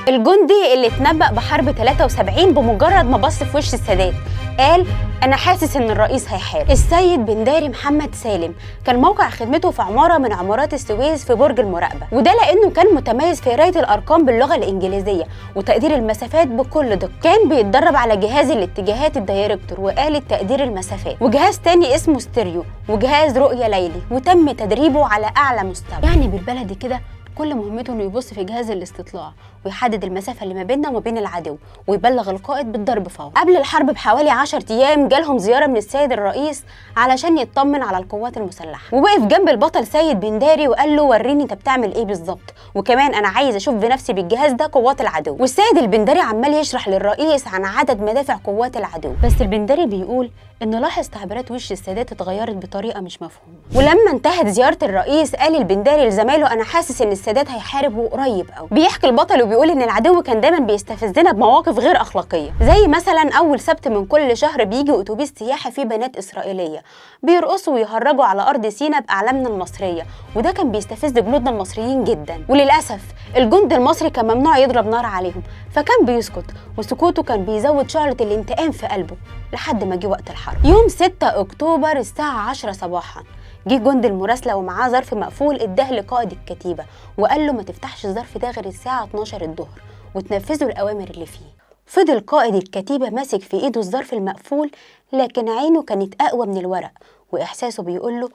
الجندي اللي اتنبأ بحرب 73 بمجرد ما بص في وش السادات قال أنا حاسس إن الرئيس هيحارب. السيد بنداري محمد سالم كان موقع خدمته في عمارة من عمارات السويس في برج المراقبة، وده لأنه كان متميز في قراية الأرقام باللغة الإنجليزية وتقدير المسافات بكل دقة. كان بيتدرب على جهاز الاتجاهات الدايركتور وآلة تقدير المسافات، وجهاز تاني اسمه ستيريو، وجهاز رؤية ليلي، وتم تدريبه على أعلى مستوى. يعني بالبلدي كده كل مهمته انه يبص في جهاز الاستطلاع ويحدد المسافه اللي ما بيننا وما بين العدو ويبلغ القائد بالضرب فورا. قبل الحرب بحوالي 10 ايام جالهم زياره من السيد الرئيس علشان يطمن على القوات المسلحه، ووقف جنب البطل سيد بنداري وقال له وريني انت بتعمل ايه بالظبط، وكمان انا عايز اشوف بنفسي بالجهاز ده قوات العدو. والسيد البنداري عمال يشرح للرئيس عن عدد مدافع قوات العدو، بس البنداري بيقول انه لاحظ تعبيرات وش السادات اتغيرت بطريقه مش مفهومه. ولما انتهت زياره الرئيس قال البنداري لزمايله انا حاسس ان السادات هيحارب وقريب قوي. بيحكي البطل وبيقول ان العدو كان دايما بيستفزنا بمواقف غير اخلاقيه، زي مثلا اول سبت من كل شهر بيجي اتوبيس سياحي فيه بنات اسرائيليه بيرقصوا ويهرجوا على ارض سيناء باعلامنا المصريه، وده كان بيستفز جنودنا المصريين جدا. وللاسف الجند المصري كان ممنوع يضرب نار عليهم، فكان بيسكت، وسكوته كان بيزود شعله الانتقام في قلبه لحد ما جه وقت الحرب. يوم 6 اكتوبر الساعه 10 صباحا جه جند المراسله ومعاه ظرف مقفول اداه لقائد الكتيبه وقال له ما تفتحش الظرف ده غير الساعه 12 الظهر وتنفذوا الاوامر اللي فيه. فضل قائد الكتيبه ماسك في ايده الظرف المقفول، لكن عينه كانت اقوى من الورق واحساسه بيقول له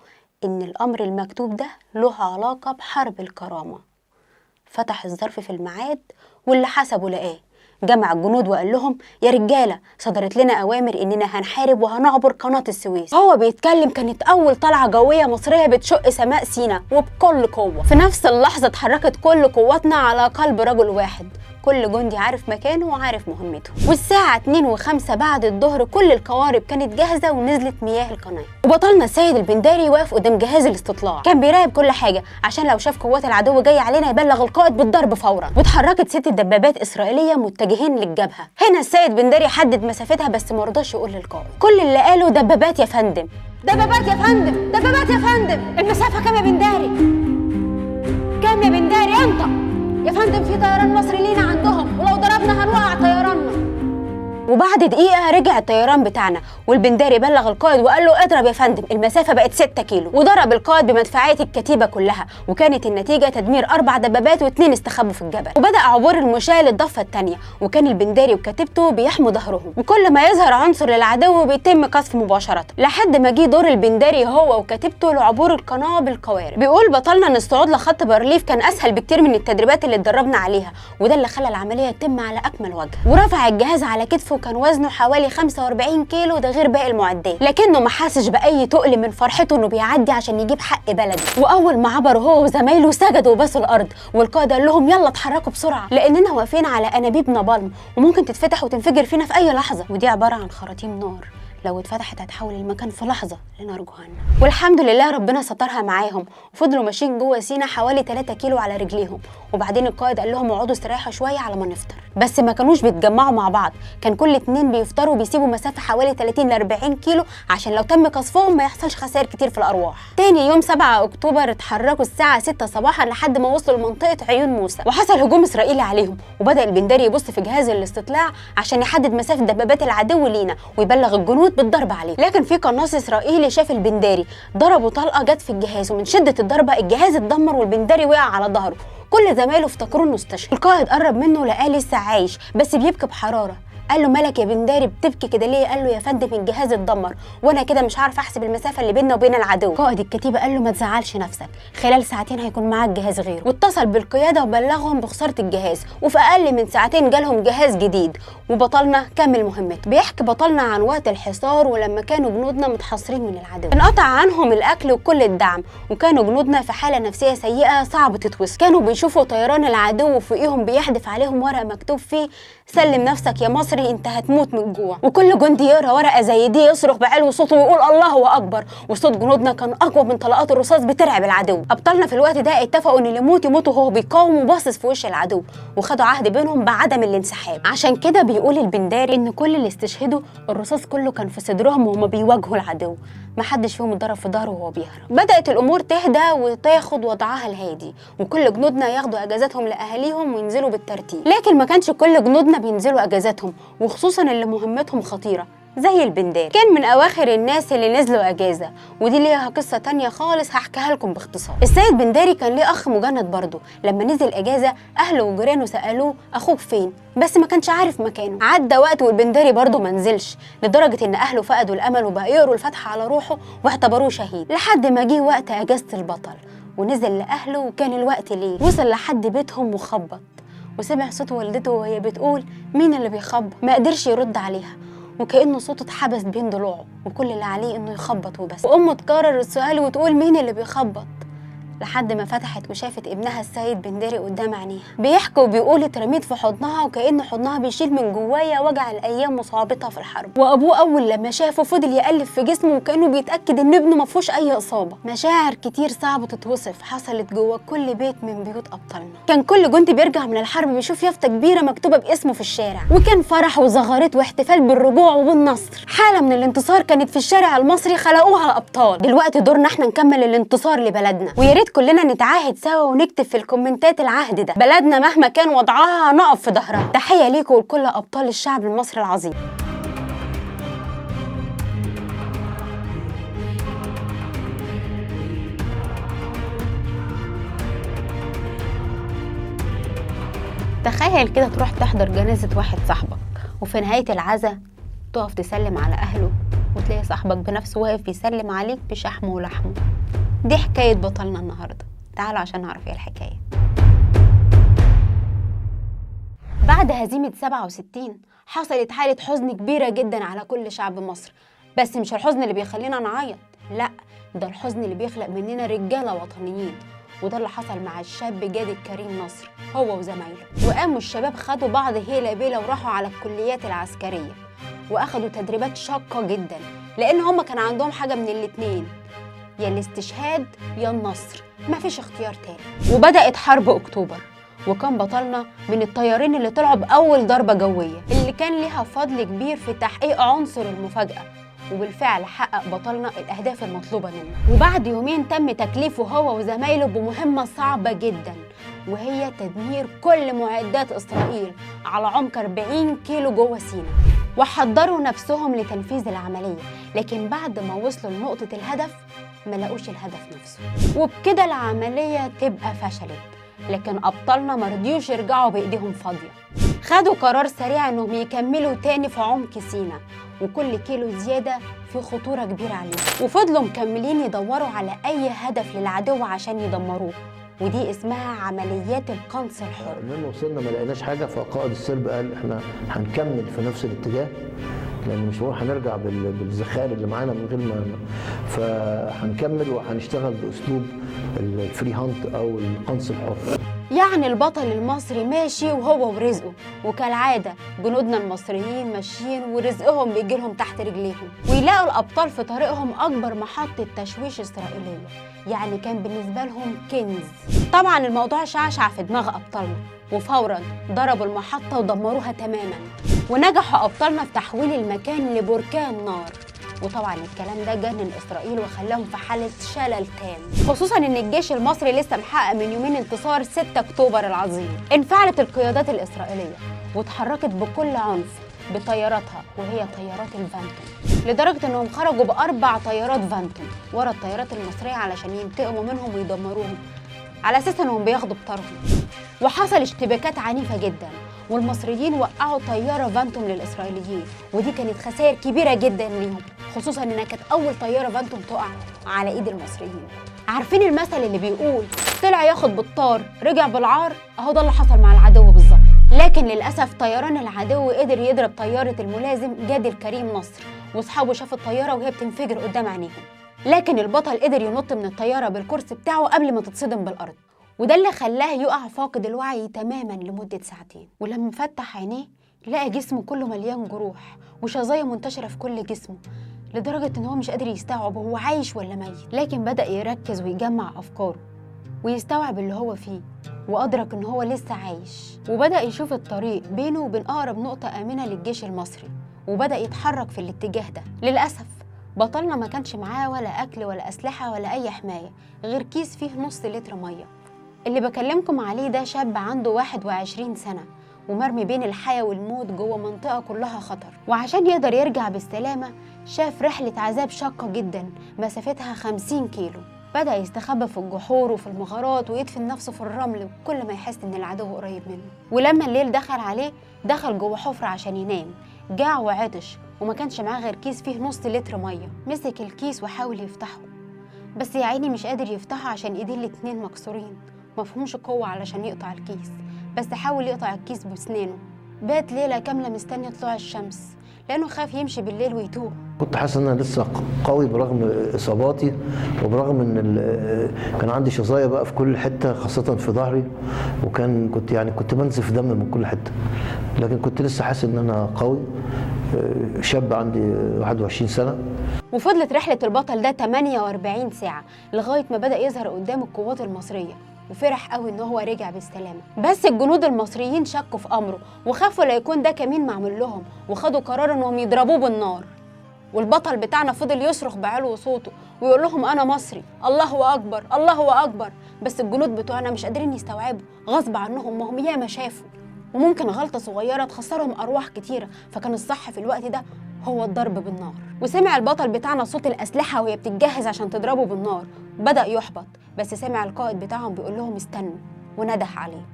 ان الامر المكتوب ده له علاقه بحرب الكرامه. فتح الظرف في الميعاد واللي حسبه لقاه، جمع الجنود وقال لهم يا رجاله صدرت لنا اوامر اننا هنحارب وهنعبر قناه السويس. هو بيتكلم كانت اول طلعه جويه مصريه بتشق سماء سيناء وبكل قوه. في نفس اللحظه اتحركت كل قواتنا على قلب رجل واحد، كل جندي عارف مكانه وعارف مهمته. والساعه 2:05 بعد الظهر كل القوارب كانت جاهزه ونزلت مياه القناه، وبطلنا السيد البنداري واقف قدام جهاز الاستطلاع كان بيراقب كل حاجه عشان لو شاف قوات العدو جايه علينا يبلغ القائد بالضرب فورا. واتحركت 6 دبابات اسرائيليه متجهين للجبهه. هنا السيد بنداري حدد مسافتها بس ما رضاش يقول للقائد، كل اللي قاله دبابات يا فندم، دبابات يا فندم، دبابات يا فندم. المسافه كام يا بنداري؟ كام يا بنداري؟ انت يا فندم في طيران مصري لينا عندهم ولو ضربنا هنوقع طيراننا. وبعد دقيقة رجع الطيران بتاعنا والبنداري بلغ القائد وقال له اضرب يا فندم، المسافة بقت 6 كيلو. وضرب القائد بمدفعية الكتيبة كلها، وكانت النتيجة تدمير 4 دبابات و2 استخبوا في الجبل. وبدأ عبور المشاة للضفة الثانية، وكان البنداري وكتيبته بيحموا ظهرهم، وكل ما يظهر عنصر للعدو بيتم قذفه مباشرة، لحد ما جه دور البنداري هو وكتيبته لعبور القناة بالقوارب. بيقول بطلنا ان الصعود لخط بارليف كان اسهل بكتير من التدريبات اللي اتدربنا عليها، وده اللي خلى العملية تتم على اكمل وجه. ورفع الجهاز على كتفه كان وزنه حوالي 45 كيلو، ده غير باقي المعدات، لكنه ما حاسش باي تقل من فرحته انه بيعدي عشان يجيب حق بلده. واول ما عبر هو وزمايله سجدوا وباسوا الارض، والقائد قال لهم يلا اتحركوا بسرعه لاننا واقفين على انابيب نابالم وممكن تتفتح وتنفجر فينا في اي لحظه، ودي عباره عن خراطيم نار لو اتفتحت هتحول المكان في لحظه لنار جهنم. والحمد لله ربنا سترها معاهم، وفضلوا ماشيين جوه سيناء حوالي 3 كيلو على رجليهم، وبعدين القائد قال لهم اقعدوا استريحوا شويه على ما نفطر. بس ما كانوش بيتجمعوا مع بعض، كان كل 2 بيفطروا وبيسيبوا مسافه حوالي 30 ل 40 كيلو عشان لو تم قصفهم ما يحصلش خسائر كتير في الارواح. تاني يوم 7 اكتوبر اتحركوا الساعه 6 صباحا لحد ما وصلوا لمنطقه عيون موسى، وحصل هجوم اسرائيلي عليهم، وبدا البنداري يبص في جهاز الاستطلاع عشان يحدد مسافه دبابات العدو لينا ويبلغ الجنود بالضرب عليه. لكن في قناص اسرائيلي شاف البنداري ضربه طلقه جت في الجهاز، ومن شده الضربه الجهاز اتدمر والبنداري وقع على ظهره. كل زمايله افتكروا انه استشهد. القائد قرب منه لقاه لسه عايش بس بيبكي بحراره، قال له مالك يا بنداري بتبكي كده ليه؟ قال له يا فندم الجهاز اتدمر وانا كده مش عارف احسب المسافه اللي بيننا وبين العدو. قائد الكتيبه قال له ما تزعلش نفسك، خلال ساعتين هيكون معاك جهاز غيره. واتصل بالقياده وبلغهم بخساره الجهاز، وفي اقل من ساعتين جالهم جهاز جديد، وبطلنا كمل مهمته. بيحكي بطلنا عن وقت الحصار ولما كانوا جنودنا متحاصرين من العدو، انقطع عنهم الاكل وكل الدعم، وكانوا جنودنا في حاله نفسيه سيئه صعب تتوصف. كانوا بيشوفوا طيران العدو وفوقيهم بيحدف عليهم ورق مكتوب فيه سلم نفسك يا مصر المصري انت هتموت من الجوع. وكل جندي يقرا ورقه زي دي يصرخ بعلو صوته ويقول الله اكبر، وصوت جنودنا كان اقوى من طلقات الرصاص بترعب العدو. ابطالنا في الوقت ده اتفقوا ان اللي يموت يموت وهو بيقاوم وباصص في وش العدو، وخدوا عهد بينهم بعدم الانسحاب. عشان كده بيقول البنداري ان كل اللي استشهدوا الرصاص كله كان في صدرهم وهم بيواجهوا العدو، محدش فيهم اتضرب في ظهره وهو بيهرب. بدات الامور تهدى وتاخد وضعها الهادي، وكل جنودنا ياخدوا اجازاتهم لاهاليهم وينزلوا بالترتيب. لكن ما كانش كل جنودنا بينزلوا اجازاتهم، وخصوصا اللي مهمتهم خطيره زي البنداري. كان من اواخر الناس اللي نزلوا اجازه، ودي ليها قصه تانية خالص هحكيها لكم باختصار. السيد بنداري كان ليه اخ مجند برضه، لما نزل اجازه اهله وجيرانه سالوه اخوك فين، بس ما كانش عارف مكانه. عدى وقت والبنداري برضه ما نزلش، لدرجه ان اهله فقدوا الامل وبقى يقروا الفاتحه على روحه واعتبروه شهيد، لحد ما جه وقت اجازه البطل ونزل لاهله وكان الوقت ليل. وصل لحد بيتهم وخبط، وسمع صوت والدته وهي بتقول مين اللي بيخبط. ما قدرش يرد عليها، وكأنه صوته اتحبس بين ضلوعه، وكل اللي عليه انه يخبط وبس. وامه تكرر السؤال وتقول مين اللي بيخبط، لحد ما فتحت وشافت ابنها السيد بنداري قدام عينيها بيحكي وبيقول اترميت في حضنها، وكأن حضنها بيشيل من جوايا وجع الايام وصعوبتها في الحرب. وابوه اول لما شافه فضل يقلب في جسمه وكأنه بيتاكد ان ابنه ما فيهوش اي اصابه. مشاعر كتير صعبه تتوصف حصلت جوه كل بيت من بيوت ابطالنا. كان كل جندي بيرجع من الحرب بيشوف يافطه كبيره مكتوبه باسمه في الشارع، وكان فرح وزغارات واحتفال بالرجوع وبالنصر. حاله من الانتصار كانت في الشارع المصري خلقوها الابطال. دلوقتي دورنا احنا نكمل الانتصار لبلدنا، ويا ريت كلنا نتعاهد سوا ونكتب في الكومنتات العهد ده. بلدنا مهما كان وضعها هنقف في ظهرها. تحية ليكم ولكل أبطال الشعب المصري العظيم. تخيل كده تروح تحضر جنازة واحد صاحبك، وفي نهاية العزا تقف تسلم على أهله وتلاقي صاحبك بنفسه واقف يسلم عليك بشحمه ولحمه. دي حكاية بطلنا النهاردة، تعالوا عشان نعرف ايه الحكاية. بعد هزيمة 67 حصلت حالة حزن كبيرة جدا على كل شعب مصر، بس مش الحزن اللي بيخلينا نعيط، لا، ده الحزن اللي بيخلق مننا رجالة وطنيين. وده اللي حصل مع الشاب جاد الكريم نصر هو وزمايله. وقاموا الشباب خدوا بعض هيلا بيلا وراحوا على الكليات العسكرية، واخدوا تدريبات شاقة جدا، لان هم كان عندهم حاجة من الاتنين، يا الاستشهاد يا النصر، مفيش اختيار تاني. وبدأت حرب أكتوبر، وكان بطلنا من الطيارين اللي طلعوا بأول ضربة جوية اللي كان ليها فضل كبير في تحقيق عنصر المفاجأة، وبالفعل حقق بطلنا الأهداف المطلوبة منه. وبعد يومين تم تكليفه هو وزمايله بمهمة صعبة جدا، وهي تدمير كل معدات إسرائيل على عمق 40 كيلو جوه سيناء. وحضروا نفسهم لتنفيذ العملية، لكن بعد ما وصلوا لنقطة الهدف ما لقوش الهدف نفسه، وبكده العملية تبقى فشلت. لكن أبطالنا مرضيوش يرجعوا بإيديهم فاضية، خدوا قرار سريع إنهم يكملوا تاني في عمق سيناء، وكل كيلو زيادة في خطورة كبيرة عليهم. وفضلوا مكملين يدوروا على أي هدف للعدو عشان يدمروه، ودي اسمها عمليات القنص الحر. لما وصلنا ما لقيناش حاجة، فقائد السرب قال احنا هنكمل في نفس الاتجاه، لان مش هنرجع بالذخائر اللي معانا من غير ما، فهنكمل وهنشتغل باسلوب الفري هانت او القنص الحر. يعني البطل المصري ماشي وهو ورزقه، وكالعاده جنودنا المصريين ماشيين ورزقهم بيجيلهم تحت رجليهم، ويلاقوا الابطال في طريقهم اكبر محطه تشويش اسرائيليه، يعني كان بالنسبه لهم كنز. طبعا الموضوع شعشع في دماغ ابطالنا، وفورا ضربوا المحطه ودمروها تماما، ونجحوا ابطالنا في تحويل المكان لبركان نار. وطبعا الكلام ده جنن اسرائيل وخلاهم في حاله شلل تام، خصوصا ان الجيش المصري لسه محقق من يومين انتصار 6 اكتوبر العظيم. انفعلت القيادات الاسرائيليه واتحركت بكل عنف بطياراتها، وهي طيارات الفانتوم، لدرجه انهم خرجوا ب4 طيارات فانتوم ورا الطيارات المصريه علشان ينتقموا منهم ويدمروهم، على اساس انهم بياخدوا بطارهم. وحصل اشتباكات عنيفه جدا، والمصريين وقعوا طياره فانتوم للاسرائيليين، ودي كانت خسائر كبيره جدا ليهم، خصوصا انها كانت اول طياره فانتوم تقع على ايد المصريين. عارفين المثل اللي بيقول طلع ياخد بالطار رجع بالعار؟ اهو ده اللي حصل مع العدو بالظبط. لكن للاسف طيران العدو قدر يضرب طياره الملازم جاد الكريم نصر، واصحابه شافوا الطياره وهي بتنفجر قدام عينيهم، لكن البطل قدر ينط من الطياره بالكرسي بتاعه قبل ما تتصدم بالارض، وده اللي خلاه يقع فاقد الوعي تماما لمده 2 ساعات. ولما فتح عينيه لقى جسمه كله مليان جروح وشظايا منتشرة في كل جسمه، لدرجة إن هو مش قادر يستوعب هو عايش ولا ميت. لكن بدأ يركز ويجمع أفكاره ويستوعب اللي هو فيه، وأدرك إن هو لسه عايش، وبدأ يشوف الطريق بينه وبين أقرب نقطة آمنة للجيش المصري، وبدأ يتحرك في الاتجاه ده. للأسف بطلنا ما كانش معاه ولا أكل ولا أسلحة ولا أي حماية غير كيس فيه نص لتر مية. اللي بكلمكم عليه ده شاب عنده 21 سنة ومرمي بين الحياة والموت جوه منطقة كلها خطر، وعشان يقدر يرجع بالسلامة شاف رحلة عذاب شاقة جدا مسافتها 50 كيلو. بدأ يستخبى في الجحور وفي المغارات ويدفن نفسه في الرمل كل ما يحس إن العدو قريب منه. ولما الليل دخل عليه دخل جوه حفرة عشان ينام، جاع وعطش وما كانش معاه غير كيس فيه نص لتر مية. مسك الكيس وحاول يفتحه، بس يا عيني مش قادر يفتحه عشان ايديه الاتنين مكسورين، مفهومش قوة علشان يقطع الكيس، بس حاول يقطع الكيس بسنانه. بات ليلة كاملة مستني طلوع الشمس لأنه خاف يمشي بالليل ويتوه. كنت حاسس ان انا لسه قوي برغم اصاباتي، وبرغم ان كان عندي شظايا بقى في كل حته خاصه في ظهري، كنت بنزف دم من كل حته، لكن كنت لسه حاسس ان انا قوي، شاب عندي 21 سنه. وفضلت رحلة البطل ده 48 ساعة لغاية ما بدأ يظهر قدام القوات المصرية، وفرح قوي ان هو رجع بالسلامة. بس الجنود المصريين شكوا في امره وخافوا لا يكون ده كمين معمول لهم، وخدوا قرار انهم يضربوه بالنار. والبطل بتاعنا فضل يصرخ بعلو صوته ويقول لهم انا مصري، الله اكبر الله اكبر. بس الجنود بتوعنا مش قادرين يستوعبوا غصب عنهم، ما هم ياما شافوا، وممكن غلطة صغيرة تخسرهم ارواح كتيرة، فكان الصح في الوقت ده هو الضرب بالنار. وسمع البطل بتاعنا صوت الأسلحة وهي بتتجهز عشان تضربه بالنار، بدأ يحبط، بس سمع القائد بتاعهم بيقول لهم استنوا ونده عليه.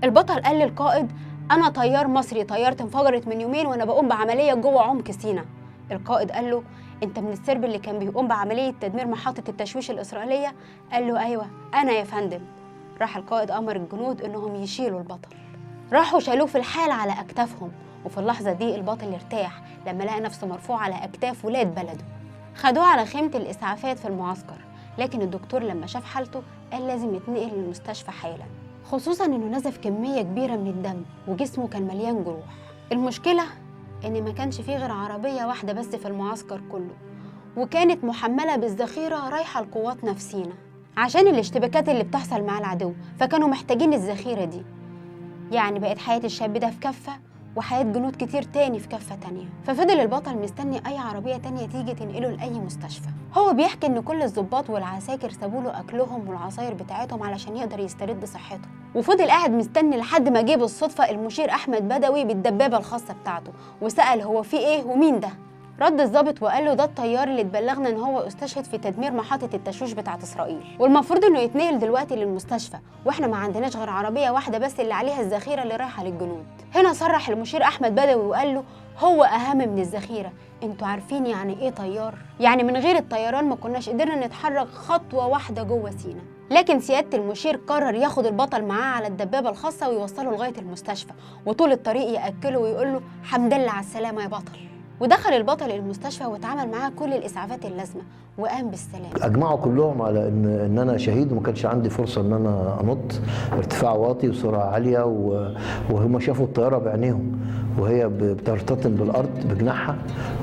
البطل قال للقائد أنا طيار مصري، طيارتي انفجرت من يومين وأنا بقوم بعملية جوه عمق سيناء. القائد قال له أنت من السرب اللي كان بيقوم بعملية تدمير محطة التشويش الإسرائيلية؟ قال له أيوة أنا يا فندم. راح القائد أمر الجنود إنهم يشيلوا البطل، راحوا شالوه في الحال على أكتافهم، وفي اللحظة دي البطل ارتاح لما لقى نفسه مرفوع على أكتاف ولاد بلده. خدوه على خيمة الإسعافات في المعسكر، لكن الدكتور لما شاف حالته قال لازم يتنقل للمستشفى حالا، خصوصا إنه نزف كمية كبيرة من الدم وجسمه كان مليان جروح. المشكلة إن ما كانش فيه غير عربية واحدة بس في المعسكر كله، وكانت محملة بالذخيرة رايحة لقوات نفسينا عشان الاشتباكات اللي بتحصل مع العدو، فكانوا محتاجين الذخيرة دي. يعني بقت حياة الشاب ده في كفة وحياة جنود كتير تاني في كفة تانية. ففضل البطل مستني أي عربية تانية تيجي تنقله لأي مستشفى. هو بيحكي إن كل الضباط والعساكر سابوا له أكلهم والعصاير بتاعتهم علشان يقدر يسترد صحته، وفضل قاعد مستني لحد ما جه بالصدفة المشير أحمد بدوي بالدبابة الخاصة بتاعته، وسأل هو في إيه ومين ده؟ رد الضابط وقال له ده الطيار اللي اتبلغنا ان هو استشهد في تدمير محطة التشويش بتاعت اسرائيل، والمفروض انه يتنقل دلوقتي للمستشفى، واحنا ما عندناش غير عربية واحدة بس اللي عليها الذخيرة اللي رايحة للجنود. هنا صرح المشير احمد بدوي وقال له هو اهم من الذخيرة. انتوا عارفين يعني ايه طيار؟ يعني من غير الطيران ما كناش قدرنا نتحرك خطوة واحدة جوه سيناء. لكن سيادة المشير قرر ياخد البطل معاه على الدبابة الخاصة ويوصله لغاية المستشفى، وطول الطريق يأكله ويقول له حمد لله على السلامة يا بطل. ودخل البطل المستشفى واتعامل معاه كل الاسعافات اللازمه وقام بالسلامه. اجمعوا كلهم على ان انا شهيد، وما كانش عندي فرصه ان انا انط، ارتفاع واطي وسرعه عاليه، وهم شافوا الطياره بعينيهم وهي بترتطم بالارض بجناحها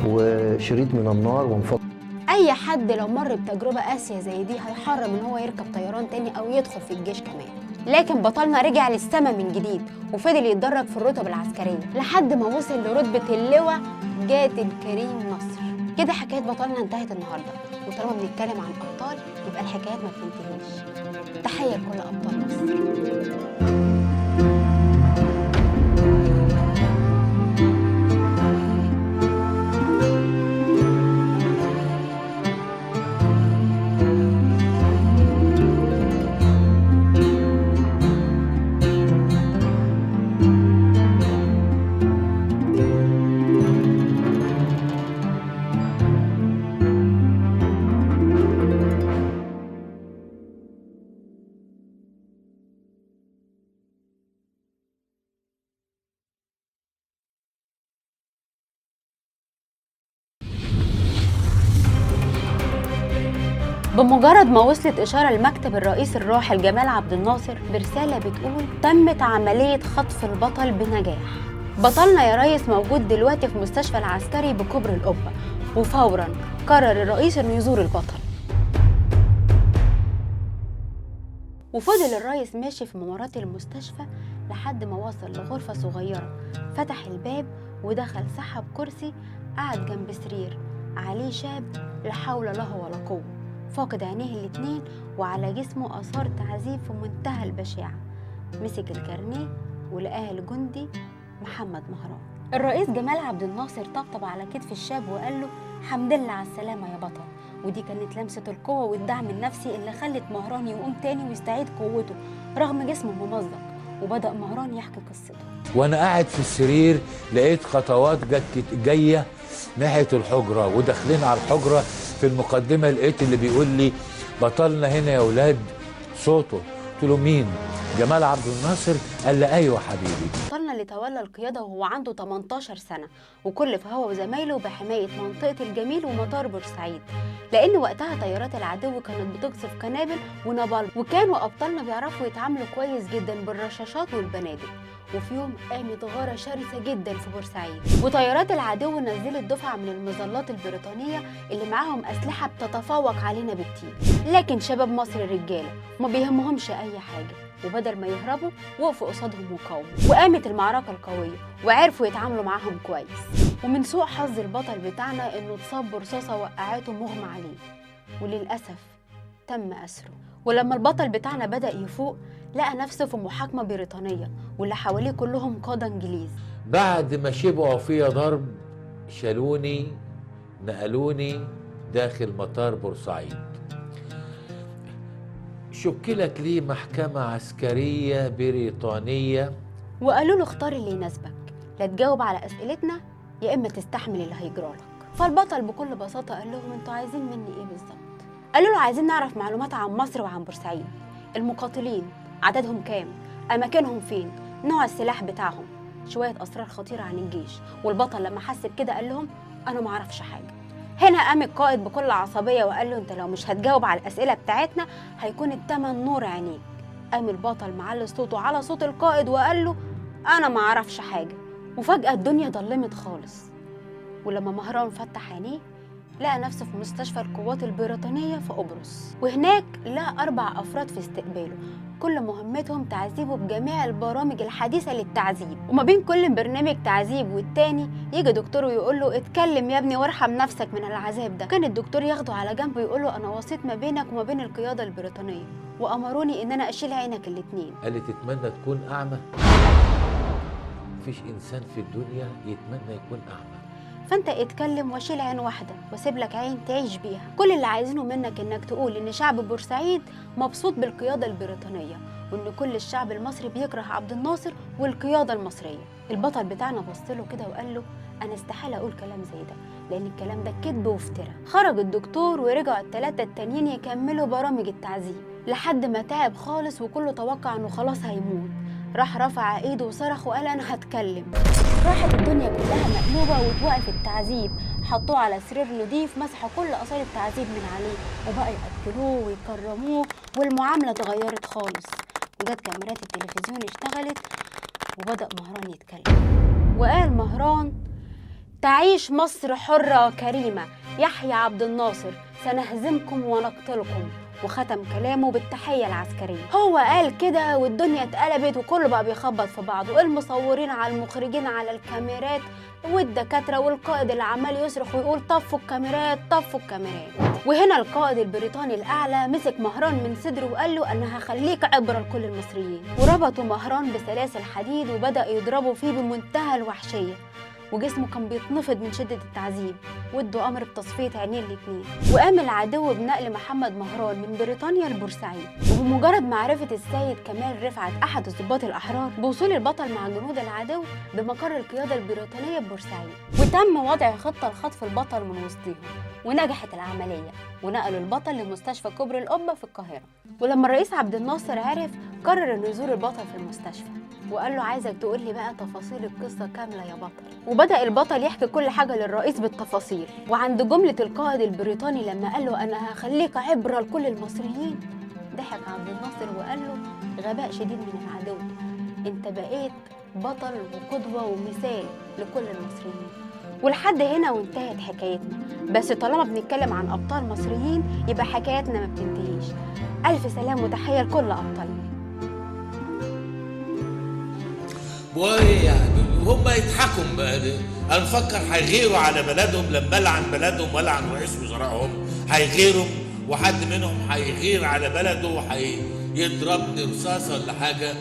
وشريط من النار وانفجر. اي حد لو مر بتجربه قاسيه زي دي هيحرم ان هو يركب طيران تاني او يدخل في الجيش كمان. لكن بطلنا رجع للسما من جديد وفضل يتدرج في الرتب العسكريه لحد ما وصل لرتبه اللواء جاد الكريم نصر. كده حكايه بطلنا انتهت النهارده، وطالما بنتكلم عن ابطال يبقى الحكايات ما بتنتهيش. تحيه لكل ابطال مصر. بمجرد ما وصلت إشارة لمكتب الرئيس الراحل جمال عبد الناصر برسالة بتقول تمت عملية خطف البطل بنجاح. بطلنا يا ريس موجود دلوقتي في مستشفى العسكري بكوبري القبة، وفورا قرر الرئيس انه يزور البطل. وفضل الريس ماشي في ممرات المستشفى لحد ما وصل لغرفة صغيرة، فتح الباب ودخل، سحب كرسي، قعد جنب سرير عليه شاب لا حول له ولا قوة، فاقد عينيه الاتنين وعلى جسمه آثار تعذيب في منتهى البشاعة. مسك الكارنيه ولقاه الجندي محمد مهران. الرئيس جمال عبد الناصر طبطب على كتف الشاب وقال له حمد لله على السلامة يا بطل. ودي كانت لمسة القوة والدعم النفسي اللي خلت مهران يقوم تاني ويستعيد قوته رغم جسمه ممزق. وبدأ مهران يحكي قصته. وانا قاعد في السرير لقيت خطوات جايه ناحيه الحجره، وداخلين على الحجره في المقدمه لقيت اللي بيقول لي بطلنا هنا يا اولاد صوته. قلت له مين؟ جمال عبد الناصر. قال لي ايوه حبيبي. بطلنا اللي تولى القياده وهو عنده 18 سنه، وكلف هو وزمايله بحمايه منطقه الجميل ومطار بورسعيد، لان وقتها طيارات العدو كانت بتقصف قنابل ونابالم، وكانوا ابطالنا بيعرفوا يتعاملوا كويس جدا بالرشاشات والبنادق. وفي يوم قامت غارة شرسة جدا في بورسعيد، وطيارات العدو نزلت دفعة من المظلات البريطانية اللي معاهم أسلحة بتتفوق علينا بكتير، لكن شباب مصر رجالة ما بيهمهمش أي حاجة، وبدل ما يهربوا وقفوا قصادهم وقاوموا، وقامت المعركة القوية وعرفوا يتعاملوا معاهم كويس. ومن سوء حظ البطل بتاعنا إنه اتصاب برصاصة وقعته مغمى عليه، وللأسف تم أسره. ولما البطل بتاعنا بدأ يفوق لقى نفسه في محاكمة بريطانية واللي حواليه كلهم قادة انجليز. بعد ما شبعوا فيا ضرب شالوني نقلوني داخل مطار بورسعيد. شكلت لي محكمة عسكرية بريطانية وقالوا له اختار اللي يناسبك، لا تجاوب على أسئلتنا يا إما تستحمل اللي هيجرالك. فالبطل بكل بساطة قال لهم انتوا عايزين مني ايه بالظبط؟ قالوا له عايزين نعرف معلومات عن مصر وعن بورسعيد، المقاتلين عددهم كام، أماكنهم فين، نوع السلاح بتاعهم، شوية أسرار خطيرة عن الجيش. والبطل لما حس بكده قال لهم أنا ما أعرفش حاجة. هنا قام القائد بكل عصبية وقال له أنت لو مش هتجاوب على الأسئلة بتاعتنا هيكون التمن نور عينيك. قام البطل معلي صوته على صوت القائد وقال له أنا ما أعرفش حاجة. وفجأة الدنيا ضلمت خالص، ولما مهران فتح عينيه لقى نفسه في مستشفى القوات البريطانية في قبرص، وهناك لقى 4 أفراد في استقباله كل مهمتهم تعذيبه بجميع البرامج الحديثة للتعذيب. وما بين كل برنامج تعذيب والتاني يجي دكتور ويقول له اتكلم يا ابني وارحم نفسك من العذاب ده. كان الدكتور ياخده على جنب ويقول له انا وسيط ما بينك وما بين القيادة البريطانية، وأمروني ان انا اشيل عينك الاتنين. قال لي تتمنى تكون أعمى؟ مفيش إنسان في الدنيا يتمنى يكون أعمى. فانت اتكلم واشيل عين واحدة واسيب لك عين تعيش بيها. كل اللي عايزينه منك انك تقول ان شعب بورسعيد مبسوط بالقيادة البريطانية، وان كل الشعب المصري بيكره عبد الناصر والقيادة المصرية. البطل بتاعنا بصله كده وقال له انا استحالة اقول كلام زي ده، لان الكلام ده كذب وافتراء. خرج الدكتور ورجعوا ال3 التانيين يكملوا برامج التعذيب لحد ما تعب خالص وكله توقع انه خلاص هيموت. راح رفع ايده وصرخ وقال انا هتكلم. راحت الدنيا كلها مقلوبه وتوقف التعذيب، حطوه على سرير نضيف، مسحوا كل اثار التعذيب من عليه وبقى يقتلوه ويكرموه، والمعامله اتغيرت خالص. وجت كاميرات التلفزيون اشتغلت وبدأ مهران يتكلم. وقال مهران تعيش مصر حرة كريمة، يحيى عبد الناصر، سنهزمكم ونقتلكم. وختم كلامه بالتحية العسكرية. هو قال كده والدنيا اتقلبت وكله بقى بيخبط في بعضه، المصورين على المخرجين على الكاميرات والدكاترة والقائد اللي عمال يصرخ ويقول طفوا الكاميرات طفوا الكاميرات. وهنا القائد البريطاني الأعلى مسك مهران من صدره وقال له أنا هخليك عبرة لكل المصريين. وربطوا مهران بسلاسل حديد وبدأ يضربوا فيه بمنتهى الوحشية، وجسمه كان بيتنفض من شدة التعذيب، وادوا أمر بتصفية عينيه الاتنين. وقام العدو بنقل محمد مهران من بريطانيا لبورسعيد. وبمجرد معرفة السيد كمال رفعت أحد الضباط الأحرار بوصول البطل مع جنود العدو بمقر القيادة البريطانية ببورسعيد، وتم وضع خطة لخطف البطل من وسطهم، ونجحت العملية ونقلوا البطل لمستشفى كوبري القبة في القاهرة. ولما الرئيس عبد الناصر عرف قرر انه يزور البطل في المستشفى وقال له عايزك تقول لي بقى تفاصيل القصة كاملة يا بطل. وبدأ البطل يحكي كل حاجة للرئيس بالتفاصيل. وعند جملة القائد البريطاني لما قال له أنا هخليك عبرة لكل المصريين، ضحك عبد الناصر وقال له غباء شديد من العدو، انت بقيت بطل وقدوة ومثال لكل المصريين. ولحد هنا وانتهت حكايتنا، بس طالما بنتكلم عن أبطال مصريين يبقى حكايتنا ما بتنتهيش. ألف سلام وتحية لكل أبطالنا. ويعني هم يضحكوا بقى، انا مفكر هيغيروا على بلدهم لما لعن بلدهم ولعن رئيس وزرائهم، هيغيروا وحد منهم هيغير على بلده وهيضربني رصاصه ولا حاجه.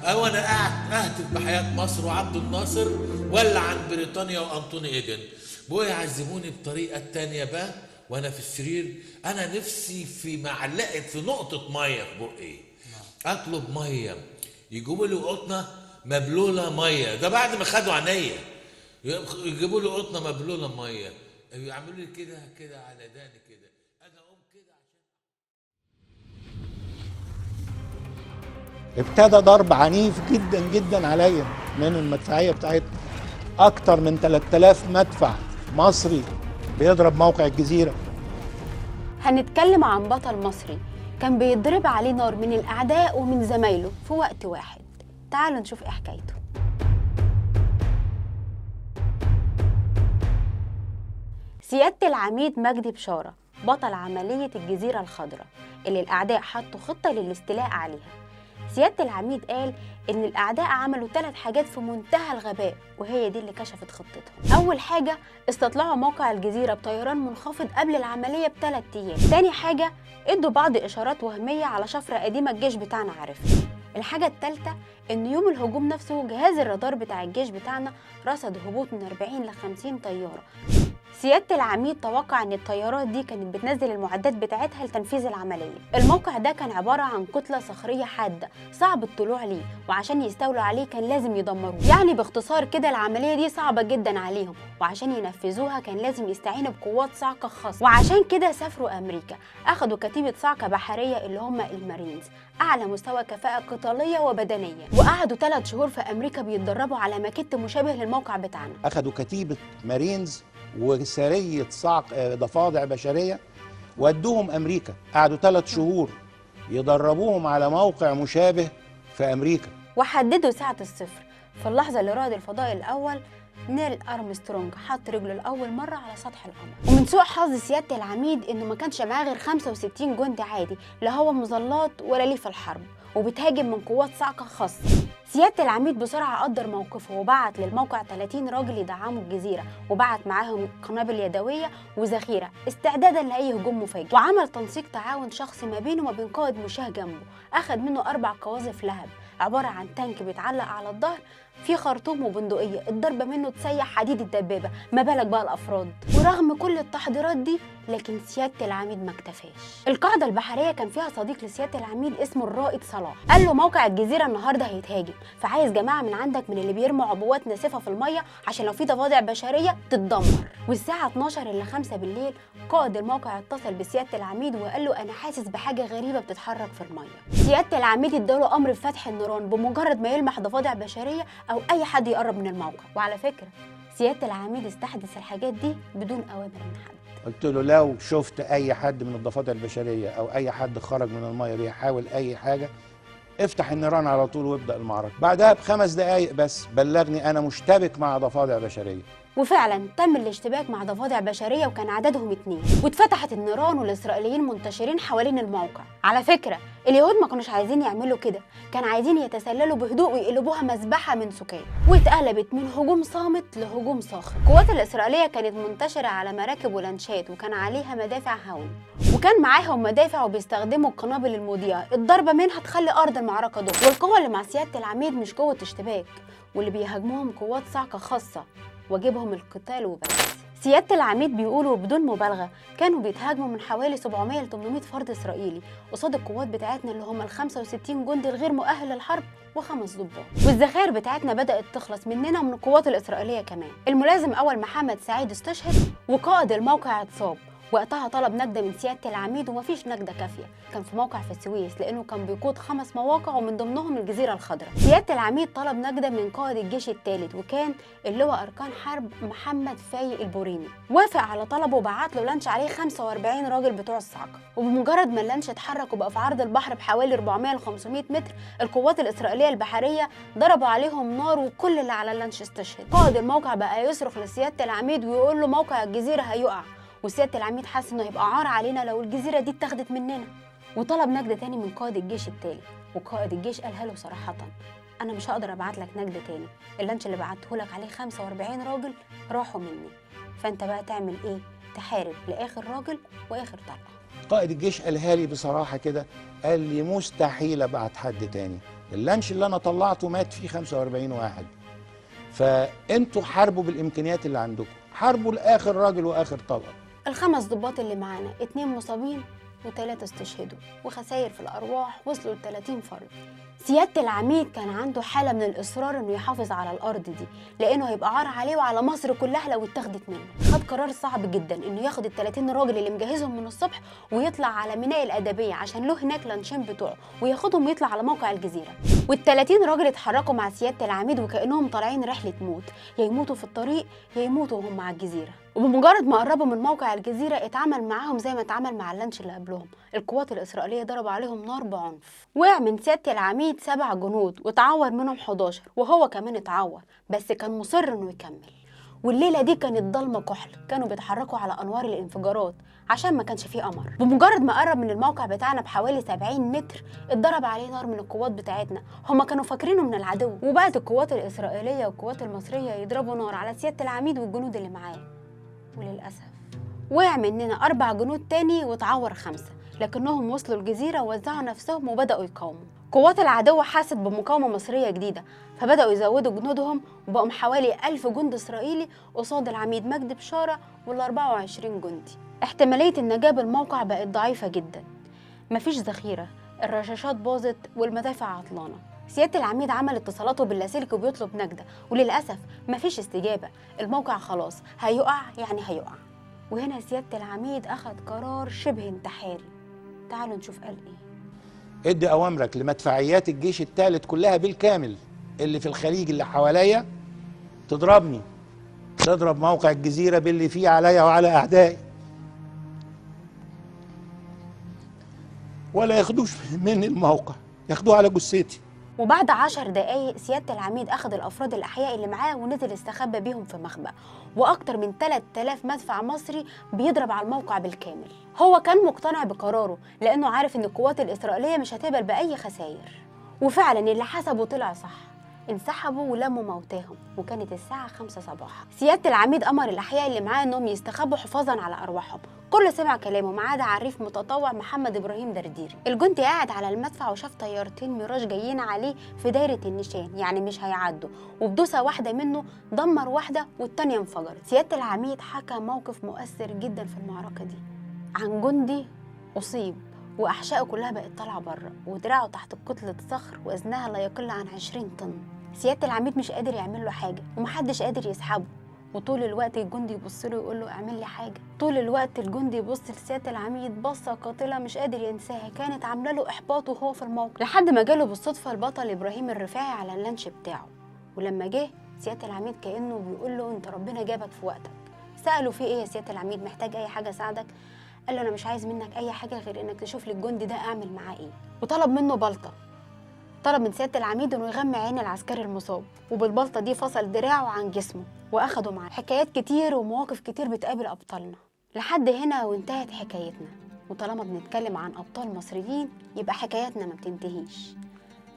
او انا قاعد اهتف بحياه مصر وعبد الناصر ولا عن بريطانيا وانطوني ايدن. بقوا يعذبوني بطريقه تانية بقى وانا في السرير. انا نفسي في معلقه، في نقطه ميه في بقي، اطلب ميه، يجيبوا لي قطنه مبلوله ميه. ده بعد ما خدوا عينيا يجيبوا لي قطنه مبلوله ميه، يعملوا لي كده كده على داني كده، انا اقوم كده عشان ابتدى ضرب عنيف جدا جدا عليا من المدفعيه بتاعتنا. اكتر من 3000 مدفع مصري بيضرب موقع الجزيره. هنتكلم عن بطل مصري كان بيضرب عليه نار من الأعداء ومن زمايله في وقت واحد. تعالوا نشوف ايه حكايته. سيادة العميد مجدي بشارة بطل عملية الجزيرة الخضراء اللي الأعداء حطوا خطة للاستيلاء عليها. سيادة العميد قال إن الأعداء عملوا 3 حاجات في منتهى الغباء، وهي دي اللي كشفت خطتهم. أول حاجة، استطلعوا موقع الجزيرة بطيران منخفض قبل العملية ب3 أيام. تاني حاجة، ادوا بعض إشارات وهمية على شفرة قديمة الجيش بتاعنا عارفها. الحاجة الثالثة إن يوم الهجوم نفسه جهاز الرادار بتاع الجيش بتاعنا رصد هبوط من 40 ل 50 طيارة. سيادة العميد توقع إن الطيارات دي كانت بتنزل المعدات بتاعتها لتنفيذ العملية. الموقع ده كان عبارة عن كتلة صخرية حادة صعب الطلوع ليه، وعشان يستولوا عليه كان لازم يدمروه. يعني باختصار كده العملية دي صعبة جدا عليهم، وعشان ينفذوها كان لازم يستعينوا بقوات صاعقة خاصة. وعشان كده سافروا أمريكا، أخدوا كتيبة صاعقة بحرية اللي هم المارينز، أعلى مستوى كفاءة قتالية وبدنية، وقعدوا 3 شهور في أمريكا بيتدربوا على ماكيت مشابه للموقع بتاعنا. اخدوا كتيبه مارينز وسريه صعق ضفادع بشريه ودوهم امريكا، قعدوا 3 شهور يدربوهم على موقع مشابه في امريكا. وحددوا ساعة الصفر في اللحظة اللي رائد الفضاء الأول نيل أرمسترونج حط رجله لأول مرة على سطح القمر. ومن سوء حظ سيادة العميد إنه ما كانش معاه غير 65 جندي عادي، لا هو مظلات ولا ليه في الحرب، وبتهاجم من قوات صاعقة خاصة. سيادة العميد بسرعة قدر موقفه وبعت للموقع 30 راجل يدعموا الجزيرة، وبعت معاهم قنابل يدوية وذخيرة استعدادا لأي هجوم مفاجئ. وعمل تنسيق تعاون شخصي ما بينه وما بين قائد مشاه جنبه، أخد منه 4 قواذف لهب عبارة عن تانك بيتعلق على الظهر في خرطوم وبندقية الضربة منه تسيح حديد الدبابة، ما بالك بقى الأفراد. ورغم كل التحضيرات دي لكن سيادة العميد ما اكتفاش. القاعدة البحرية كان فيها صديق لسيادة العميد اسمه الرائد صلاح، قال له موقع الجزيرة النهاردة هيتهاجم، فعايز جماعة من عندك من اللي بيرموا عبوات ناسفة في المية عشان لو في ضفادع بشرية تتدمر. والساعة 12 إلى 5 بالليل قائد الموقع اتصل بسيادة العميد وقال له أنا حاسس بحاجة غريبة بتتحرك في المية. سيادة العميد اداله أمر بفتح النيران بمجرد ما يلمح ضفادع بشرية أو أي حد يقرب من الموقع. وعلى فكرة سيادة العميد استحدث الحاجات دي بدون أوامر من حد. قلت له لو شفت اي حد من الضفادع البشريه او اي حد خرج من الميه بيحاول اي حاجه افتح النيران على طول وابدا المعركه. بعدها ب5 دقائق بس بلغني انا مشتبك مع ضفادع بشريه. وفعلا تم الاشتباك مع ضفادع بشريه وكان عددهم 2، واتفتحت النيران والاسرائيليين منتشرين حوالين الموقع. على فكره اليهود ما كانوش عايزين يعملوا كده، كان عايزين يتسللوا بهدوء ويقلبوها مذبحه من سكان، واتقلبت من هجوم صامت لهجوم صاخب. القوات الاسرائيليه كانت منتشره على مراكب ولانشات وكان عليها مدافع هاون، وكان معاهم مدافع وبيستخدموا القنابل المضيئه، الضربه منها تخلي ارض المعركه ضوء. والقوه اللي مع سياده العميد مش قوه اشتباك، واللي بيهاجموهم قوات صاعقه خاصه واجبهم القتال وبس. سيادة العميد بيقولوا بدون مبالغة كانوا بيتهاجموا من حوالي 700 ل 800 فرد إسرائيلي قصاد القوات بتاعتنا اللي هم ال 65 جندي الغير مؤهل للحرب و5 ضباط. والذخائر بتاعتنا بدأت تخلص مننا ومن القوات الإسرائيلية كمان. الملازم أول محمد سعيد استشهد وقائد الموقع اتصاب، وقتها طلب نجدة من سيادة العميد ومفيش نجدة كافية، كان في موقع في السويس لأنه كان بيقود 5 مواقع ومن ضمنهم الجزيرة الخضراء. سيادة العميد طلب نجدة من قائد الجيش الثالث وكان اللواء أركان حرب محمد فايق البوريني. وافق على طلبه وبعت له لانش عليه 45 راجل بتوع الصعقة، وبمجرد ما اللانش اتحرك وبقى في عرض البحر بحوالي 400 ل 500 متر، القوات الإسرائيلية البحرية ضربوا عليهم نار وكل اللي على اللانش استشهد. قائد الموقع بقى يصرخ لسيادة العميد ويقول له موقع الجزيرة هيقع، وسيادة العميد حس انه هيبقى عار علينا لو الجزيرة دي اتاخدت مننا. وطلب نجدة تاني من قائد الجيش التالت، وقائد الجيش قالها له صراحة انا مش هقدر ابعت لك نجدة تاني، اللانش اللي بعته لك عليه 45 راجل راحوا مني، فانت بقى تعمل ايه؟ تحارب لاخر راجل واخر طلقة. قائد الجيش قالها لي بصراحه كده، قال لي مستحيل ابعت حد تاني، اللانش اللي انا طلعته مات فيه 45 واحد، فانتوا حاربوا بالامكانيات اللي عندكم، حاربوا لاخر راجل واخر طلقه. ال5 ضباط اللي معانا 2 مصابين و3 استشهدوا، وخسائر في الارواح وصلوا ل30 فرد. سيادة العميد كان عنده حالة من الإصرار إنه يحافظ على الأرض دي، لأنه هيبقى عار عليه وعلى مصر كلها لو اتاخدت منه. خد قرار صعب جدا إنه ياخد ال30 راجل اللي مجهزهم من الصبح ويطلع على ميناء الأدبية عشان له هناك لانشين بتوعه، وياخدهم ويطلع على موقع الجزيرة. وال30 راجل اتحركوا مع سيادة العميد وكأنهم طالعين رحلة موت، يا يموتوا في الطريق يا يموتوا وهم على الجزيرة. وبمجرد ما قربوا من موقع الجزيرة اتعامل معاهم زي ما اتعامل مع اللانش اللي قبلهم، القوات الإسرائيلية ضرب عليهم نار بعنف. وقع من سيادة العميد 7 جنود وتعور منهم 11، وهو كمان اتعور، بس كان مصر انه يكمل. والليلة دي كانت ضلمة كحل، كانوا بيتحركوا على أنوار الانفجارات عشان ما كانش فيه قمر. بمجرد ما قرب من الموقع بتاعنا بحوالي 70 متر اتضرب عليه نار من القوات بتاعتنا، هما كانوا فاكرينه من العدو. وبقت القوات الإسرائيلية والقوات المصرية يضربوا نار على سيادة العميد والجنود اللي معاه، وللأسف وقع مننا 4 جنود تاني وتعور 5، لكنهم وصلوا الجزيرة ووزعوا نفسهم وبدأوا يقاوموا. قوات العدو حست بمقاومة مصرية جديدة، فبدأوا يزودوا جنودهم وبقوا حوالي 1000 جند إسرائيلي قصاد العميد مجدي بشارة وال24 جندي. احتمالية النجاة بالموقع بقت ضعيفة جدا، مفيش ذخيرة، الرشاشات باظت والمدافع عطلانة. سيادة العميد عمل اتصالاته باللاسلكي وبيطلب نجدة، وللأسف مفيش استجابة، الموقع خلاص هيقع يعني هيقع. وهنا سيادة العميد أخذ قرار شبه انتحاري، تعالوا نشوف قال ايه. ادي اوامرك لمدفعيات الجيش الثالث كلها بالكامل اللي في الخليج اللي حواليا تضربني، تضرب موقع الجزيرة باللي فيه عليا وعلى أعدائي، ولا ياخدوش من الموقع، ياخدوه على جثتي. وبعد 10 دقايق سيادة العميد أخذ الأفراد الأحياء اللي معاه ونزل استخبى بيهم في مخبأ، وأكتر من 3000 مدفع مصري بيضرب على الموقع بالكامل. هو كان مقتنع بقراره لأنه عارف إن القوات الإسرائيلية مش هتقبل بأي خسائر. وفعلا اللي حسبه طلع صح، انسحبوا ولموا موتاهم، وكانت الساعة 5 صباحا. سيادة العميد أمر الأحياء اللي معاه إنهم يستخبوا حفاظا على أرواحهم، كل سمع كلامه ما عدا عريف متطوع محمد إبراهيم درديري. الجندي قاعد على المدفع وشاف طيارتين ميراج جايين عليه في دايرة النشان، يعني مش هيعدوا، وبدوسة واحدة منه دمر واحدة والتانية انفجرت. سيادة العميد حكى موقف مؤثر جدا في المعركة دي عن جندي أصيب وأحشائه كلها بقت طالعة بره، ودراعه تحت كتلة صخر وزنها لا يقل عن 20 طن. سيادة العميد مش قادر يعمل له حاجة ومحدش قادر يسحبه، وطول الوقت الجندي يبص له يقول له اعمل لي حاجة. طول الوقت الجندي يبص لسيادة العميد بصة قاتلة مش قادر ينساها، كانت عاملة له إحباط وهو في الموقع، لحد ما جاله بالصدفة البطل إبراهيم الرفاعي على اللانش بتاعه. ولما جه سيادة العميد كأنه بيقول له انت ربنا جابك في وقتك. سأله في ايه يا سيادة العميد، محتاج أي حاجة أساعدك؟ قال له أنا مش عايز منك أي حاجة غير إنك تشوف لي الجندي ده أعمل معاه إيه. وطلب منه بلطة، طلب من سيادة العميد إنه يغمى عين العسكري المصاب، وبالبلطة دي فصل دراعه عن جسمه وأخده معاه. حكايات كتير ومواقف كتير بتقابل أبطالنا لحد هنا وانتهت حكايتنا، وطالما بنتكلم عن أبطال مصريين يبقى حكاياتنا ما بتنتهيش.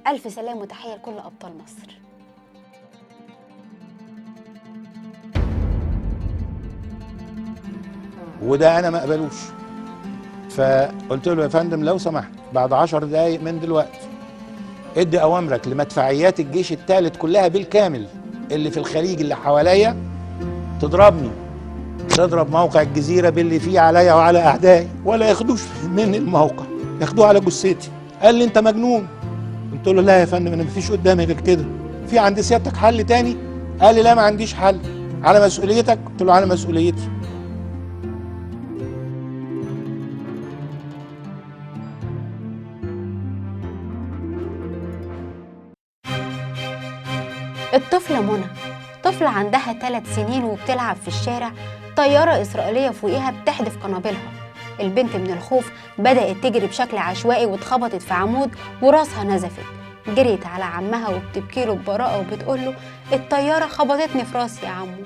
ألف سلام وتحية لكل أبطال مصر. وده انا ما اقبلوش، فقلت له يا فندم لو سمحت بعد 10 دقايق من دلوقتي ادي اوامرك لمدفعيات الجيش الثالث كلها بالكامل اللي في الخليج اللي حواليا تضربني، تضرب موقع الجزيرة باللي فيه عليا وعلى اعدائي، ولا ياخدوش من الموقع، ياخدوه على جثتي. قال لي انت مجنون. قلت له لا يا فندم انا مفيش قدامي غير كده، في عند سيادتك حل تاني؟ قال لي لا ما عنديش حل. على مسؤوليتك؟ قلت له على مسؤوليتي. الطفلة منى، طفلة عندها 3 سنين وبتلعب في الشارع، طيارة إسرائيلية فوقيها بتحدف قنابلها. البنت من الخوف بدأت تجري بشكل عشوائي واتخبطت في عمود وراسها نزفت. جريت على عمها وبتبكي له ببراءة وبتقول له الطيارة خبطتني في راسي يا عمو.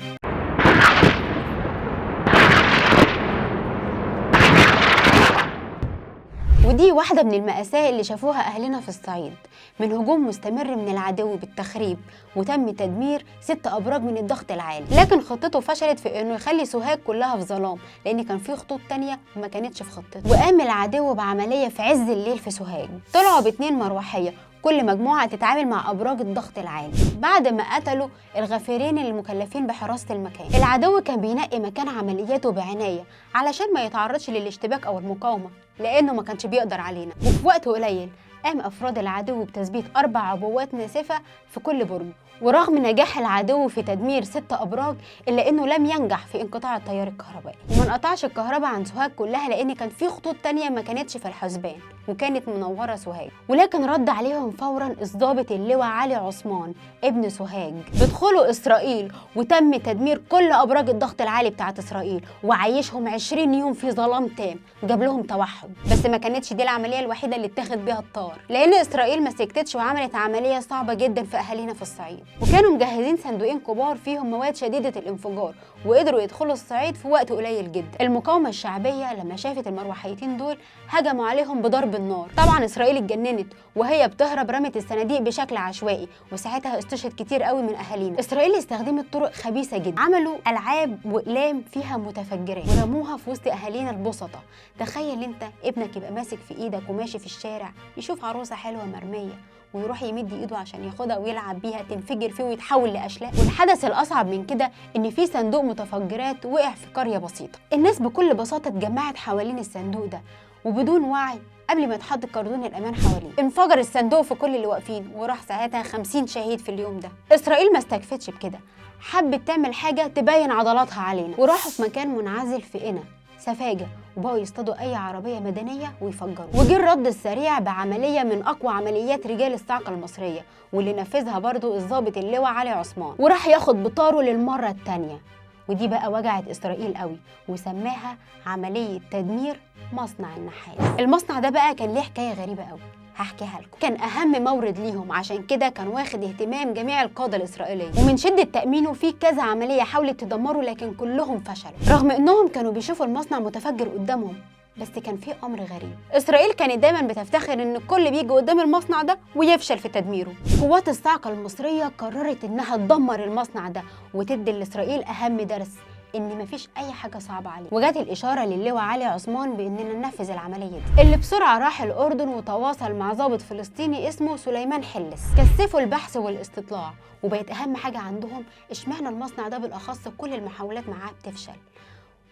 ودي واحدة من المأساة اللي شافوها أهلنا في الصعيد، من هجوم مستمر من العدو بالتخريب، وتم تدمير 6 أبراج من الضغط العالي. لكن خطته فشلت في إنه يخلي سوهاج كلها في ظلام، لأن كان في خطوط تانية ما كانتش في خطته. وقام العدو بعملية في عز الليل في سوهاج، طلعوا ب2 مروحية، كل مجموعة تتعامل مع أبراج الضغط العالي، بعد ما قتلوا الغفيرين المكلفين بحراسة المكان. العدو كان بينقي مكان عملياته بعناية علشان ما يتعرضش للاشتباك أو المقاومة، لأنه ما كانش بيقدر علينا. وفي وقت قليل قام أفراد العدو بتثبيت 4 عبوات ناسفة في كل برج. ورغم نجاح العدو في تدمير 6 أبراج إلا إنه لم ينجح في انقطاع التيار الكهربائي، وما انقطعش الكهرباء عن سوهاج كلها، لأن كان في خطوط تانية ما كانتش في الحسبان وكانت منورة سوهاج. ولكن رد عليهم فورا الضابط اللواء علي عثمان ابن سوهاج بدخوله إسرائيل، وتم تدمير كل أبراج الضغط العالي بتاعت إسرائيل، وعيشهم 20 يوم في ظلام تام، جاب لهم توحد. بس ما كانتش دي العملية الوحيدة اللي اتخذ بيها الطار، لأن إسرائيل ما سكتتش وعملت عملية صعبة جدا في أهالينا في الصعيد. وكانوا مجهزين صندوقين كبار فيهم مواد شديدة الانفجار، وقدروا يدخلوا الصعيد في وقت قليل جدا. المقاومة الشعبية لما شافت المروحيتين دول هجموا عليهم بضرب النار. طبعا إسرائيل اتجننت وهي بتهرب، رمت الصناديق بشكل عشوائي، وساعتها استشهد كتير قوي من أهالينا. إسرائيل استخدمت طرق خبيثة جدا، عملوا ألعاب وأقلام فيها متفجرات ورموها في وسط أهالينا البسطة. تخيل انت ابنك يبقى ماسك في ايدك وماشي في الشارع، يشوف عروسة حلوة مرمية ويروح يمد ايده عشان ياخدها ويلعب بيها، تنفجر فيه ويتحول لاشلاء. والحدث الاصعب من كده ان في صندوق متفجرات وقع في قرية بسيطة. الناس بكل بساطة اتجمعت حوالين الصندوق ده وبدون وعي قبل ما يتحط كردون الامان حواليه، انفجر الصندوق في كل اللي واقفين، وراح ساعتها 50 شهيد في اليوم ده. اسرائيل ما استكفتش بكده، حبت تعمل حاجة تبين عضلاتها علينا، وراحوا في مكان منعزل في قنا سفاجة وبقوا يصطادوا أي عربية مدنية ويفجروا. وجه الرد السريع بعملية من أقوى عمليات رجال الصاعقة المصرية، واللي نفذها برضو الضابط اللواء علي عثمان، وراح ياخد بطاره للمرة التانية. ودي بقى وجعت إسرائيل قوي، وسماها عملية تدمير مصنع النحاس. المصنع ده بقى كان ليه حكاية غريبة قوي، هحكيها لكم. كان أهم مورد ليهم، عشان كده كان واخد اهتمام جميع القادة الإسرائيلية، ومن شدة تأمينه في كذا عملية حاولت تدمره لكن كلهم فشلوا، رغم إنهم كانوا بيشوفوا المصنع متفجر قدامهم. بس كان في أمر غريب، إسرائيل كانت دايما بتفتخر إن الكل بيجي قدام المصنع ده ويفشل في تدميره. قوات الصاعقة المصرية قررت إنها تدمر المصنع ده وتدي لإسرائيل أهم درس، إن مفيش أي حاجة صعبة عليه. وجات الإشارة للواء علي عثمان بإننا ننفذ العملية دي، اللي بسرعة راح الأردن وتواصل مع ضابط فلسطيني اسمه سليمان حلس، كثفوا البحث والاستطلاع، وبقت أهم حاجة عندهم إشمعنى المصنع ده بالأخص كل المحاولات معاه بتفشل.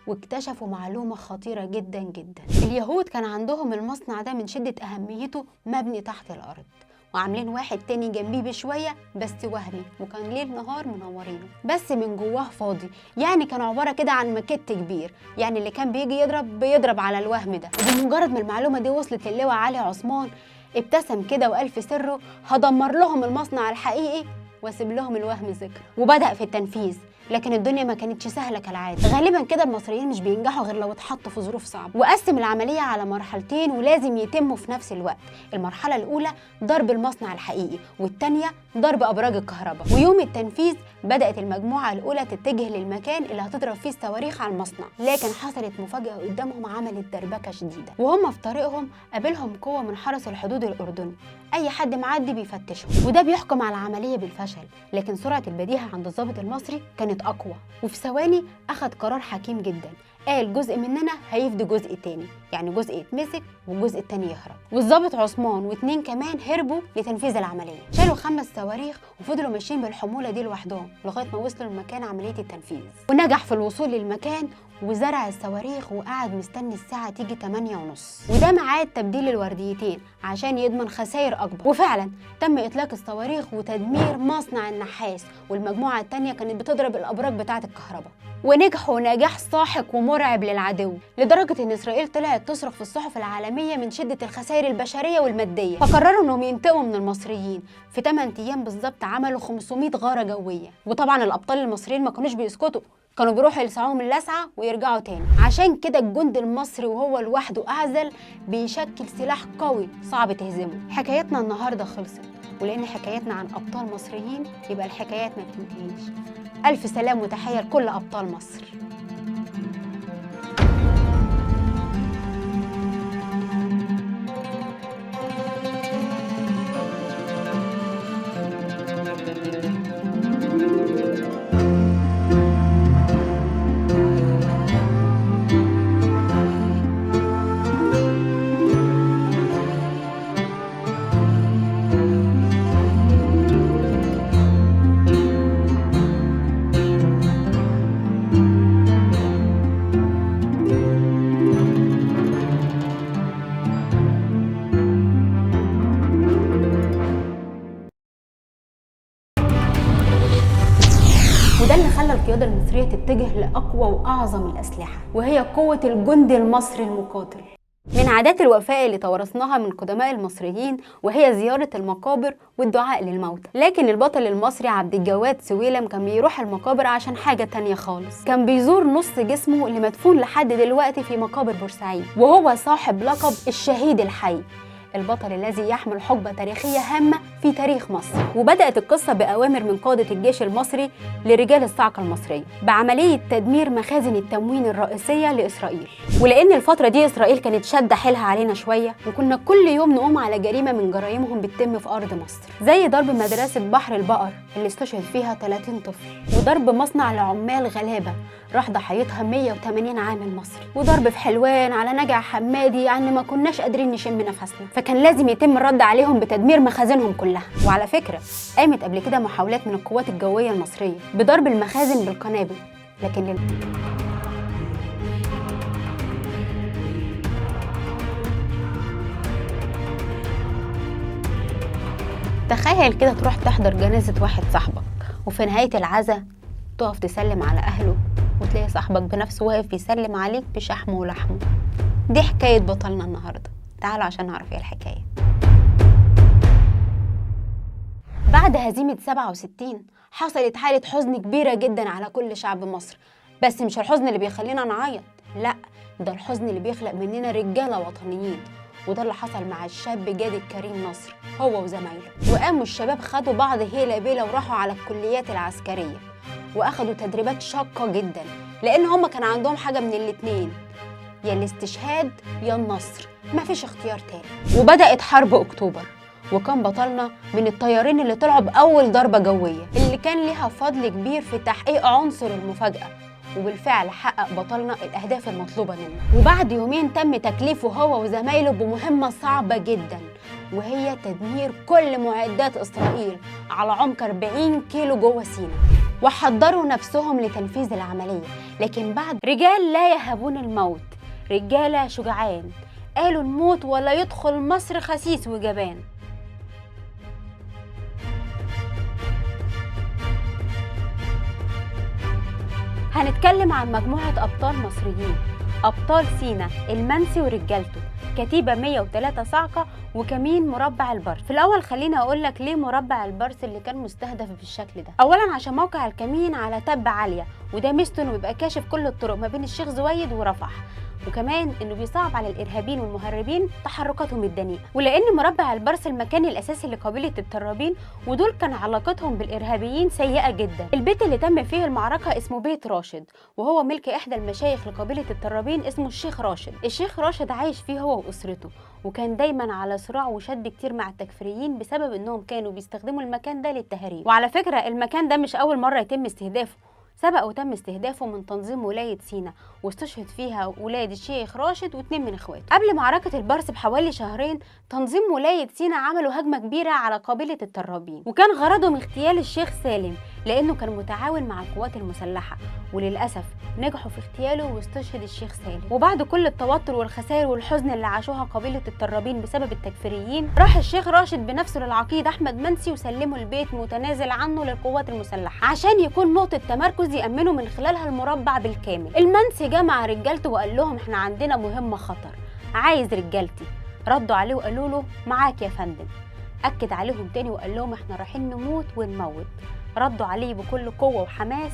واكتشفوا معلومة خطيرة جدا جدا، اليهود كان عندهم المصنع ده من شدة أهميته مبني تحت الأرض، وعاملين واحد تاني جنبيه بشوية بس وهمي، وكان ليل نهار منورينه، بس من جواه فاضي. يعني كان عبارة كده عن ماكيت كبير، يعني اللي كان بيجي بيضرب على الوهم ده. وبمجرد ما المعلومة دي وصلت للواء علي عثمان ابتسم كده وقال في سره هدمر لهم المصنع الحقيقي واسيب لهم الوهم ذكر. وبدأ في التنفيذ، لكن الدنيا ما كانتش سهله كالعاده. غالبا كده المصريين مش بينجحوا غير لو اتحطوا في ظروف صعبه. وقسم العمليه على مرحلتين ولازم يتموا في نفس الوقت. المرحله الاولى ضرب المصنع الحقيقي، والثانيه ضرب ابراج الكهرباء. ويوم التنفيذ بدات المجموعه الاولى تتجه للمكان اللي هتضرب فيه الصواريخ على المصنع، لكن حصلت مفاجاه قدامهم عملت دربكه شديده. وهم في طريقهم قابلهم قوه من حرس الحدود الاردني، اي حد معدي بيفتشهم، وده بيحكم على العمليه بالفشل. لكن سرعه البديهه عند الضابط المصري كانت اقوى، وفي ثواني اخذ قرار حكيم جدا، قال جزء مننا هيفدي جزء تاني، يعني جزء يتمسك والجزء التاني يهرب. والضابط عثمان و2 كمان هربوا لتنفيذ العمليه، شالوا 5 صواريخ وفضلوا ماشيين بالحموله دي لوحدهم لغايه ما وصلوا لمكان عمليه التنفيذ. ونجح في الوصول للمكان وزرع الصواريخ وقعد مستني الساعه تيجي 8:30، وده ميعاد تبديل الورديتين عشان يضمن خسائر اكبر. وفعلا تم اطلاق الصواريخ وتدمير مصنع النحاس، والمجموعه الثانيه كانت بتضرب الابراج بتاعه الكهرباء، ونجحوا نجاح ساحق مرعب للعدو، لدرجة إن إسرائيل طلعت تصرخ في الصحف العالمية من شدة الخسائر البشرية والمادية، فقرروا إنهم ينتقموا من المصريين. في 8 أيام بالظبط عملوا 500 غارة جوية، وطبعا الأبطال المصريين ما كانوش بيسكتوا، كانوا بيروحوا يلسعوهم اللسعة ويرجعوا تاني. عشان كده الجند المصري وهو لوحده أعزل بيشكل سلاح قوي صعب تهزمه. حكايتنا النهاردة خلصت، ولأن حكايتنا عن أبطال مصريين يبقى الحكايات ما بتنتهيش. ألف سلام وتحية لكل أبطال مصر. وده اللي خلى القيادة المصرية تتجه لأقوى وأعظم الأسلحة، وهي قوة الجندي المصري المقاتل. من عادات الوفاء اللي توارثناها من قدماء المصريين وهي زيارة المقابر والدعاء للموتى، لكن البطل المصري عبد الجواد سويلم كان بيروح المقابر عشان حاجة تانية خالص. كان بيزور نص جسمه اللي مدفون لحد دلوقتي في مقابر بورسعيد، وهو صاحب لقب الشهيد الحي، البطل الذي يحمل حقبة تاريخية هامة في تاريخ مصر. وبدأت القصة بأوامر من قادة الجيش المصري لرجال الصاعقة المصرية بعملية تدمير مخازن التموين الرئيسية لإسرائيل. ولأن الفترة دي إسرائيل كانت شادة حيلها علينا شوية، وكنا كل يوم نقوم على جريمة من جرائمهم بتتم في أرض مصر، زي ضرب مدرسة بحر البقر اللي استشهد فيها 30 طفل، وضرب مصنع لعمال غلابة راح ضحيتها 180 عامل مصري، وضرب في حلوان على نجع حمادي يعني ما كناش قادرين نشم نفسنا، فكان لازم يتم الرد عليهم بتدمير مخازنهم كلها. وعلى فكرة قامت قبل كده محاولات من القوات الجوية المصرية بضرب المخازن بالقنابل، لكن تخيل كده تروح تحضر جنازة واحد صاحبك، وفي نهاية العزاء تقف تسلم على أهله وتلاقي صاحبك بنفسه واقف بيسلم عليك بشحمه ولحمه. دي حكاية بطلنا النهاردة، تعالوا عشان نعرف ايه الحكاية. بعد هزيمة 67 حصلت حالة حزن كبيرة جدا على كل شعب مصر، بس مش الحزن اللي بيخلينا نعيط، لا، ده الحزن اللي بيخلق مننا رجالة وطنيين. وده اللي حصل مع الشاب جاد الكريم نصر هو وزمايله. وقاموا الشباب خدوا بعض هيلا بيلا وراحوا على الكليات العسكرية واخدوا تدريبات شاقة جدا، لان هم كان عندهم حاجة من الاتنين، يا الاستشهاد يا النصر، مفيش اختيار تاني. وبدأت حرب اكتوبر، وكان بطلنا من الطيارين اللي طلعوا بأول ضربة جوية اللي كان ليها فضل كبير في تحقيق عنصر المفاجأة، وبالفعل حقق بطلنا الأهداف المطلوبة منه. وبعد يومين تم تكليفه هو وزمايله بمهمة صعبة جدا، وهي تدمير كل معدات إسرائيل على عمق 40 كيلو جوه سيناء، وحضروا نفسهم لتنفيذ العملية. لكن بعد رجال لا يهابون الموت، رجالة شجعان قالوا الموت ولا يدخل مصر خسيس وجبان. هنتكلم عن مجموعة أبطال مصريين، أبطال سينا المنسي ورجالته، كتيبة 103 صاعقة وكمين مربع البرص. في الأول خليني أقولك ليه مربع البرص اللي كان مستهدف بالشكل ده. أولا عشان موقع الكمين على تبة عالية، وده ميزته إنه بيبقى كاشف كل الطرق ما بين الشيخ زويد ورفح، وكمان انه بيصعب على الارهابيين والمهربين تحركاتهم الدنيئه. ولان مربع البرص المكان الاساسي لقبيله الترابين، ودول كان علاقتهم بالارهابيين سيئه جدا. البيت اللي تم فيه المعركه اسمه بيت راشد، وهو ملك احدى المشايخ لقبيله الترابين اسمه الشيخ راشد. الشيخ راشد عايش فيه هو واسرته، وكان دايما على صراع وشد كتير مع التكفيريين بسبب انهم كانوا بيستخدموا المكان ده للتهريب. وعلى فكره المكان ده مش اول مره يتم استهدافه، سبق وتم استهدافه من تنظيم ولاية سينا، واستشهد فيها ولاد الشيخ راشد و2 من اخواته. قبل معركة البرص بحوالي شهرين تنظيم ولاية سينا عملوا هجمة كبيرة على قبيلة الترابين، وكان غرضهم اغتيال الشيخ سالم لأنه كان متعاون مع القوات المسلحة، وللأسف نجحوا في اغتياله واستشهد الشيخ سالم. وبعد كل التوتر والخسائر والحزن اللي عاشوها قبيلة الترابين بسبب التكفيريين، راح الشيخ راشد بنفسه للعقيد أحمد منسي وسلمه البيت متنازل عنه للقوات المسلحة عشان يكون نقطة تمركز يأمنوا من خلالها المربع بالكامل. المنسي جمع رجالته وقال لهم احنا عندنا مهمة خطر، عايز رجالتي. ردوا عليه وقالوا له معاك يا فندم. أكد عليهم تاني وقال لهم احنا رايحين نموت ونموت. ردوا عليه بكل قوة وحماس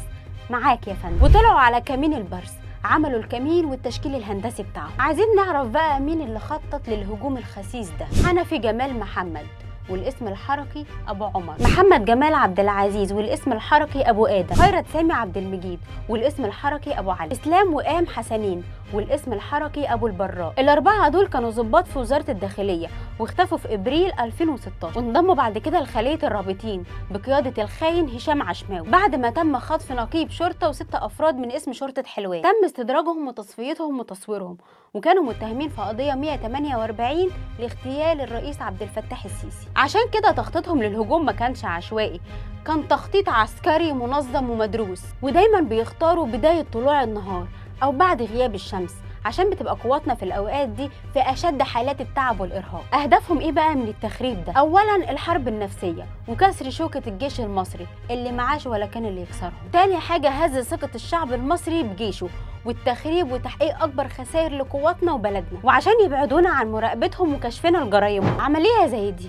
معاك يا فندم. وطلعوا على كمين البرس، عملوا الكمين والتشكيل الهندسي بتاعه. عايزين نعرف بقى مين اللي خطط للهجوم الخسيس ده. حنفي جمال محمد والاسم الحركي ابو عمر، محمد جمال عبد العزيز والاسم الحركي ابو ادم، خيرت سامي عبد المجيد والاسم الحركي ابو علي، اسلام وقام حسنين والاسم الحركي ابو البراء. الاربعه دول كانوا ضباط في وزاره الداخليه واختفوا في ابريل 2016، وانضموا بعد كده لخليه الرابطين بقياده الخاين هشام عشماوي بعد ما تم خطف نقيب شرطه و6 افراد من اسم شرطه حلوان. تم استدراجهم وتصفيتهم وتصويرهم، وكانوا متهمين في قضيه 148 لاغتيال الرئيس عبد الفتاح السيسي. عشان كده تخطيطهم للهجوم ما كانش عشوائي، كان تخطيط عسكري منظم ومدروس، ودايما بيختاروا بداية طلوع النهار أو بعد غياب الشمس عشان بتبقى قواتنا في الأوقات دي في أشد حالات التعب والإرهاق. أهدافهم إيه بقى من التخريب ده؟ أولا الحرب النفسية وكسر شوكة الجيش المصري اللي معاش ولا كان اللي يكسرهم. تاني حاجة هز ثقة الشعب المصري بجيشه والتخريب وتحقيق أكبر خسائر لقواتنا وبلدنا. وعشان يبعدونا عن مراقبتهم وكشفنا لجرايمهم، عملية زي دي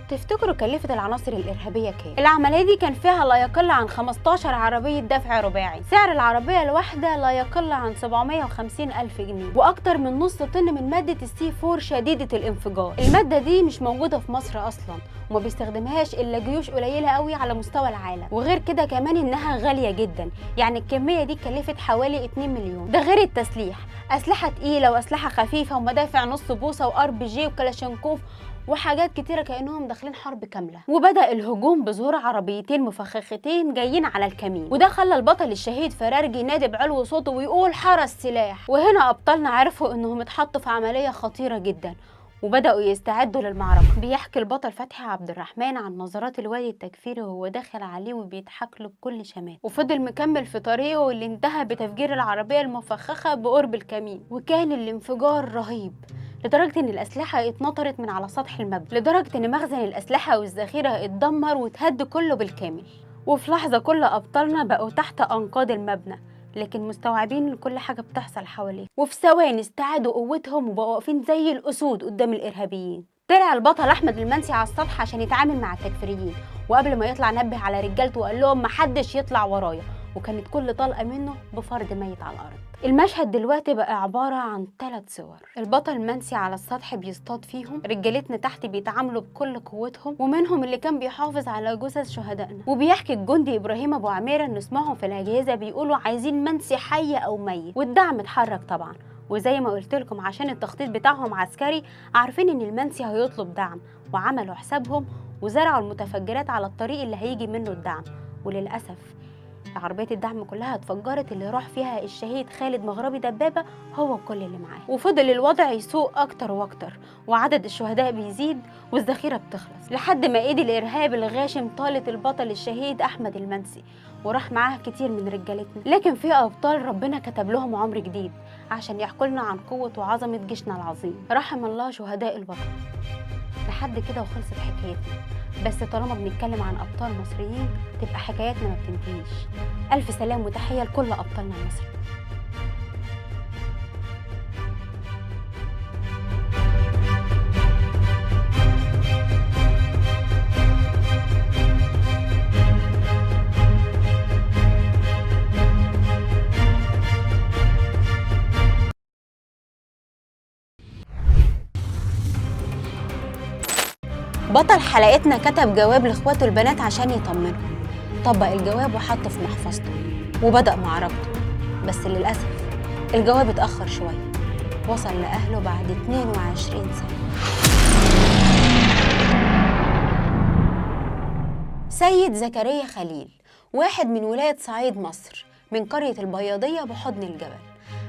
تفتكروا كلفت العناصر الإرهابية كام؟ العملية دي كان فيها لا يقل عن 15 عربية دفع رباعي، سعر العربية الواحدة لا يقل عن 750,000 جنيه، وأكتر من نص طن من مادة السي 4 شديدة الانفجار. المادة دي مش موجودة في مصر أصلاً وما بيستخدمهاش إلا جيوش قليلة قوي على مستوى العالم، وغير كده كمان إنها غالية جدا، يعني الكمية دي كلفت حوالي 2 مليون. ده غير التسليح، أسلحة تقيلة وأسلحة خفيفة ومدافع نص بوصة وار بي جي وكلاشينكوف وحاجات كتيرة كأنهم داخلين حرب كاملة. وبدأ الهجوم بظهور عربيتين مفخختين جايين على الكمين، وده خلى البطل الشهيد فرارجي ينادي بعلو صوته ويقول حرس السلاح. وهنا أبطالنا عرفوا إنهم اتحطوا في عملية خطيرة جدا وبدأوا يستعدوا للمعركة. بيحكي البطل فتحي عبد الرحمن عن نظرات الوالي التكفيري وهو داخل عليه وبيضحك له بكل شمال، وفضل مكمل في طريقه واللي انتهى بتفجير العربية المفخخة بقرب الكمين. وكان الانفجار رهيب لدرجة ان الأسلحة اتنطرت من على سطح المبنى، لدرجة ان مخزن الأسلحة والذخيرة اتدمر واتهد كله بالكامل. وفي لحظة كل أبطالنا بقوا تحت أنقاض المبنى لكن مستوعبين لكل حاجة بتحصل حواليه، وفي ثواني استعادوا قوتهم وبقوا واقفين زي الأسود قدام الإرهابيين. طلع البطل أحمد المنسي على السطح عشان يتعامل مع التكفيريين، وقبل ما يطلع نبه على رجالته وقال لهم محدش يطلع ورايا، وكانت كل طلقة منه بفرد ميت على الأرض. المشهد دلوقتي بقى عبارة عن 3 صور، البطل منسي على السطح بيصطاد فيهم، رجالتنا تحت بيتعاملوا بكل قوتهم، ومنهم اللي كان بيحافظ على جثث شهدائنا. وبيحكي الجندي إبراهيم أبو عميرة إن اسمهم في الأجهزة بيقولوا عايزين منسي حي أو ميت، والدعم اتحرك طبعا. وزي ما قلت لكم عشان التخطيط بتاعهم عسكري، عارفين إن المنسي هيطلب دعم وعملوا حسابهم وزرعوا المتفجرات على الطريق اللي هيجي منه الدعم. وللأسف عربية الدعم كلها اتفجرت، اللي راح فيها الشهيد خالد مغربي دبابة هو وكل اللي معاه. وفضل الوضع يسوء أكتر وأكتر، وعدد الشهداء بيزيد والذخيرة بتخلص، لحد ما إيد الإرهاب الغاشم طالت البطل الشهيد أحمد المنسي وراح معاه كتير من رجالتنا. لكن في أبطال ربنا كتب لهم عمر جديد عشان يحكوا لنا عن قوة وعظمة جيشنا العظيم. رحم الله شهداء البطل. لحد كده وخلصت حكايتنا، بس طالما بنتكلم عن أبطال مصريين تبقى حكاياتنا ما بتنتهيش. ألف سلام وتحية لكل أبطالنا المصريين. بطل حلقتنا كتب جواب لاخواته البنات عشان يطمنهم، طبق الجواب وحطه في محفظته وبدأ معركته، بس للأسف الجواب اتأخر شوية، وصل لأهله بعد 22 سنة. سيد زكريا خليل، واحد من ولاية صعيد مصر، من قرية البياضية بحضن الجبل،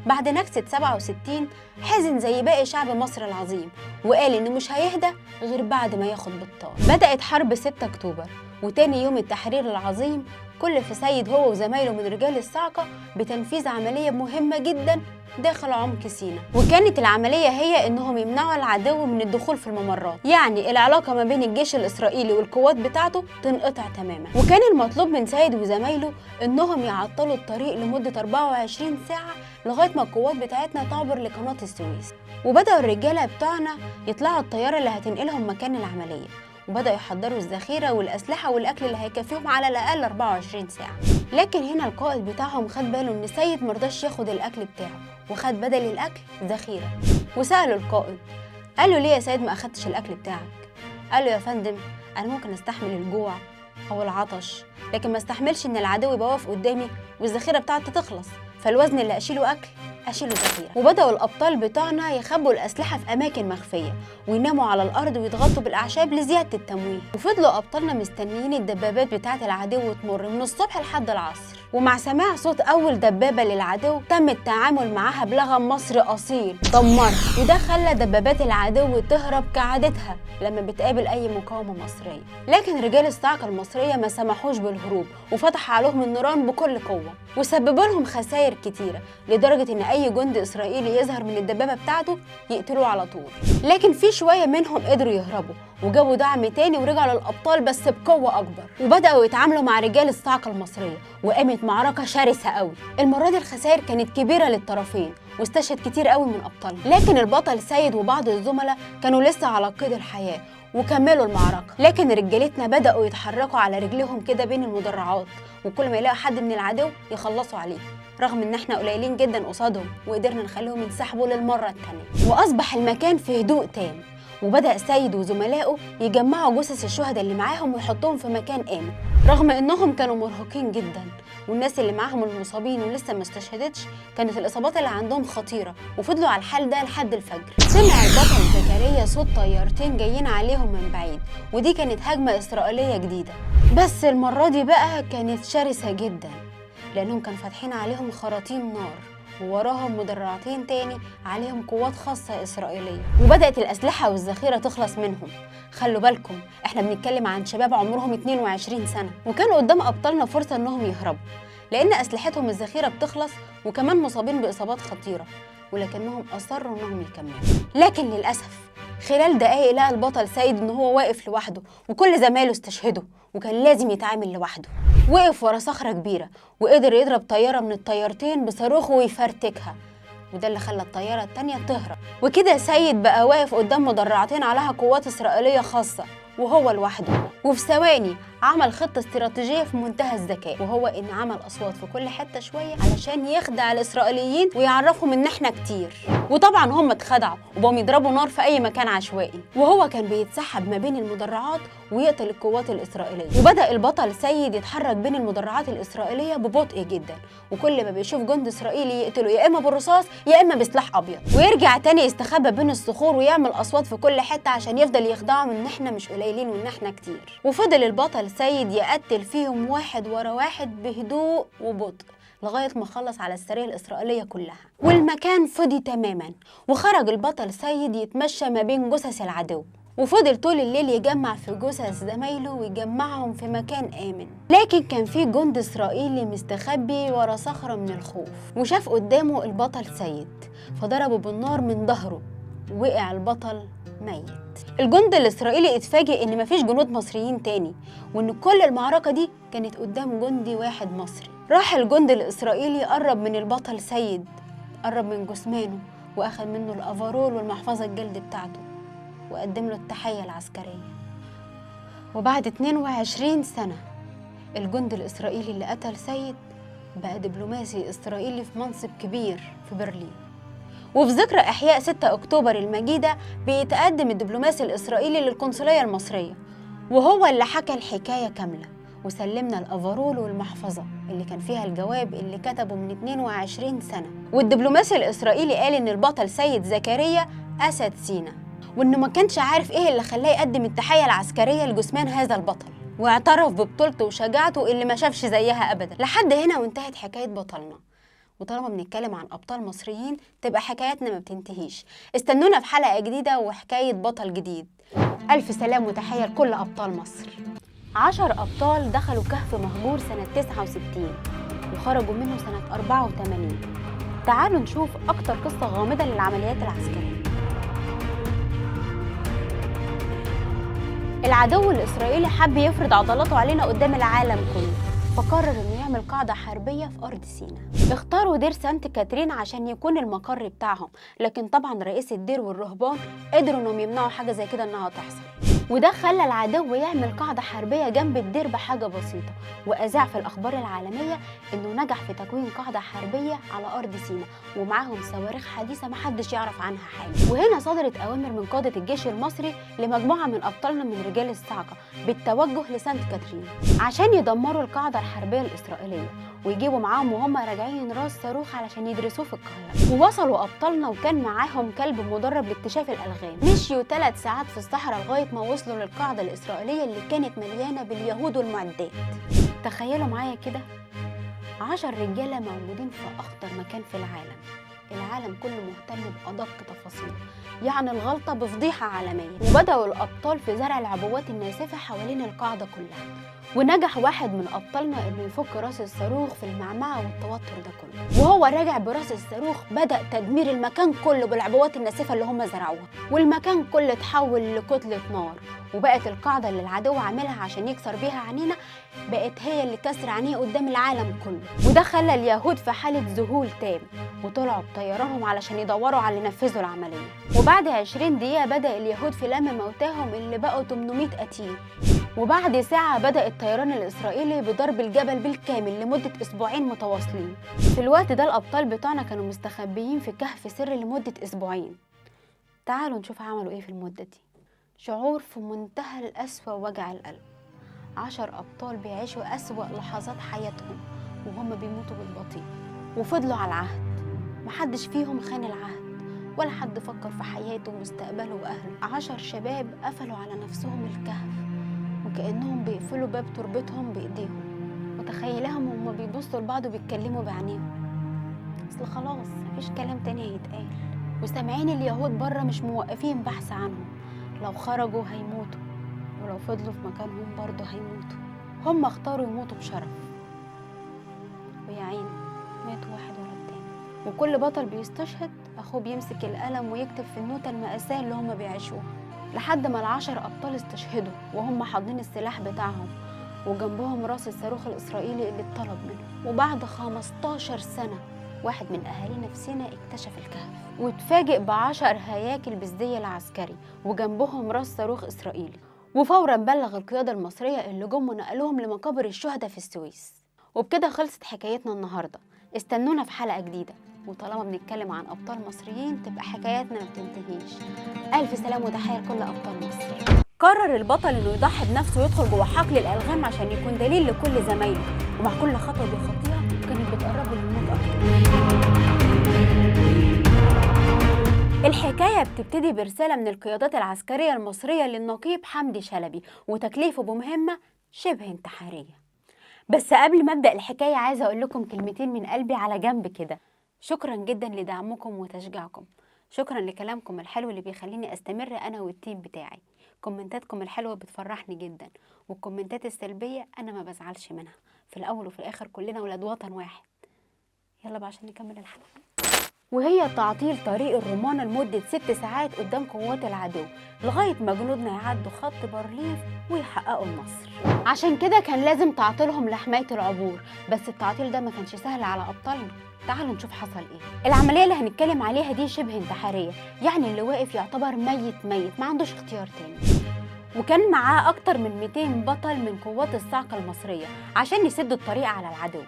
بعد نكسة 67 حزن زي باقي شعب مصر العظيم، وقال إنه مش هيهدى غير بعد ما ياخد بالطار. بدأت حرب 6 أكتوبر، وتاني يوم التحرير العظيم كلف سيد هو وزمايله من رجال الصاعقة بتنفيذ عملية مهمة جدا داخل عمق سيناء، وكانت العملية هي إنهم يمنعوا العدو من الدخول في الممرات، يعني العلاقة ما بين الجيش الإسرائيلي والقوات بتاعته تنقطع تماما. وكان المطلوب من سيد وزمايله إنهم يعطلوا الطريق لمدة 24 ساعة لغاية ما القوات بتاعتنا تعبر لقناة السويس. وبدأوا الرجالة بتوعنا يطلعوا الطيارة اللي هتنقلهم مكان العملية، وبدأوا يحضروا الذخيرة والأسلحة والأكل اللي هيكفيهم على الأقل 24 ساعة. لكن هنا القائد بتاعهم خد باله إن سيد مرضاش ياخد الأكل بتاعه، وخد بدل الأكل ذخيرة. وسألوا القائد، قال له ليه يا سيد ما أخدتش الأكل بتاعك؟ قال له يا فندم أنا ممكن أستحمل الجوع أو العطش، لكن ما استحملش إن العدو يبقى واقف قدامي والذخيرة بتاعتي تخلص، فالوزن اللي أشيله أكل أشيله ذخيرة. وبدأوا الأبطال بتوعنا يخبوا الأسلحة في أماكن مخفية ويناموا على الأرض ويتغطوا بالأعشاب لزيادة التمويه. وفضلوا أبطالنا مستنيين الدبابات بتاعة العدو تمر من الصبح لحد العصر، ومع سماع صوت أول دبابة للعدو تم التعامل معاها بلغم مصري أصيل دمر، وده خلى دبابات العدو تهرب كعادتها لما بتقابل أي مقاومة مصرية. لكن رجال الصاعقة المصرية ما سمحوش بالهروب وفتح عليهم النيران بكل قوة، وسببوا لهم خسائر كتيرة لدرجة إن أي جندي إسرائيلي يظهر من الدبابة بتاعته يقتلوه على طول. لكن في شوية منهم قدروا يهربوا وجابوا دعم تاني ورجعوا للأبطال بس بقوة أكبر، وبدأوا يتعاملوا مع رجال الصاعقة المصرية، وقامت معركة شرسة قوي. المرة دي الخسائر كانت كبيرة للطرفين واستشهد كتير قوي من أبطالنا، لكن البطل سيد وبعض الزملاء كانوا لسه على قيد الحياة وكملوا المعركة. لكن رجالتنا بدأوا يتحركوا على رجلهم كده بين المدرعات، وكل ما يلاقوا حد من العدو يخلصوا عليه، رغم ان احنا قليلين جدا قصادهم وقدرنا نخليهم ينسحبوا للمرة الثانية. وأصبح المكان في هدوء تام، وبدأ سيد وزملائه يجمعوا جثث الشهداء اللي معاهم ويحطوهم في مكان آمن، رغم انهم كانوا مرهقين جدا، والناس اللي معاهم المصابين ولسه ما استشهدتش كانت الإصابات اللي عندهم خطيرة، وفضلوا على الحال ده لحد الفجر. سمع البطل زكريا صوت طيارتين جايين عليهم من بعيد، ودي كانت هجمة إسرائيلية جديدة، بس المرة دي بقى كانت شرسة جدا لأنهم كانوا فاتحين عليهم خراطيم نار، ووراهم مدرعتين تاني عليهم قوات خاصة إسرائيلية، وبدأت الأسلحة والذخيرة تخلص منهم. خلوا بالكم احنا بنتكلم عن شباب عمرهم 22 سنة، وكانوا قدام أبطالنا فرصة انهم يهربوا لأن أسلحتهم الذخيرة بتخلص وكمان مصابين بإصابات خطيرة، ولكنهم أصروا انهم يكملوا. لكن للأسف خلال دقايق لقى البطل سيد ان هو واقف لوحده وكل زمايله استشهدوا، وكان لازم يتعامل لوحده. وقف ورا صخرة كبيرة وقدر يضرب طيارة من الطيارتين بصاروخه ويفرتكها، وده اللي خلى الطيارة التانية تهرب. وكده سيد بقى واقف قدام مدرعتين عليها قوات إسرائيلية خاصة وهو لوحده، وفي ثواني عمل خطة استراتيجية في منتهى الذكاء، وهو إن عمل أصوات في كل حتة شوية علشان يخدع الإسرائيليين ويعرفهم إن إحنا كتير. وطبعا هم اتخدعوا وبقوا يضربوا نار في أي مكان عشوائي، وهو كان بيتسحب ما بين المدرعات ويقتل القوات الإسرائيلية. وبدأ البطل سيد يتحرك بين المدرعات الإسرائيلية ببطء جدا، وكل ما بيشوف جندي إسرائيلي يقتله يا إما بالرصاص يا إما بسلاح أبيض، ويرجع تاني يستخبى بين الصخور ويعمل أصوات في كل حتة عشان يفضل يخدعهم إن إحنا مش قليلين وإن إحنا كتير. وفضل البطل سيد يقتل فيهم واحد ورا واحد بهدوء وبطء لغاية ما خلص على السرية الإسرائيلية كلها، والمكان فضي تماما. وخرج البطل سيد يتمشى ما بين جثث العدو، وفضل طول الليل يجمع في جثث زمايله ويجمعهم في مكان آمن. لكن كان في جندي إسرائيلي مستخبي ورا صخرة من الخوف، وشاف قدامه البطل سيد فضربه بالنار من ظهره، وقع البطل ميت. الجندي الإسرائيلي اتفاجئ إن مفيش جنود مصريين تاني، وإن كل المعركة دي كانت قدام جندي واحد مصري. راح الجندي الإسرائيلي قرب من البطل سيد، قرب من جثمانه وأخذ منه الأفرول والمحفظة الجلد بتاعته وقدم له التحية العسكرية. وبعد 22 سنة الجندي الإسرائيلي اللي قتل سيد بقى دبلوماسي إسرائيلي في منصب كبير في برلين. وفي ذكرى إحياء 6 أكتوبر المجيدة بيتقدم الدبلوماسي الإسرائيلي للقنصلية المصرية، وهو اللي حكى الحكاية كاملة وسلمنا الأفرول والمحفظة اللي كان فيها الجواب اللي كتبه من 22 سنة. والدبلوماسي الإسرائيلي قال إن البطل سيد زكريا أسد سيناء، وإنه ما كانش عارف إيه اللي خلاه يقدم التحية العسكرية لجثمان هذا البطل، واعترف ببطولته وشجاعته اللي ما شافش زيها أبدا. لحد هنا وانتهت حكاية بطلنا، وطالما بنتكلم عن أبطال مصريين تبقى حكاياتنا ما بتنتهيش. استنونا في حلقة جديدة وحكاية بطل جديد. ألف سلام وتحية لكل أبطال مصر. 10 أبطال دخلوا كهف مهجور سنة 69 وخرجوا منه سنة 84. تعالوا نشوف أكتر قصة غامضة للعمليات العسكرية. العدو الإسرائيلي حب يفرض عضلاته علينا قدام العالم كله، فقرر إنه يعمل قاعدة حربية في أرض سيناء. اختاروا دير سانت كاترين عشان يكون المقر بتاعهم، لكن طبعا رئيس الدير والرهبان قدروا إنهم يمنعوا حاجة زي كده إنها تحصل، وده خلى العدو يعمل قاعدة حربية جنب الدير بحاجة بسيطة، وأذاع في الأخبار العالمية إنه نجح في تكوين قاعدة حربية على أرض سيناء ومعاهم صواريخ حديثة محدش يعرف عنها حاجة. وهنا صدرت أوامر من قادة الجيش المصري لمجموعة من أبطالنا من رجال الصاعقة بالتوجه لسانت كاترين عشان يدمروا القاعدة الحربية الإسرائيلية ويجيبوا معاهم وهم راجعين راس صاروخ علشان يدرسوه في القاهرة. ووصلوا أبطالنا وكان معاهم كلب مدرب لاكتشاف الألغام. مشيوا 3 ساعات في الصحراء لغاية ما وصلوا للقاعدة الإسرائيلية اللي كانت مليانة باليهود والمعدات. تخيلوا معايا كده 10 رجالة موجودين في أخطر مكان في العالم كله مهتم بأدق تفاصيل، يعني الغلطة بفضيحة عالمية. وبدأوا الأبطال في زرع العبوات الناسفة حوالين القاعدة كلها، ونجح واحد من أبطالنا إنه يفك راس الصاروخ في المعمعة والتوتر ده كله. وهو راجع براس الصاروخ بدأ تدمير المكان كله بالعبوات الناسفة اللي هم زرعوها، والمكان كله اتحول لكتلة نار، وبقت القاعدة اللي العدو عاملها عشان يكسر بيها عنينا بقت هي اللي كسر عينيه قدام العالم كله. وده خلى اليهود في حالة ذهول تام، وطلعوا بطيارانهم علشان يدوروا على اللي نفذوا العملية. وبعد 20 دقيقة بدأ اليهود في لم موتاهم اللي بقوا 800 قتيل. وبعد ساعة بدأ الطيران الإسرائيلي بضرب الجبل بالكامل لمدة 2 أسبوع متواصلين. في الوقت ده الأبطال بتوعنا كانوا مستخبيين في كهف سري لمدة 2 أسبوع. تعالوا نشوف عملوا إيه في المدة دي. شعور في منتهى القسوة ووجع القلب. 10 أبطال بيعيشوا أسوأ لحظات حياتهم وهم بيموتوا بالبطيء، وفضلوا على العهد. محدش فيهم خان العهد ولا حد فكر في حياته ومستقبله وأهله. 10 شباب قفلوا على نفسهم الكهف وكأنهم بيقفلوا باب تربتهم بإيديهم، متخيلهم وهم بيبصوا لبعض وبيتكلموا بعينيهم، أصل خلاص مفيش كلام تاني هيتقال. وسامعين اليهود بره مش موقفين بحث عنهم، لو خرجوا هيموتوا ولو فضلوا في مكانهم برضه هيموتوا. هم اختاروا يموتوا بشرف، ويا عيني ماتوا واحد ورا التاني. وكل بطل بيستشهد أخوه بيمسك القلم ويكتب في النوتة المأساة اللي هم بيعيشوها، لحد ما 10 أبطال استشهدوا وهم حاضنين السلاح بتاعهم وجنبهم راس الصاروخ الإسرائيلي اللي اتطلب منه. وبعد 15 سنة واحد من أهالينا في سيناء اكتشف الكهف واتفاجئ ب10 هياكل بالزي العسكري وجنبهم راس صاروخ إسرائيلي، وفورا بلغ القيادة المصرية اللي جم ونقلوهم لمقابر الشهداء في السويس. وبكده خلصت حكايتنا النهاردة. استنونا في حلقة جديدة، وطالما بنتكلم عن أبطال مصريين تبقى حكاياتنا ما بتنتهيش. ألف سلام وتحية لكل أبطال مصر. قرر البطل إنه يضحي بنفسه ويدخل جوه حقل الألغام عشان يكون دليل لكل زمايله، ومع كل خطوة بيخطيها كانت بتقربه للموت أكتر. الحكاية بتبتدي برسالة من القيادات العسكرية المصرية للنقيب حمدي شلبي وتكليفه بمهمة شبه انتحارية. بس قبل ما أبدأ الحكاية عايزة أقول لكم كلمتين من قلبي على جنب كده. شكرا جدا لدعمكم وتشجيعكم، شكرا لكلامكم الحلو اللي بيخليني أستمر أنا والتيم بتاعي. كومنتاتكم الحلوة بتفرحني جدا، والكومنتات السلبية أنا ما بزعلش منها. في الأول وفي الآخر كلنا ولاد وطن واحد. يلا بقى عشان نكمل الحلقة. وهي تعطيل طريق الرمانة لمدة 6 ساعات قدام قوات العدو لغاية ما جنودنا يعدوا خط بارليف ويحققوا النصر. عشان كده كان لازم تعطيلهم لحماية العبور، بس التعطيل ده ما كانش سهل على أبطالنا. تعالوا نشوف حصل ايه. العملية اللي هنتكلم عليها دي شبه انتحارية، يعني اللي واقف يعتبر ميت ما عندوش اختيار تاني. وكان معاه أكتر من 200 بطل من قوات الصاعقة المصرية عشان يسدوا الطريق على العدو.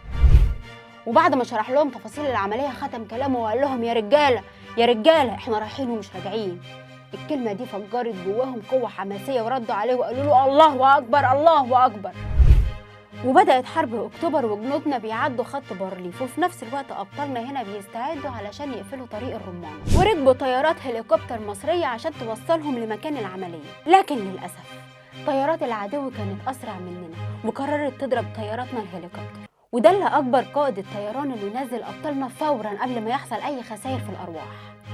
وبعد ما شرح لهم تفاصيل العملية ختم كلامه وقال لهم يا رجالة احنا رايحين ومش راجعين. الكلمة دي فجرت جواهم قوة حماسية وردوا عليه وقالوا له الله أكبر الله أكبر. وبدأت حرب أكتوبر وجنودنا بيعدوا خط بارليف، وفي نفس الوقت أبطالنا هنا بيستعدوا علشان يقفلوا طريق الرمانة، وركبوا طيارات هليكوبتر مصرية عشان توصلهم لمكان العملية. لكن للأسف طيارات العدو كانت أسرع مننا وقررت تضرب طياراتنا الهليكوبتر، وده اللي أجبر قائد الطيران إنه ينزل أبطالنا فوراً قبل ما يحصل أي خسائر في الأرواح،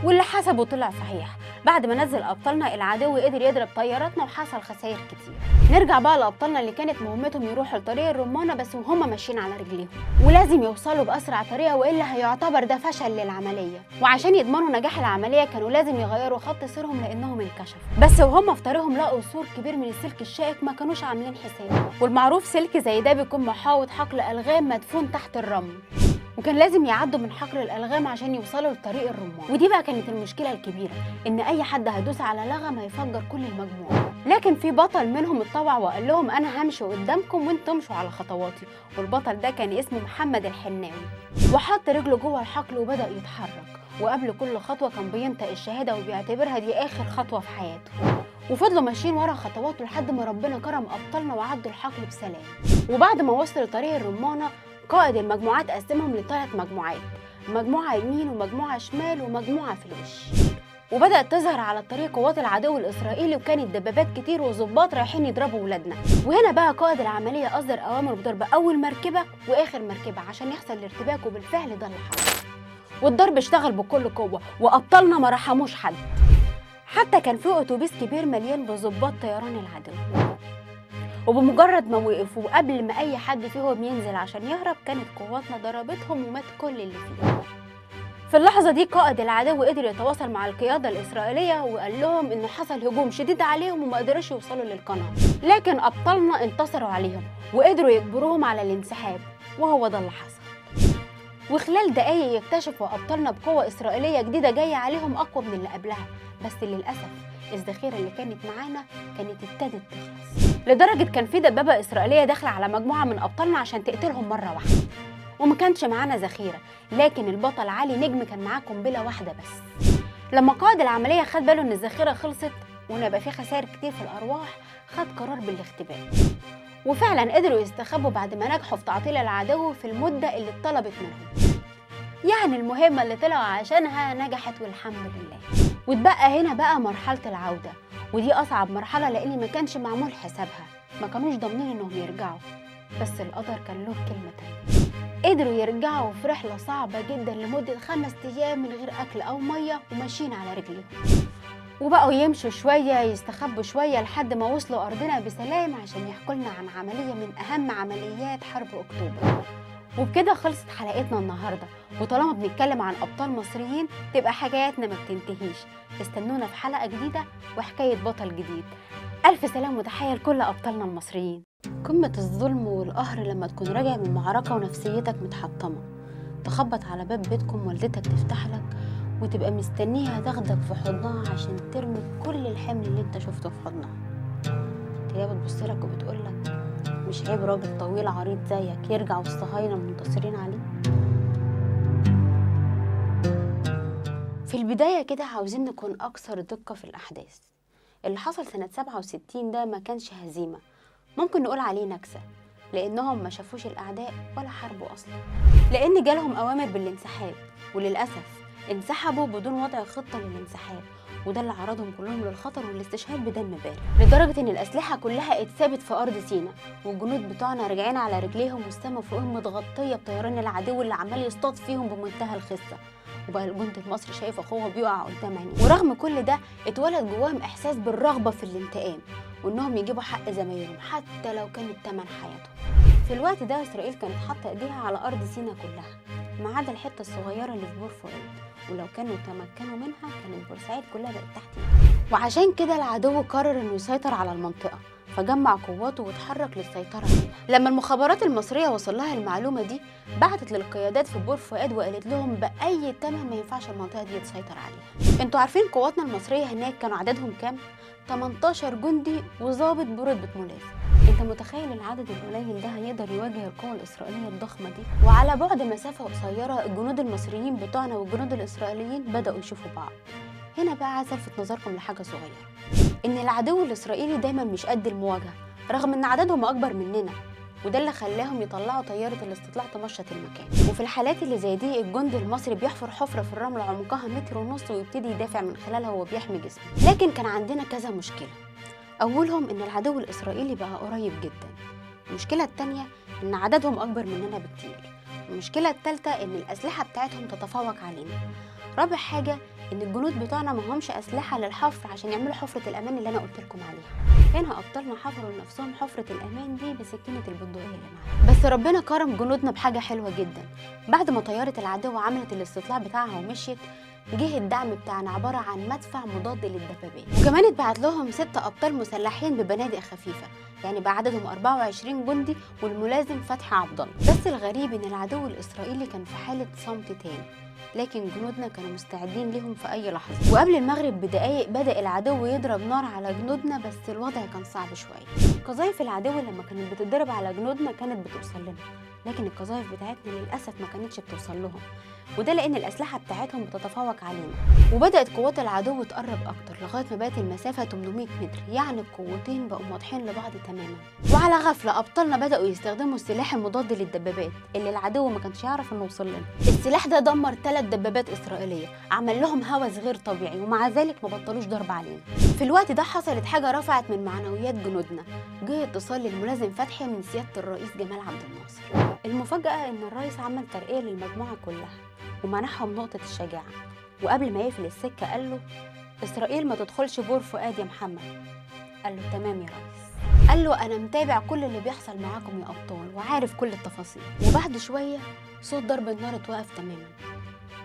واللي حسبه طلع صحيح. بعد ما نزل أبطالنا العدو قدر يضرب طياراتنا وحصل خسائر كتير. نرجع بقى لأبطالنا اللي كانت مهمتهم يروحوا لطريق الرمانة بس وهم ماشيين على رجليهم، ولازم يوصلوا بأسرع طريقة وإلا هيعتبر ده فشل للعملية. وعشان يضمنوا نجاح العملية كانوا لازم يغيروا خط سيرهم لأنهم انكشفوا، بس وهم في طريقهم لقوا سور كبير من السلك الشائك ما كانوش عاملين حسابه. والمعروف سلك زي ده بيكون محاوط حقل ألغام مدفون تحت الرمل، وكان لازم يعدوا من حقل الألغام عشان يوصلوا لطريق الرمان. ودي بقى كانت المشكلة الكبيرة، إن أي حد هيدوس على لغم هيفجر كل المجموعة. لكن في بطل منهم اتطوع وقال لهم أنا همشي قدامكم وانتم امشوا على خطواتي، والبطل ده كان اسمه محمد الحناوي، وحط رجله جوه الحقل وبدأ يتحرك، وقبل كل خطوة كان بينطق الشهادة وبيعتبرها دي آخر خطوة في حياته. وفضلوا ماشيين ورا خطواته لحد ما ربنا كرم أبطالنا وعدوا الحقل بسلام. وبعد ما وصلوا لطريق الرمانة قائد المجموعات قسمهم ل3 مجموعات، مجموعة يمين ومجموعة شمال ومجموعة في الوش. وبدأت تظهر على الطريق قوات العدو الإسرائيلي، وكانت دبابات كتير وظباط رايحين يضربوا ولادنا. وهنا بقى قائد العملية أصدر أوامر بضرب أول مركبة وآخر مركبة عشان يحصل الارتباك، وبالفعل ده اللي حصل. والضرب اشتغل بكل قوة وأبطالنا ما رحموش حد، حتى كان في أتوبيس كبير مليان بظباط طيران العدو. وبمجرد ما وقفوا قبل ما أي حد فيهم ينزل عشان يهرب كانت قواتنا ضربتهم ومات كل اللي فيهم. في اللحظة دي قائد العدو قدر يتواصل مع القيادة الإسرائيلية وقال لهم إنه حصل هجوم شديد عليهم وما قدروش يوصلوا للقناة، لكن أبطالنا انتصروا عليهم وقدروا يجبروهم على الانسحاب، وهو ده اللي حصل. وخلال دقايق يكتشفوا أبطالنا بقوة إسرائيلية جديدة جاية عليهم أقوى من اللي قبلها، بس للأسف الذخيرة اللي كانت معانا كانت ابتدت تخلص، لدرجة كان في دبابة إسرائيلية داخلة على مجموعة من أبطالنا عشان تقتلهم مرة واحدة. وما كانش معانا ذخيرة، لكن البطل علي نجم كان معاه قنبلة واحدة بس. لما قائد العملية خد باله إن الذخيرة خلصت وإن يبقى في خسائر كتير في الأرواح، خد قرار بالاختباء، وفعلا قدروا يستخبوا بعد ما نجحوا في تعطيل العدو في المدة اللي اتطلبت منهم. يعني المهمة اللي طلعوا عشانها نجحت والحمد لله. واتبقى هنا بقى مرحلة العودة، ودي أصعب مرحلة لأن ما كانش معمول حسابها، ما كانوش ضامنين إنهم يرجعوا، بس القدر كان له كلمة تانية. قدروا يرجعوا في رحلة صعبة جدا لمدة 5 أيام من غير أكل أو مية وماشيين على رجلهم، وبقوا يمشوا شوية يستخبوا شوية لحد ما وصلوا أرضنا بسلام عشان يحكوا لنا عن عملية من أهم عمليات حرب أكتوبر. وبكده خلصت حلقتنا النهاردة، وطالما بنتكلم عن أبطال مصريين تبقى حكاياتنا ما بتنتهيش. استنونا في حلقة جديدة وحكاية بطل جديد. ألف سلام وتحية لكل أبطالنا المصريين. قمة الظلم والقهر لما تكون راجع من معركة ونفسيتك متحطمة، تخبط على باب بيتكم والدتك تفتح لك وتبقى مستنيها تاخدك في حضنها عشان ترمي كل الحمل اللي انت شفته في حضنها. تلاقيها بتبصلك وبتقولك مش عيب راجل طويل عريض زيك يرجع والصهاينة المنتصرين عليه؟ في البداية كده عاوزين نكون أكثر دقة في الأحداث. اللي حصل سنة 67 ده ما كانش هزيمة، ممكن نقول عليه نكسة، لأنهم ما شافوش الأعداء ولا حاربوا أصلا، لأن جالهم أوامر بالانسحاب، وللأسف انسحبوا بدون وضع خطة للانسحاب، وده اللي عرضهم كلهم للخطر والاستشهاد بدم بارد، لدرجة إن الأسلحة كلها اتثبت في أرض سيناء، والجنود بتوعنا راجعين على رجليهم والسما فوقهم متغطية بطيران العدو اللي عمال يصطاد فيهم بمنتهى الخسة، وبقى الجندي المصري شايف أخوه بيقع قدام عينيه. ورغم كل ده اتولد جواهم إحساس بالرغبة في الانتقام وإنهم يجيبوا حق زمايلهم حتى لو كان الثمن حياتهم. في الوقت ده إسرائيل كانت حاطة إيديها على أرض سيناء كلها ما عدا الحتة الصغيرة اللي في بور فؤاد، ولو كانوا تمكنوا منها كانت بورسعيد كلها بقت تحت ايده. وعشان كده العدو قرر إنه يسيطر على المنطقة، فجمع قواته واتحرك للسيطرة عليها. لما المخابرات المصرية وصل لها المعلومة دي بعتت للقيادات في بور فؤاد وقالت لهم بأي ثمن ما ينفعش المنطقة دي تسيطر عليها. انتوا عارفين قواتنا المصرية هناك كانوا عددهم كام؟ 18 جندي وضابط برتبة ملازم. انت متخيل العدد القليل ده هيقدر يواجه القوة الإسرائيلية الضخمة دي؟ وعلى بعد مسافة قصيرة الجنود المصريين بتوعنا والجنود الإسرائيليين بدأوا يشوفوا بعض. هنا بقى عايز الفت نظركم لحاجة صغيرة، ان العدو الإسرائيلي دايما مش قد المواجهة رغم ان عددهم أكبر مننا، وده اللي خلاهم يطلعوا طيارة الاستطلاع تمشط المكان. وفي الحالات اللي زي دي الجندي المصري بيحفر حفرة في الرمل عمقها 1.5 متر ويبتدي يدافع من خلالها وهو بيحمي جسمه. لكن كان عندنا كذا مشكلة، أولهم إن العدو الإسرائيلي بقى قريب جدا. المشكلة التانية إن عددهم أكبر مننا بكتير. المشكلة الثالثة إن الأسلحة بتاعتهم تتفوق علينا. رابع حاجة إن الجنود بتوعنا ما همش أسلحة للحفر عشان يعملوا حفرة الأمان اللي أنا قلت لكم عليها. هنا أبطالنا حفروا لنفسهم حفرة الأمان دي بسكينة البندقية اللي معاهم. بس ربنا كرم جنودنا بحاجة حلوة جدا. بعد ما طيارة العدو عملت الاستطلاع بتاعها ومشيت، جه الدعم بتاعنا عبارة عن مدفع مضاد للدبابات، وكمان اتبعت لهم 6 أبطال مسلحين ببنادق خفيفة، يعني بقى عددهم 24 جندي والملازم فتحي عبد الله. بس الغريب إن العدو الإسرائيلي كان في حالة صمت تام، لكن جنودنا كانوا مستعدين لهم في أي لحظة. وقبل المغرب بدقايق بدأ العدو يضرب نار على جنودنا، بس الوضع كان صعب شوية. قذايف العدو لما كانت بتضرب على جنودنا كانت بتوصل لنا، لكن القذايف بتاعتنا للأسف ما كانتش بتوصل لهم، وده لأن الأسلحة بتاعتهم بتتفوق علينا. وبدأت قوات العدو تقرب أكتر لغاية ما بقت المسافة 800 متر، يعني القوتين بقوا واضحين لبعض تماما. وعلى غفلة أبطالنا بدأوا يستخدموا السلاح المضاد للدبابات اللي العدو ما كانش يعرف إنه وصل لنا. السلاح ده دمر 3 دبابات إسرائيلية، عمل لهم هوس غير طبيعي، ومع ذلك ما بطلوش ضرب علينا. في الوقت ده حصلت حاجة رفعت من معنويات جنودنا. جه اتصال للملازم فتحي من سيادة الرئيس جمال عبد الناصر. المفاجأة إن الرئيس عمل ترقية للمجموعة كلها ومنحهم نقطة الشجاعة، وقبل ما يقفل السكة قال له: إسرائيل ما تدخلش بور فؤاد يا محمد. قال له: تمام يا ريس. قال له: أنا متابع كل اللي بيحصل معاكم يا أبطال وعارف كل التفاصيل. وبعد شوية صوت ضرب النار اتوقف تماما،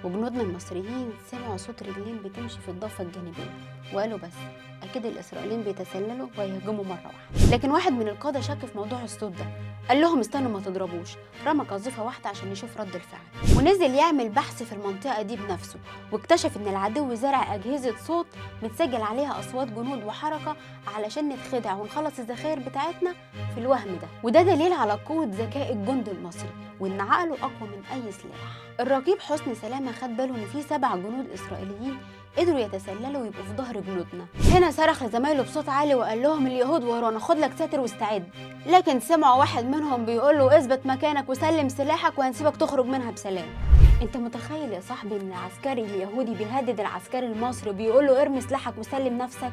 وجنودنا المصريين سمعوا صوت رجلين بتمشي في الضفة الجانبية، وقالوا بس أكيد الإسرائيليين بيتسللوا ويهجموا مرة واحدة. لكن واحد من القادة شك في موضوع الصوت ده، قال لهم: استنوا ما تضربوش. رمى قذيفة واحدة عشان يشوف رد الفعل، ونزل يعمل بحث في المنطقة دي بنفسه، واكتشف إن العدو زرع أجهزة صوت متسجل عليها أصوات جنود وحركة علشان نتخدع ونخلص الذخائر بتاعتنا في الوهم ده. وده دليل على قوة ذكاء الجند المصري وإن عقله أقوى من أي سلاح. الرقيب حسني سلامة خد باله إن في 7 جنود إسرائيليين قدروا يتسللوا ويبقوا في ظهر جنودنا. هنا صرخ لزمايله بصوت عالي وقال لهم: اليهود ورانا، خد لك ساتر واستعد. لكن سمعوا واحد منهم بيقول له: اثبت مكانك وسلم سلاحك وهنسيبك تخرج منها بسلام. انت متخيل يا صاحبي ان العسكري اليهودي بيهدد العسكري المصري بيقول له: ارمي سلاحك وسلم نفسك؟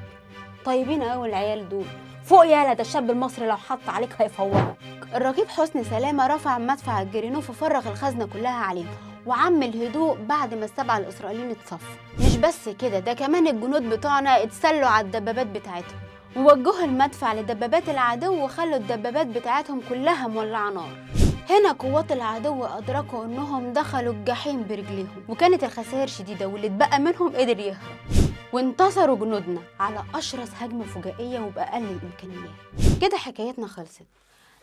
طيبين قوي العيال دول. فوق يالا، ده الشاب المصري لو حط عليك هيفوقك. الرقيب حسني سلامة رفع مدفع الجرينوف وفرغ الخزنة كلها عليهم وعم الهدوء بعد ما ال7 الإسرائيليين اتصفوا. مش بس كده، ده كمان الجنود بتوعنا اتسلوا على الدبابات بتاعتهم ووجهوا المدفع لدبابات العدو وخلوا الدبابات بتاعتهم كلها مولعة نار. هنا قوات العدو أدركوا إنهم دخلوا الجحيم برجليهم، وكانت الخسائر شديدة واللي اتبقى منهم قدر يهرب. وانتصروا جنودنا على أشرس هجمة فجائية وبأقل الإمكانيات. كده حكايتنا خلصت،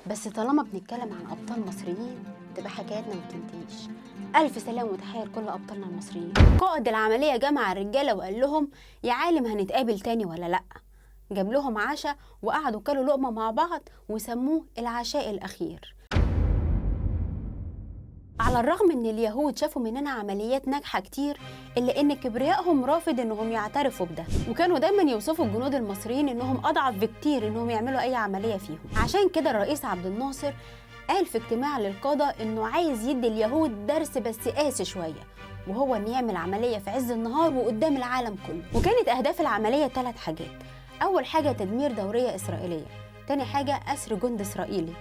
بس طالما بنتكلم عن أبطال مصريين تبقى حكايتنا متنتهيش. ألف سلام وتحية لكل أبطالنا المصريين. قائد العملية جمع الرجالة وقال لهم: يا عالم هنتقابل تاني ولا لأ؟ جاب لهم عشاء وقعدوا كلوا لقمة مع بعض وسموه العشاء الأخير. على الرغم ان اليهود شافوا مننا عمليات ناجحة كتير، الا ان كبريائهم رافض انهم يعترفوا بده، وكانوا دايما يوصفوا الجنود المصريين انهم اضعف بكتير انهم يعملوا اي عملية فيهم. عشان كده الرئيس عبد الناصر قال في اجتماع للقادة انه عايز يدي اليهود درس بس قاسي شوية، وهو ان يعمل عملية في عز النهار وقدام العالم كله. وكانت اهداف العملية 3 حاجات. اول حاجة تدمير دورية اسرائيلية، تاني حاجة اسر جند اسرائيلي،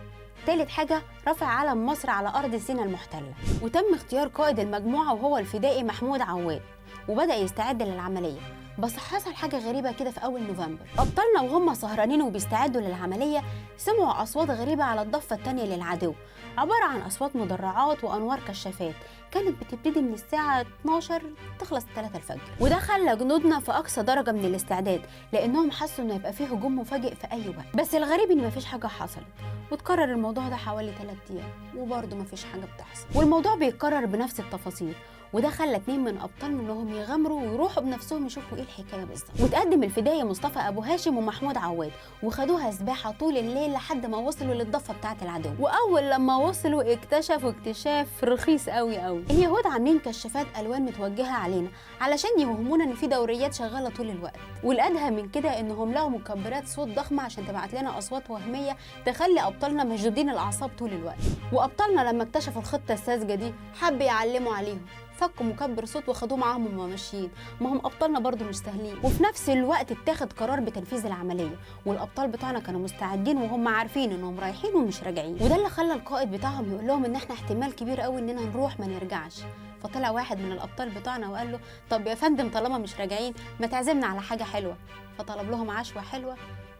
تالت حاجة رفع علم مصر على أرض سيناء المحتلة. وتم اختيار قائد المجموعة وهو الفدائي محمود عواد، وبدأ يستعد للعملية. بس حصل حاجة غريبة كده في أول نوفمبر. أبطالنا وهم سهرانين وبيستعدوا للعملية سمعوا أصوات غريبة على الضفة التانية للعدو، عبارة عن أصوات مدرعات وأنوار كشافات، كانت بتبتدي من الساعة 12 تخلص 3 الفجر. وده خلى جنودنا في أقصى درجة من الاستعداد، لأنهم حسوا إنه يبقى فيه هجوم مفاجئ في أي وقت. بس الغريب إن مفيش حاجة حصلت، وتكرر الموضوع ده حوالي 3 أيام وبرضه مفيش حاجة بتحصل، والموضوع بيتكرر بنفس التفاصيل. وده خلى 2 من أبطالنا إنهم يغامروا ويروحوا بنفسهم يشوفوا إيه الحكاية بالظبط. وتقدم الفدائي مصطفى أبو هاشم ومحمود عواد، وخدوها سباحة طول الليل لحد ما وصلوا للضفة بتاعة العدو. وأول لما وصلوا اكتشفوا اكتشاف رخيص قوي قوي. اليهود عاملين كشافات ألوان متوجهة علينا علشان يوهمونا إن في دوريات شغالة طول الوقت، والأدهى من كده إنهم لقوا مكبرات صوت ضخمة عشان تبعت لنا أصوات وهمية تخلي أبطالنا مشدودين الأعصاب طول الوقت. وأبطالنا لما اكتشفوا الخطة الساذجة دي حب يعلموا عليهم، فكوا مكبر صوت وخدوه معاهم وهم ماشيين، ما هم ابطالنا برضو مش سهلين. وفي نفس الوقت اتاخد قرار بتنفيذ العمليه، والابطال بتوعنا كانوا مستعدين وهم عارفين انهم رايحين ومش راجعين. وده اللي خلى القائد بتاعهم يقول لهم ان احنا احتمال كبير قوي اننا نروح ما نرجعش. فطلع واحد من الابطال بتوعنا وقال له طب يا فندم طالما مش راجعين ما تعزمنا على حاجه حلوه. فطلب لهم عشوه حلوه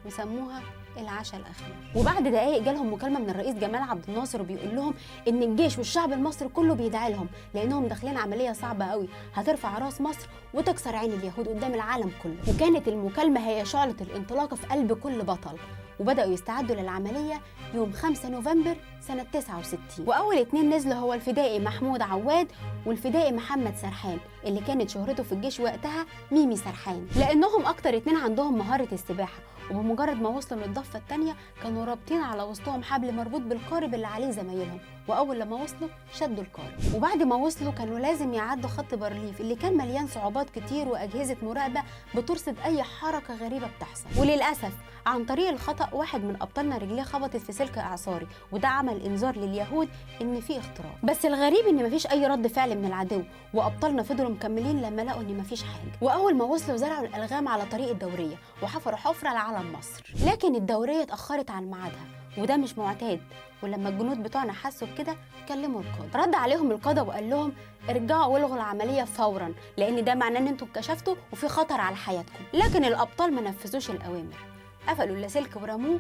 وسموها العشاء الاخير. وبعد دقايق جالهم مكالمه من الرئيس جمال عبد الناصر وبيقول لهم ان الجيش والشعب المصري كله بيدعي لهم لانهم داخلين عمليه صعبه قوي هترفع راس مصر وتكسر عين اليهود قدام العالم كله. وكانت المكالمه هي شعله الانطلاقه في قلب كل بطل، وبداوا يستعدوا للعمليه يوم 5 نوفمبر سنه 69. واول 2 نزلوا هو الفدائي محمود عواد والفدائي محمد سرحان اللي كانت شهرته في الجيش وقتها ميمي سرحان، لانهم اكتر 2 عندهم مهاره السباحه. وبمجرد ما وصلوا للضفه الثانيه كانوا رابطين على وسطهم حبل مربوط بالقارب اللي عليه زمايلهم، واول لما وصلوا شدوا القارب. وبعد ما وصلوا كانوا لازم يعدوا خط بارليف اللي كان مليان صعوبات كتير واجهزه مراقبه بترصد اي حركه غريبه بتحصل. وللاسف عن طريق الخطا واحد من ابطالنا رجليه خبطت في سلك اعصاري، وده عمل انذار لليهود ان في اختراق. بس الغريب ان مفيش اي رد فعل من العدو، وابطالنا فضلوا مكملين لما لقوا ان مفيش حاجه. واول ما وصلوا زرعوا الالغام على طريق الدوريه وحفروا حفره لعلم مصر، لكن الدوريه اتاخرت عن ميعادها وده مش معتاد. ولما الجنود بتوعنا حسوا بكده كلموا القاده، رد عليهم القاده وقال لهم ارجعوا والغوا العمليه فورا لان ده معناه ان انتوا اتكشفتوا وفي خطر على حياتكم. لكن الابطال ما نفذوش الاوامر، قفلوا اللاسلكي ورموه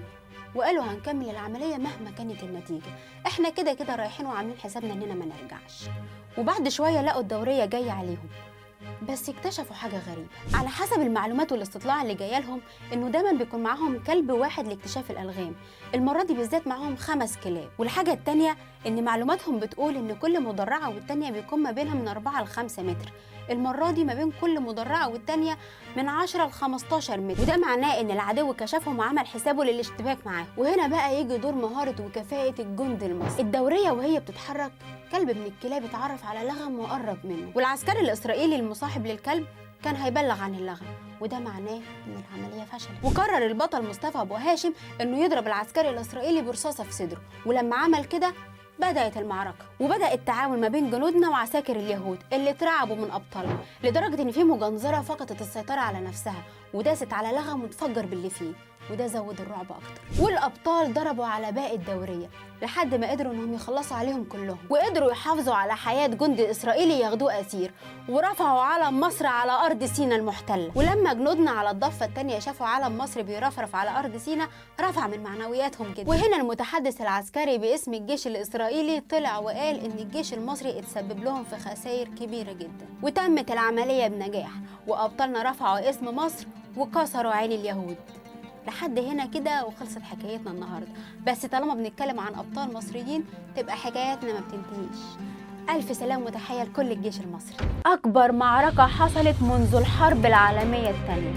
وقالوا هنكمل العمليه مهما كانت النتيجه، احنا كده كده رايحين وعاملين حسابنا اننا ما نرجعش. وبعد شويه لقوا الدوريه جايه عليهم، بس اكتشفوا حاجه غريبه. على حسب المعلومات والاستطلاع اللي جايه لهم انه دايما بيكون معاهم كلب واحد لاكتشاف الالغام، المره دي بالذات معاهم 5 كلاب. والحاجه الثانيه ان معلوماتهم بتقول ان كل مدرعه والثانيه بيكون ما بينها من 4 ل 5 متر، المره دي ما بين كل مدرعه والثانيه من 10 ل 15 متر، وده معناه ان العدو كشفهم وعمل حسابه للاشتباك معاه. وهنا بقى يجي دور مهاره وكفاءه الجند المصري. الدوريه وهي بتتحرك كلب من الكلاب اتعرف على لغم وقرب منه، والعسكري الاسرائيلي المصاحب للكلب كان هيبلغ عن اللغم، وده معناه ان العمليه فشلت. وقرر البطل مصطفى ابو هاشم انه يضرب العسكري الاسرائيلي برصاصه في صدره، ولما عمل كده بدأت المعركة وبدأ التعاون ما بين جنودنا وعساكر اليهود اللي اترعبوا من أبطالهم، لدرجة إن في مجنزرة فقدت السيطرة على نفسها وداست على لغم واتفجر باللي فيه، وده زود الرعب أكتر. والأبطال ضربوا على باقي الدورية لحد ما قدروا إنهم يخلصوا عليهم كلهم، وقدروا يحافظوا على حياة جندي إسرائيلي ياخدوه أسير، ورفعوا علم مصر على أرض سيناء المحتلة. ولما جنودنا على الضفة الثانية شافوا علم مصر بيرفرف على أرض سيناء رفع من معنوياتهم جدا. وهنا المتحدث العسكري باسم الجيش الإسرائيلي طلع وقال إن الجيش المصري اتسبب لهم في خسائر كبيرة جدا، وتمت العملية بنجاح، وأبطالنا رفعوا اسم مصر وكسروا عين اليهود. لحد هنا كده وخلصت حكايتنا النهارده، بس طالما بنتكلم عن ابطال مصريين تبقى حكاياتنا ما بتنتهيش. الف سلام وتحيه لكل الجيش المصري. اكبر معركه حصلت منذ الحرب العالميه الثانيه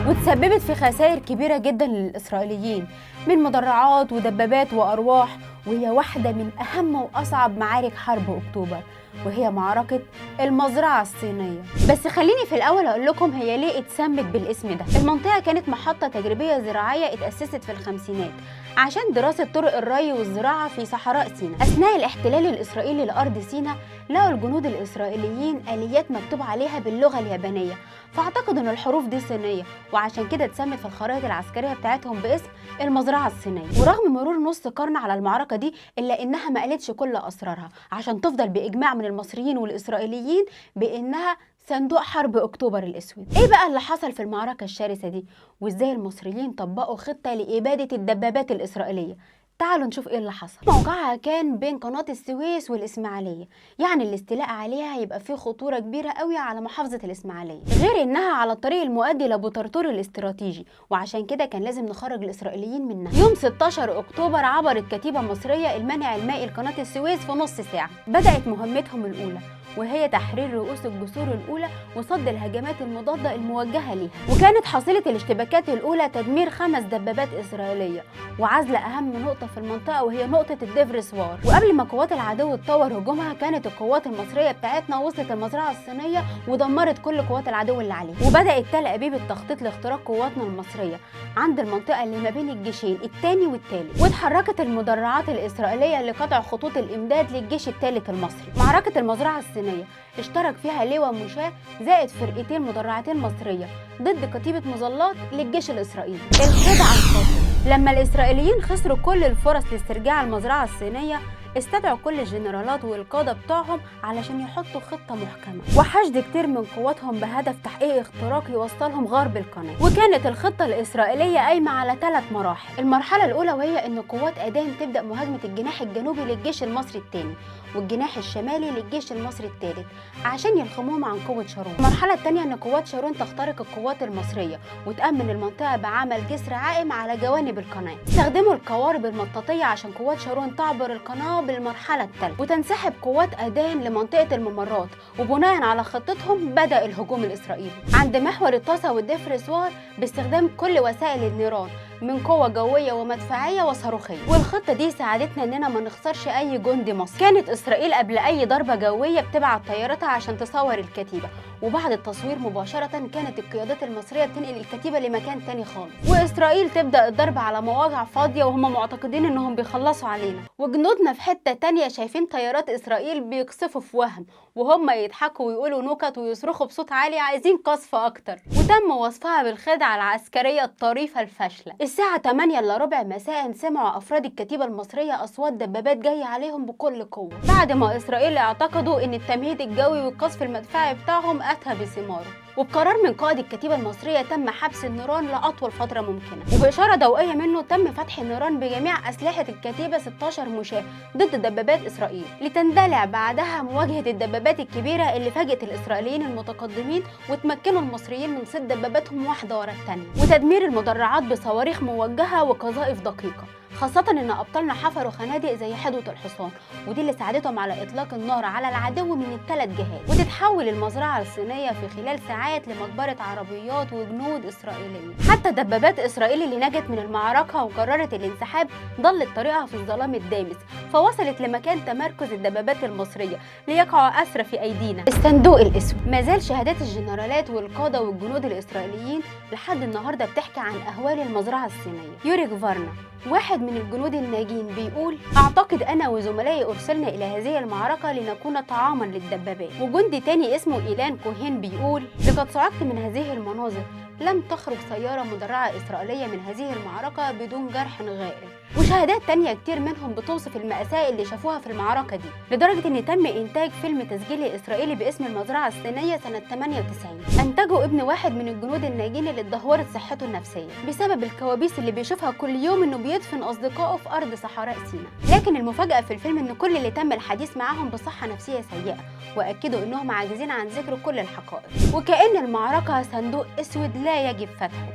وتسببت في خسائر كبيره جدا للاسرائيليين من مدرعات ودبابات وارواح، وهي واحده من اهم واصعب معارك حرب اكتوبر، وهي معركة المزرعة الصينية. بس خليني في الأول أقول لكم هي ليه اتسمت بالاسم ده. المنطقة كانت محطة تجريبية زراعية اتأسست في الخمسينات عشان دراسة طرق الري والزراعة في صحراء سيناء. أثناء الاحتلال الإسرائيلي لأرض سيناء لقوا الجنود الإسرائيليين آليات مكتوب عليها باللغة اليابانية، فاعتقدوا ان الحروف دي صينيه، وعشان كده اتسمت في الخرائط العسكريه بتاعتهم باسم المزرعه الصينيه. ورغم مرور نص قرن على المعركه دي الا انها ما قالتش كل اسرارها عشان تفضل باجماع من المصريين والاسرائيليين بانها صندوق حرب اكتوبر الاسود. ايه بقى اللي حصل في المعركه الشرسه دي، وازاي المصريين طبقوا خطه لاباده الدبابات الاسرائيليه؟ تعالوا نشوف ايه اللي حصل. موقعها كان بين قناة السويس والإسماعيلية، يعني الاستيلاء عليها هيبقى فيه خطورة كبيرة قوي على محافظة الإسماعيلية، غير انها على الطريق المؤدي لبوترتور الاستراتيجي، وعشان كده كان لازم نخرج الإسرائيليين منها. يوم 16 أكتوبر عبرت كتيبة مصرية المانع المائي لقناة السويس في نص ساعة. بدأت مهمتهم الأولى وهي تحرير رؤوس الجسور الأولى وصد الهجمات المضادة الموجهة ليها. وكانت حاصلة الاشتباكات الأولى تدمير 5 دبابات إسرائيلية وعزل أهم نقطة في المنطقة وهي نقطة الديفرسوار. وقبل ما قوات العدو تطور هجومها كانت القوات المصرية بتاعتنا وصلت المزرعة الصينية ودمرت كل قوات العدو اللي عليها. وبدأت تل أبيب التخطيط لاختراق قواتنا المصرية عند المنطقة اللي ما بين الجيشين الثاني والثالث، واتحركت المدرعات الإسرائيلية لقطع خطوط الإمداد للجيش الثالث المصري. معركة المزرعة الصينية اشترك فيها لواء مشاة زائد فرقتين مدرعتين مصرية ضد كتيبة مظلات للجيش الإسرائيلي. الخدعة الخاطئة لما الإسرائيليين خسروا كل الفرص لاسترجاع المزرعة الصينية استدعوا كل الجنرالات والقادة بتوعهم علشان يحطوا خطة محكمة وحشد كتير من قواتهم بهدف تحقيق اختراق يوصلهم غرب القناة. وكانت الخطة الإسرائيلية قايمة على 3 مراحل. المرحلة الأولى وهي إن قوات أدان تبدأ مهاجمة الجناح الجنوبي للجيش المصري الثاني والجناح الشمالي للجيش المصري الثالث عشان يلخموهم عن قوة شارون. المرحلة الثانية إن قوات شارون تخترق القوات المصرية وتأمن المنطقة بعمل جسر عائم على جوانب القناة. استخدموا القوارب المطاطية عشان قوات شارون تعبر القناة بالمرحلة الثالثة وتنسحب قوات أدان لمنطقة الممرات. وبناء على خطتهم بدأ الهجوم الإسرائيلي عند محور الطاسة والديفرسوار باستخدام كل وسائل النيران من قوة جوية ومدفعية وصاروخية. والخطة دي ساعدتنا اننا ما نخسرش اي جندي مصري. كانت اسرائيل قبل اي ضربة جوية بتبعت طيارتها عشان تصور الكتيبة، وبعد التصوير مباشرة كانت القيادات المصرية تنقل الكتيبة لمكان تاني خالص، واسرائيل تبدأ الضرب على مواقع فاضية وهم معتقدين انهم بيخلصوا علينا، وجنودنا في حتة تانية شايفين طيارات اسرائيل بيقصفوا في وهم وهم يضحكوا ويقولوا نكت ويصرخوا بصوت عالي عايزين قصف اكتر. وتم وصفها بالخدعة العسكرية الطريفة الفاشلة. الساعة 8:15 مساء سمعوا أفراد الكتيبة المصرية أصوات دبابات جاية عليهم بكل قوة بعد ما إسرائيل اعتقدوا إن التمهيد الجوي والقصف المدفعي بتاعهم أتى بثماره. وبقرار من قائد الكتيبة المصرية تم حبس النيران لأطول فترة ممكنة، وبإشارة ضوئية منه تم فتح النيران بجميع أسلحة الكتيبة 16 مشاة ضد دبابات إسرائيل، لتندلع بعدها مواجهة الدبابات الكبيرة اللي فاجئت الإسرائيليين المتقدمين وتمكنوا المصريين من صد دباباتهم واحدة ورا الثانية وتدمير المدرعات بصواريخ موجهة وقذائف دقيقة، خاصة إن أبطالنا حفروا خنادق زي حدوة الحصان ودي اللي ساعدتهم على إطلاق النار على العدو من ال3 جهات. وتتحول المزرعة الصينية في خلال ساعات لمقبرة عربيات وجنود إسرائيليين. حتى دبابات إسرائيل اللي نجت من المعركة وقررت الانسحاب ضلت طريقها في الظلام الدامس فوصلت لمكان تمركز الدبابات المصرية ليقعوا أسرى في أيدينا. الصندوق الأسود ما زال شهادات الجنرالات والقادة والجنود الإسرائيليين لحد النهاردة بتحكي عن أهوال المزرعة الصينية. يوري جفارنا واحد من الجنود الناجين بيقول: أعتقد أنا وزملائي أرسلنا إلى هذه المعركة لنكون طعاما للدبابات. وجندي تاني اسمه إيلان كوهين بيقول: لقد صعقت من هذه المناظر، لم تخرج سيارة مدرعة إسرائيلية من هذه المعركة بدون جرح غائر. وشهادات تانية كتير منهم بتوصف المأساة اللي شافوها في المعركة دي، لدرجة ان تم انتاج فيلم تسجيلي اسرائيلي باسم المزرعة الصينية سنة 98 انتجه ابن واحد من الجنود الناجين اللي اتدهورت صحته النفسية بسبب الكوابيس اللي بيشوفها كل يوم انه بيدفن اصدقائه في ارض صحراء سيناء. لكن المفاجأة في الفيلم ان كل اللي تم الحديث معاهم بصحة نفسية سيئة، واكدوا انهم عاجزين عن ذكر كل الحقائق، وكأن المعركة صندوق اسود لا يجب فتحه.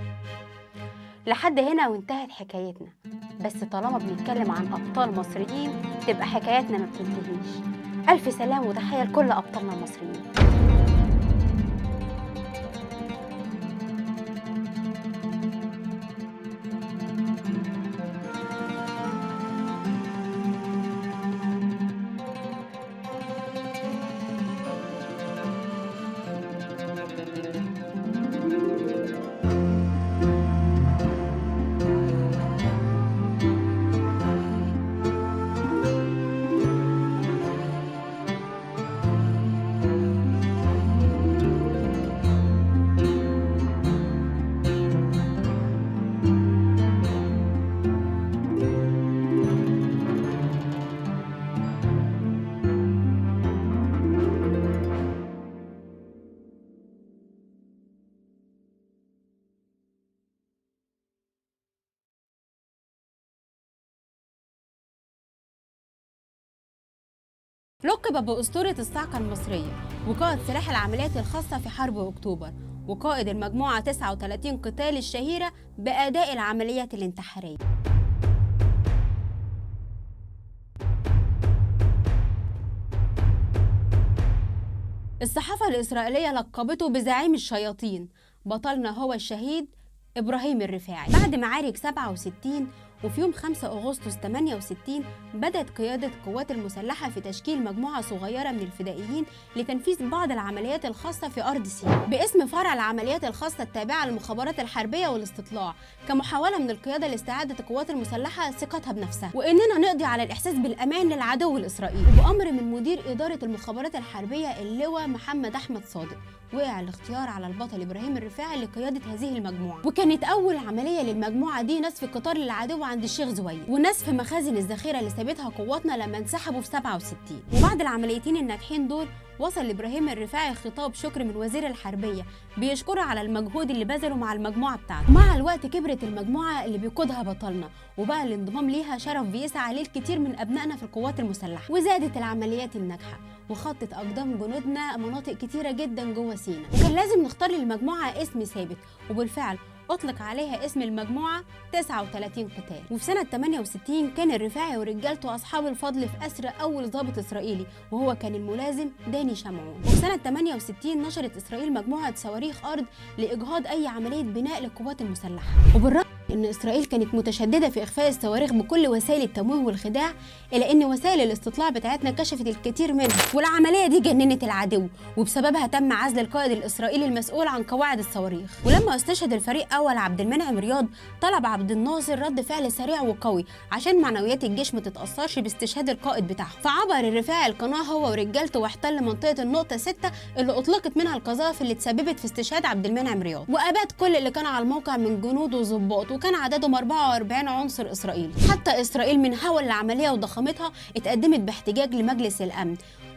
لحد هنا وانتهت حكايتنا، بس طالما بنتكلم عن أبطال مصريين تبقى حكاياتنا ما بتنتهيش. ألف سلام وتحية لكل أبطالنا المصريين. لقب بأسطورة الصاعقة المصرية وقائد سلاح العمليات الخاصة في حرب أكتوبر وقائد المجموعة 39 قتال الشهيرة بأداء العمليات الانتحارية. الصحافة الإسرائيلية لقبته بزعيم الشياطين، بطلنا هو الشهيد إبراهيم الرفاعي. بعد معارك 67 وفي يوم 5 أغسطس 68 بدأت قيادة القوات المسلحة في تشكيل مجموعة صغيرة من الفدائيين لتنفيذ بعض العمليات الخاصة في أرض سيناء باسم فرع العمليات الخاصة التابعة للمخابرات الحربية والاستطلاع، كمحاولة من القيادة لاستعادة القوات المسلحة ثقتها بنفسها وإننا نقضي على الإحساس بالأمان للعدو الإسرائيلي. وبأمر من مدير إدارة المخابرات الحربية اللواء محمد أحمد صادق وقع الاختيار على البطل إبراهيم الرفاعي لقيادة هذه المجموعة، وكانت أول عملية للمجموعة دي نسف قطار للعدو عند الشيخ زويد ونسف مخازن الذخيرة اللي سابتها قواتنا لما انسحبوا في 67. وبعد العمليتين الناجحين دول وصل لإبراهيم الرفاعي خطاب شكر من وزير الحربية بيشكره على المجهود اللي بذله مع المجموعة بتاعته. مع الوقت كبرت المجموعة اللي بيقودها بطلنا وبقى الانضمام ليها شرف بيسعى عليه الكثير من أبنائنا في القوات المسلحة، وزادت العمليات الناجحة وخطت أقدام جنودنا مناطق كتيرة جدا جوه سيناء، وكان لازم نختار للمجموعة اسم ثابت، وبالفعل أطلق عليها اسم المجموعة 39 قتال. وفي سنة 68 كان الرفاعي ورجالته أصحاب الفضل في أسر أول ضابط إسرائيلي وهو كان الملازم داني شمعون. وفي سنة 68 نشرت إسرائيل مجموعة صواريخ أرض لإجهاض أي عملية بناء للقوات المسلحة. وبالرغم إن إسرائيل كانت متشددة في إخفاء الصواريخ بكل وسائل التمويه والخداع، إلا إن وسائل الاستطلاع بتاعتنا كشفت الكثير منها، والعملية دي جننت العدو وبسببها تم عزل القائد الإسرائيلي المسؤول عن قواعد الصواريخ. ولما استشهد الفريق أول عبد المنعم رياض طلب عبد الناصر رد فعل سريع وقوي عشان معنويات الجيش ما تتأثرش باستشهاد القائد بتاعه، فعبر الرفاعي القناة هو ورجالته واحتل منطقة النقطة 6 اللي أطلقت منها القذائف اللي تسببت في استشهاد عبد المنعم رياض، وأباد كل اللي كان على الموقع من جنود وضباط، وكان عددهم 44 عنصر إسرائيلي. حتى إسرائيل من هول العملية وضخامتها اتقدمت باحتجاج لمجلس الأمن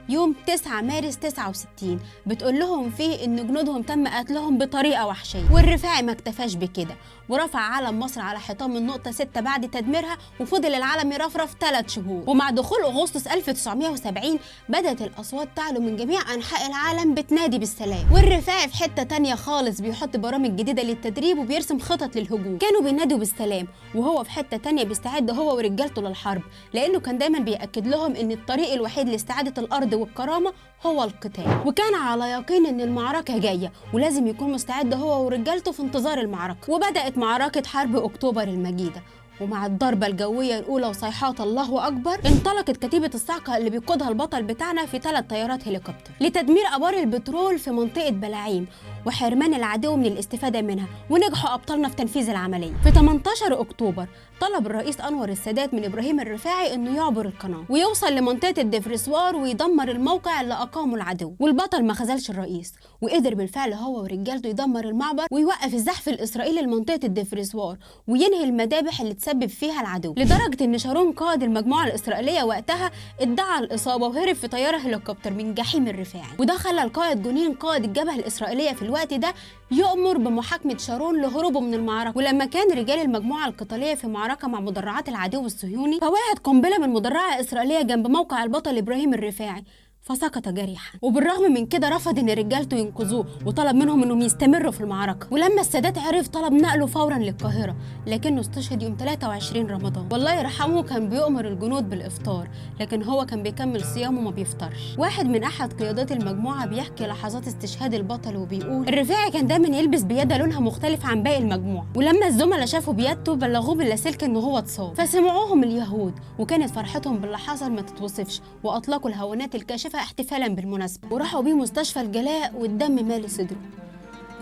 يوم 9 مارس 69 بتقول لهم فيه ان جنودهم تم قتلهم بطريقه وحشيه. والرفاعي ما اكتفاش بكده ورفع علم مصر على حيطان النقطه 6 بعد تدميرها، وفضل العلم يرفرف 3 شهور. ومع دخول اغسطس 1970 بدات الاصوات تعلو من جميع انحاء العالم بتنادي بالسلام، والرفاعي في حته تانية خالص بيحط برامج جديده للتدريب وبيرسم خطط للهجوم. كانوا بينادوا بالسلام وهو في حته تانية بيستعد هو ورجالته للحرب، لانه كان دايما بياكد لهم ان الطريق الوحيد لاستعاده الارض والكرامة هو القتال، وكان على يقين ان المعركة جاية ولازم يكون مستعد هو ورجالته في انتظار المعركة. وبدأت معركة حرب أكتوبر المجيدة، ومع الضربة الجوية الأولى وصيحات الله أكبر انطلقت كتيبة الصاعقة اللي بيقودها البطل بتاعنا في 3 طيارات هليكوبتر لتدمير أبار البترول في منطقة بلاعيم وحرمان العدو من الاستفادة منها، ونجحوا أبطالنا في تنفيذ العملية. في 18 أكتوبر طلب الرئيس أنور السادات من إبراهيم الرفاعي إنه يعبر القناة ويوصل لمنطقة الدفرسوار ويدمر الموقع اللي أقامه العدو، والبطل ما خذلش الرئيس وقدر بالفعل هو ورجالته يدمر المعبر ويوقف الزحف الإسرائيلي لمنطقة الدفرسوار وينهي المذابح اللي تسبب فيها العدو، لدرجة إن شارون قائد المجموعة الإسرائيلية وقتها ادعى الإصابة وهرب في طيارة هليكوبتر من جحيم الرفاعي. وده خلى القائد جونين قائد الجبهة الإسرائيلية في الوقت ده يؤمر بمحاكمة شارون لهروبه من المعركة. ولما كان رجال المجموعة القتالية في معركة مع مدرعات العدو الصهيوني فوقعت قنبلة من مدرعة إسرائيلية جنب موقع البطل إبراهيم الرفاعي فسقط جريحا، وبالرغم من كده رفض ان رجالته ينقذوه وطلب منهم انهم يستمروا في المعركة. ولما السادات عرف طلب نقله فورا للقاهرة، لكنه استشهد يوم 23 رمضان. والله يرحمه كان بيؤمر الجنود بالافطار، لكن هو كان بيكمل صيامه وما بيفطرش. واحد من احد قيادات المجموعة بيحكي لحظات استشهاد البطل وبيقول الرفاعي كان دايما يلبس بيادة لونها مختلف عن باقي المجموعة، ولما الزملاء شافوا بيادته بلغوه باللاسلكي انه هو اتصاب، فسمعوهم اليهود وكانت فرحتهم باللي حصل ما تتوصفش، واطلقوا الهوانات الكاشفة احتفالا بالمناسبة وراحوا بيه مستشفى الجلاء والدم مالي صدره.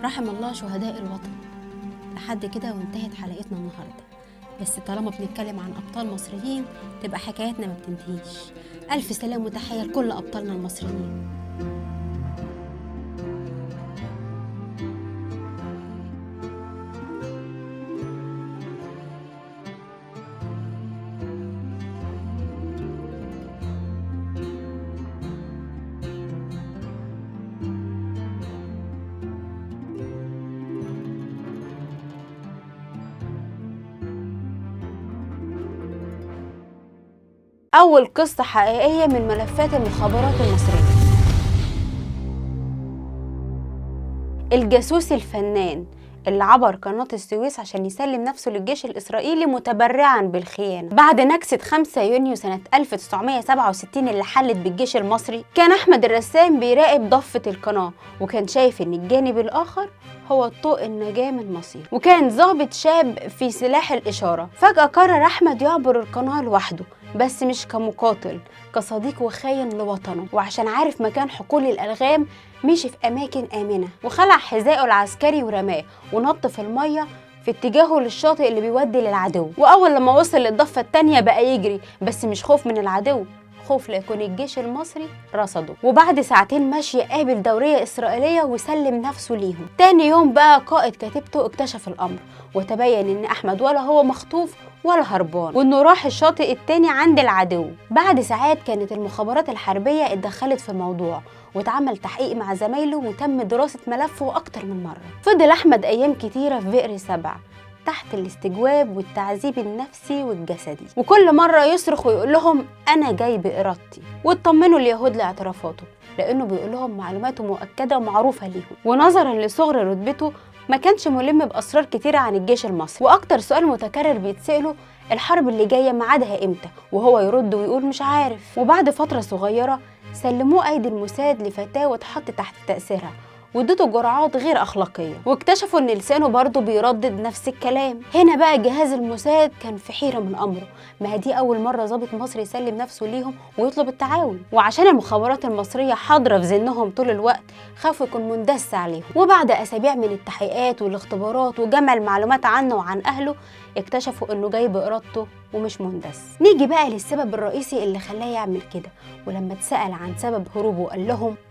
رحم الله شهداء الوطن. لحد كده وانتهت حلقتنا النهارده، بس طالما بنتكلم عن ابطال مصريين تبقى حكاياتنا ما بتنتهيش. الف سلام وتحيه لكل ابطالنا المصريين. أول قصة حقيقية من ملفات المخابرات المصرية. الجاسوس الفنان اللي عبر قناة السويس عشان يسلم نفسه للجيش الإسرائيلي متبرعا بالخيانة. بعد نكسة 5 يونيو سنة 1967 اللي حلت بالجيش المصري، كان أحمد الرسام بيراقب ضفة القناة وكان شايف إن الجانب الآخر هو طوق النجاة من مصير، وكان ضابط شاب في سلاح الإشارة. فجأة قرر أحمد يعبر القناة لوحده، بس مش كمقاتل، كصديق وخاين لوطنه. وعشان عارف مكان حقول الألغام مشي في أماكن آمنة وخلع حذائه العسكري ورماه ونط في المية في اتجاهه للشاطئ اللي بيودي للعدو. وأول لما وصل للضفة التانية بقى يجري، بس مش خوف من العدو، خوف ليكون الجيش المصري رصده. وبعد ساعتين مشي قابل دورية إسرائيلية وسلم نفسه ليهم. تاني يوم بقى قائد كتيبته اكتشف الأمر وتبين إن أحمد ولا هو مخطوف ولا هربان، وإنه راح الشاطئ التاني عند العدو. بعد ساعات كانت المخابرات الحربية اتدخلت في الموضوع واتعمل تحقيق مع زمايله وتم دراسة ملفه أكتر من مرة. فضل أحمد أيام كتيرة في بئر 7 تحت الاستجواب والتعذيب النفسي والجسدي، وكل مرة يصرخ ويقول لهم أنا جاي بإرادتي. واطمنوا اليهود لاعترافاته لأنه بيقول لهم معلوماته مؤكدة ومعروفة ليهم، ونظرا لصغر رتبته ما كانش ملم بأسرار كتيرة عن الجيش المصري. وأكتر سؤال متكرر بيتسأله الحرب اللي جاية ميعادها إمتى، وهو يرد ويقول مش عارف. وبعد فترة صغيرة سلموه أيدي الموساد لفتاة واتحط تحت تأثيرها وادته جرعات غير أخلاقية، واكتشفوا إن لسانه برضه بيردد نفس الكلام. هنا بقى جهاز الموساد كان في حيرة من أمره، ما دي أول مرة ضابط مصري يسلم نفسه ليهم ويطلب التعاون. وعشان المخابرات المصرية حاضرة في ذهنهم طول الوقت خافوا يكون مندس عليهم. وبعد أسابيع من التحقيقات والاختبارات وجمع المعلومات عنه وعن أهله اكتشفوا إنه جاي بإرادته ومش مندس. نيجي بقى للسبب الرئيسي اللي خلاه يعمل كده. ولما اتسأل عن سبب هروبه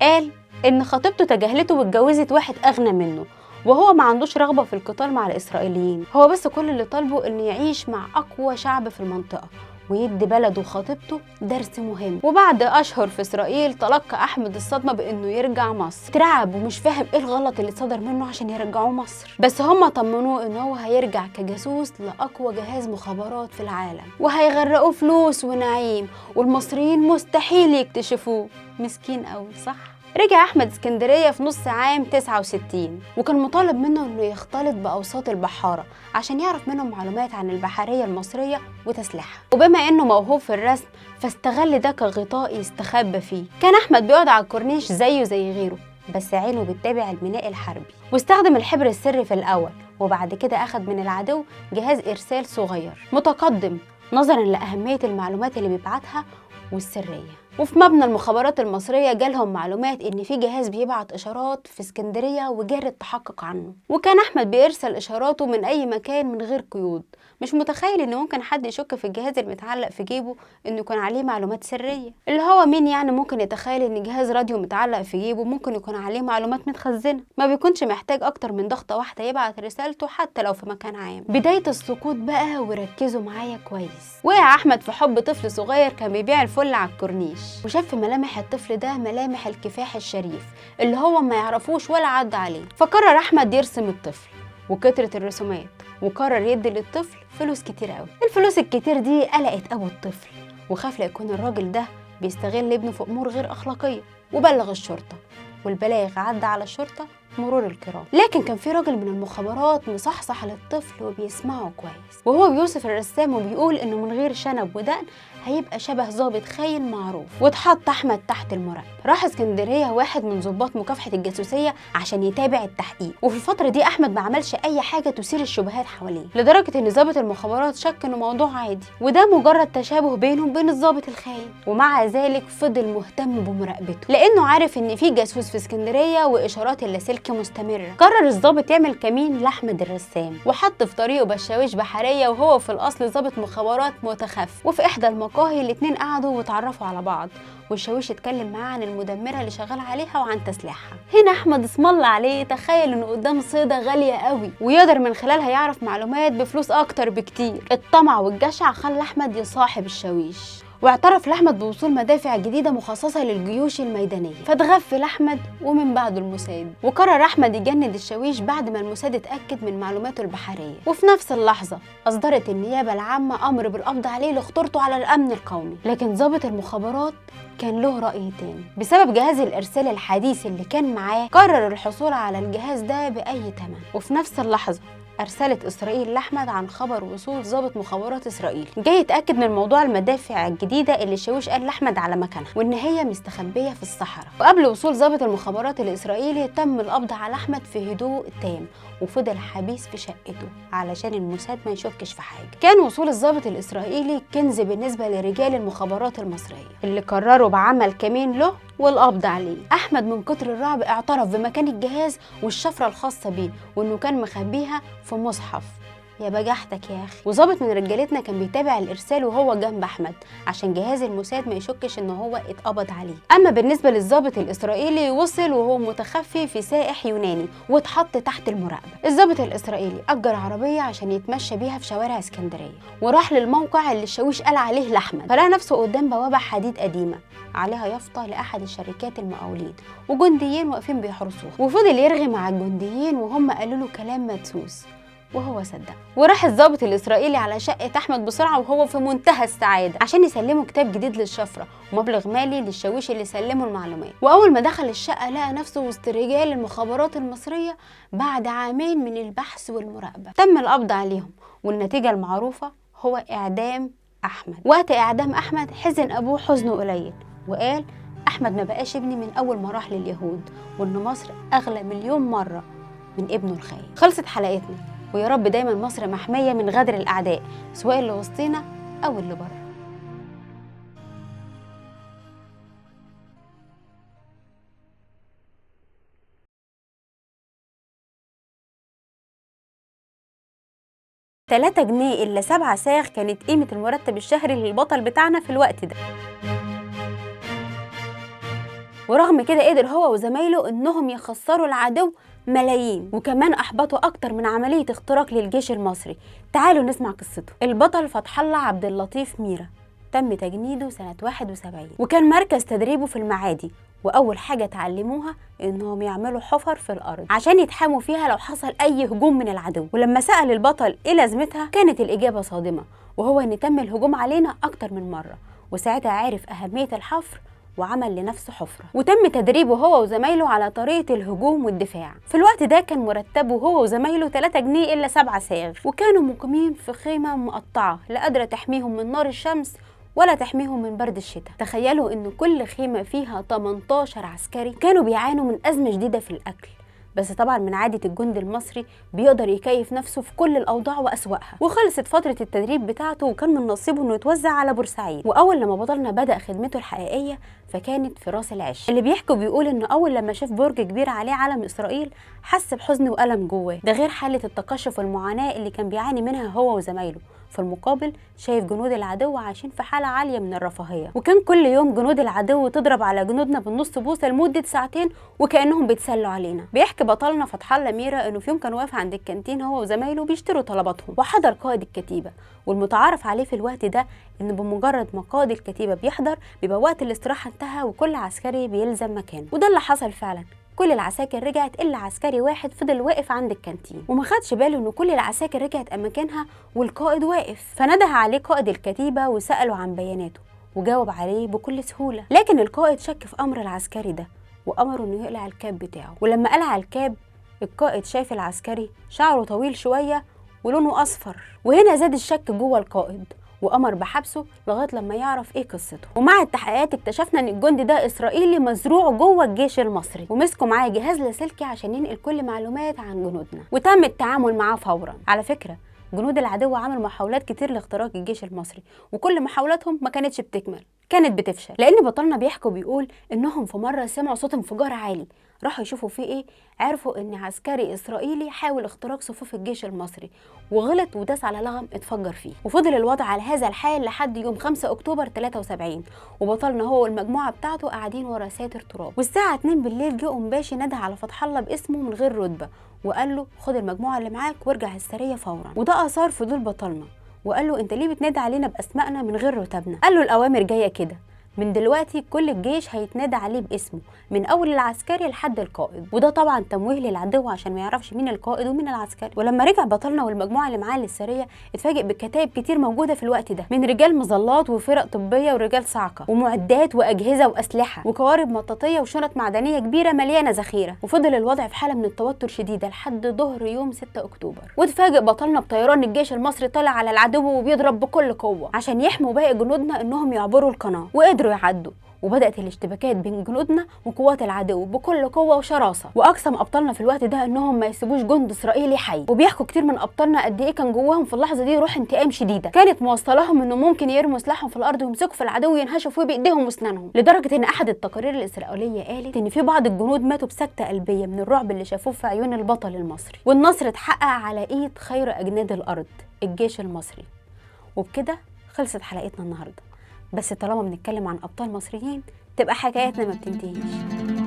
قال إن خطيبته تجاهلته واتجوزت واحد أغنى منه، وهو ما عندوش رغبة في القتال مع الإسرائيليين. هو بس كل اللي طالبه إنه يعيش مع أقوى شعب في المنطقة ويدي بلده وخطيبته درس مهم. وبعد أشهر في إسرائيل تلقى أحمد الصدمة بإنه يرجع مصر. اترعب ومش فاهم إيه الغلط اللي صدر منه عشان يرجعوه مصر، بس هم طمنوه إن هو هيرجع كجاسوس لأقوى جهاز مخابرات في العالم وهيغرقوه فلوس ونعيم والمصريين مستحيل يكتشفوه. مسكين قوي صح؟ رجع أحمد اسكندرية في نص عام 69 وكان مطالب منه إنه يختلط بأوساط البحارة عشان يعرف منهم معلومات عن البحرية المصرية وتسليحها. وبما إنه موهوب في الرسم فاستغل ده كغطاء يستخبى فيه. كان أحمد بيقعد على الكورنيش زيه زي غيره، بس عينه بتتابع الميناء الحربي. واستخدم الحبر السري في الأول، وبعد كده أخد من العدو جهاز إرسال صغير متقدم نظرا لأهمية المعلومات اللي بيبعتها والسرية. وفي مبنى المخابرات المصرية جالهم معلومات إن في جهاز بيبعت إشارات في اسكندرية وجاري التحقق عنه. وكان أحمد بيرسل إشاراته من أي مكان من غير قيود. مش متخيل إن ممكن حد يشك في الجهاز اللي متعلق في جيبه إنه يكون عليه معلومات سرية. اللي هو مين يعني ممكن يتخيل إن جهاز راديو متعلق في جيبه ممكن يكون عليه معلومات متخزنة؟ ما بيكونش محتاج أكتر من ضغطة واحدة يبعت رسالته حتى لو في مكان عام. بداية السقوط بقى، وركزوا معايا كويس. وقع أحمد في حب طفل صغير كان بيبيع الفل على الكورنيش، وشاف في ملامح الطفل ده ملامح الكفاح الشريف اللي هو ما يعرفوش ولا عدى عليه. فقرر أحمد يرسم الطفل، وكترت الرسومات، وقرر يدي للطفل فلوس كتير قوي. الفلوس الكتير دي قلقت أبو الطفل وخاف لا يكون الراجل ده بيستغل ابنه في أمور غير أخلاقية، وبلغ الشرطة. والبلاغ عدى على الشرطة مرور الكرام. لكن كان في راجل من المخابرات مصحصح للطفل وبيسمعه كويس، وهو بيوصف الرسام وبيقول انه من غير شنب ودقن هيبقى شبه ضابط خاين معروف. واتحط احمد تحت المراقبه. راح اسكندريه واحد من ضباط مكافحه الجاسوسيه عشان يتابع التحقيق، وفي الفتره دي احمد ما عملش اي حاجه تثير الشبهات حواليه، لدرجه ان ضابط المخابرات شك انه موضوع عادي وده مجرد تشابه بينه وبين الضابط الخاين. ومع ذلك فضل مهتم بمراقبته لانه عارف ان في جاسوس في اسكندريه واشارات اللاسلكي مستمره. قرر الضابط يعمل كمين لاحمد الرسام وحط في طريقه بشاويش بحريه، وهو في الاصل ضابط مخابرات متخفي. وفي احدى المقاهي الاتنين قعدوا واتعرفوا على بعض، والشاويش اتكلم معاه عن المدمره اللي شغال عليها وعن تسليحها. هنا احمد اسم الله عليه تخيل انه قدام صيده غاليه قوي ويقدر من خلالها يعرف معلومات بفلوس اكتر بكتير. الطمع والجشع خلى احمد يصاحب الشاويش، واعترف لأحمد بوصول مدافع جديدة مخصصة للجيوش الميدانية، فاتغفل أحمد ومن بعده الموساد. وقرر أحمد يجند الشاويش بعد ما الموساد اتأكد من معلوماته البحرية. وفي نفس اللحظة أصدرت النيابة العامة أمر بالقبض عليه لخطورته على الأمن القومي، لكن ضابط المخابرات كان له رأي تاني. بسبب جهاز الإرسال الحديث اللي كان معاه قرر الحصول على الجهاز ده بأي ثمن. وفي نفس اللحظة أرسلت إسرائيل لأحمد عن خبر وصول ضابط مخابرات إسرائيل جاي يتأكد من موضوع المدافع الجديدة اللي الشاويش قال لأحمد على مكانها وإن هي مستخبية في الصحراء. وقبل وصول ضابط المخابرات الإسرائيلي تم القبض على أحمد في هدوء تام، وفضل حبيس في شقته علشان الموساد ما يشكش في حاجة. كان وصول الضابط الإسرائيلي كنز بالنسبة لرجال المخابرات المصرية اللي قرروا بعمل كمين له والقبض عليه. أحمد من كتر الرعب اعترف بمكان الجهاز والشفرة الخاصة بيه، وإنه كان مخبيها في مصحف. يا بجحتك يا اخي. وظابط من رجالتنا كان بيتابع الارسال وهو جنب احمد عشان جهاز الموساد ما يشكش ان هو اتقبض عليه. اما بالنسبه للظابط الاسرائيلي وصل وهو متخفي في سائح يوناني واتحط تحت المراقبه. الظابط الاسرائيلي اجر عربيه عشان يتمشى بيها في شوارع اسكندريه، وراح للموقع اللي الشاويش قال عليه لاحمد، فلقى نفسه قدام بوابه حديد قديمه عليها يافطه لاحد الشركات المقاولين وجنديين واقفين بيحرسوه. وفضل يرغي مع الجنديين وهم قالوا له كلام مدسوس وهو صدق. وراح الضابط الاسرائيلي على شقه احمد بسرعه وهو في منتهى السعاده عشان يسلمه كتاب جديد للشفره ومبلغ مالي للشاويش اللي سلمه المعلومات. واول ما دخل الشقه لقى نفسه وسط رجال المخابرات المصريه بعد عامين من البحث والمراقبه. تم القبض عليهم والنتيجه المعروفه هو اعدام احمد. وقت اعدام احمد حزن ابوه حزنه قليل وقال احمد ما بقاش ابني من اول ما راح لليهود، وان مصر اغلى مليون مره من ابنه الخاين. خلصت حلقتنا، ويا رب دايما مصر محمية من غدر الأعداء سواء اللي وسطينا أو اللي بره. $3 جنيه إلا 7 ساغ كانت قيمة المرتب الشهري للبطل بتاعنا في الوقت ده. ورغم كده قدر هو وزمايله إنهم يخسروا العدو ملايين، وكمان احبطوا اكتر من عمليه اختراق للجيش المصري. تعالوا نسمع قصته. البطل فتح الله عبد اللطيف ميرا تم تجنيده سنه 71 وكان مركز تدريبه في المعادي، واول حاجه اتعلموها انهم يعملوا حفر في الارض عشان يتحاموا فيها لو حصل اي هجوم من العدو. ولما سال البطل ايه لازمتها كانت الاجابه صادمه، وهو ان تم الهجوم علينا اكتر من مره، وساعتها عرف اهميه الحفر وعمل لنفسه حفرة، وتم تدريبه هو وزمايله على طريقة الهجوم والدفاع. في الوقت ده كان مرتبه هو وزمايله 3 جنيه إلا 7 ساغ، وكانوا مقيمين في خيمة مقطعة لا قادرة تحميهم من نار الشمس ولا تحميهم من برد الشتاء. تخيلوا إن كل خيمة فيها 18 عسكري كانوا بيعانوا من أزمة شديدة في الأكل، بس طبعا من عادة الجندي المصري بيقدر يكيف نفسه في كل الأوضاع وأسوأها. وخلصت فترة التدريب بتاعته وكان من نصيبه إنه يتوزع على بورسعيد. وأول لما بطلنا بدأ خدمته الحقيقية فكانت في راس العش. اللي بيحكوا بيقول إنه أول لما شاف برج كبير عليه علم إسرائيل حس بحزن وألم جواه، ده غير حالة التقشف والمعاناة اللي كان بيعاني منها هو وزمايله. في المقابل شايف جنود العدو عايشين في حالة عالية من الرفاهية، وكان كل يوم جنود العدو تضرب على جنودنا بالنص بوصة لمدة ساعتين وكأنهم بيتسلوا علينا. بيحكي بطلنا فتح الله ميرا انه في يوم كان واقف عند الكانتين هو وزمايله بيشتروا طلباتهم، وحضر قائد الكتيبة. والمتعارف عليه في الوقت ده ان بمجرد ما قائد الكتيبة بيحضر بيبقى وقت الاستراحة انتهى وكل عسكري بيلزم مكانه. وده اللي حصل فعلا، كل العساكر رجعت الا عسكري واحد فضل واقف عند الكانتين، وما خدش باله ان كل العساكر رجعت اماكنها والقائد واقف. فنده عليه قائد الكتيبه وساله عن بياناته وجاوب عليه بكل سهوله، لكن القائد شك في امر العسكري ده وامره انه يقلع الكاب بتاعه. ولما قلع الكاب القائد شاف العسكري شعره طويل شويه ولونه اصفر، وهنا زاد الشك جوه القائد وأمر بحبسه لغاية لما يعرف ايه قصته. ومع التحقيقات اكتشفنا ان الجندي ده اسرائيلي مزروع جوه الجيش المصري، ومسكوا معاه جهاز لاسلكي عشان ينقل كل معلومات عن جنودنا، وتم التعامل معاه فورا. على فكرة جنود العدو عملوا محاولات كتير لاختراق الجيش المصري، وكل محاولاتهم ما كانتش بتكمل، كانت بتفشل. لان بطلنا بيحكي وبيقول انهم في مرة سمعوا صوت انفجار عالي، راحوا يشوفوا فيه ايه، عرفوا ان عسكري اسرائيلي حاول اختراق صفوف الجيش المصري وغلط وداس على لغم اتفجر فيه. وفضل الوضع على هذا الحال لحد يوم 5 اكتوبر 73، وبطلنا هو والمجموعه بتاعته قاعدين ورا ساتر تراب. والساعه 2 بالليل جه قنباشي نده على فتح الله باسمه من غير رتبه وقال له خد المجموعه اللي معاك وارجع السريه فورا. وده اثار فضول بطلنا وقال له انت ليه بتنادي علينا باسمائنا من غير رتبنا؟ قال له الاوامر جايه كده، من دلوقتي كل الجيش هيتنادى عليه باسمه من اول العسكري لحد القائد. وده طبعا تمويه للعدو عشان ما يعرفش مين القائد ومين العسكري. ولما رجع بطلنا والمجموعه اللي معاه للسريه اتفاجئ بكتائب كتير موجوده في الوقت ده، من رجال مظلات وفرق طبيه ورجال صعقه ومعدات واجهزه واسلحه وقوارب مطاطيه وشنط معدنيه كبيره مليانه ذخيره. وفضل الوضع في حاله من التوتر شديده لحد ظهر يوم 6 اكتوبر، واتفاجئ بطلنا بطيران الجيش المصري طالع على العدو وبيضرب بكل قوه عشان يحموا باقي جنودنا انهم يعبروا القناه، وقدروا يعدوا. وبدأت الاشتباكات بين جنودنا وقوات العدو بكل قوة وشراسة، وأقسم أبطالنا في الوقت ده إنهم ما يسيبوش جند إسرائيلي حي. وبيحكوا كتير من أبطالنا قد إيه كان جواهم في اللحظة دي روح انتقام شديدة كانت موصلاهم إنه ممكن يرموا سلاحهم في الأرض ويمسكوا في العدو وينهشوا فيه بإيديهم وأسنانهم، لدرجة إن أحد التقارير الإسرائيلية قالت إن في بعض الجنود ماتوا بسكتة قلبية من الرعب اللي شافوه في عيون البطل المصري. والنصر اتحقق على إيد خير أجناد الأرض، الجيش المصري. وبكده خلصت حلقتنا النهارده، بس طالما بنتكلم عن أبطال مصريين تبقى حكاياتنا ما بتنتهيش.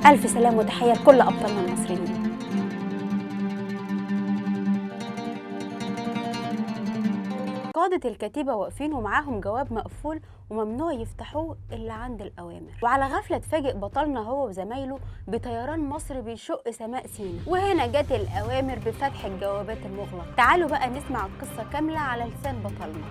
ألف سلام وتحية لكل أبطالنا المصريين. قادة الكتيبة واقفين ومعاهم جواب مقفول وممنوع يفتحوه إلا عند الأوامر. وعلى غفلة اتفاجئ بطلنا هو وزمايله بطيران مصر بيشق سماء سيناء، وهنا جت الأوامر بفتح الجوابات المغلقة. تعالوا بقى نسمع القصة كاملة على لسان بطلنا.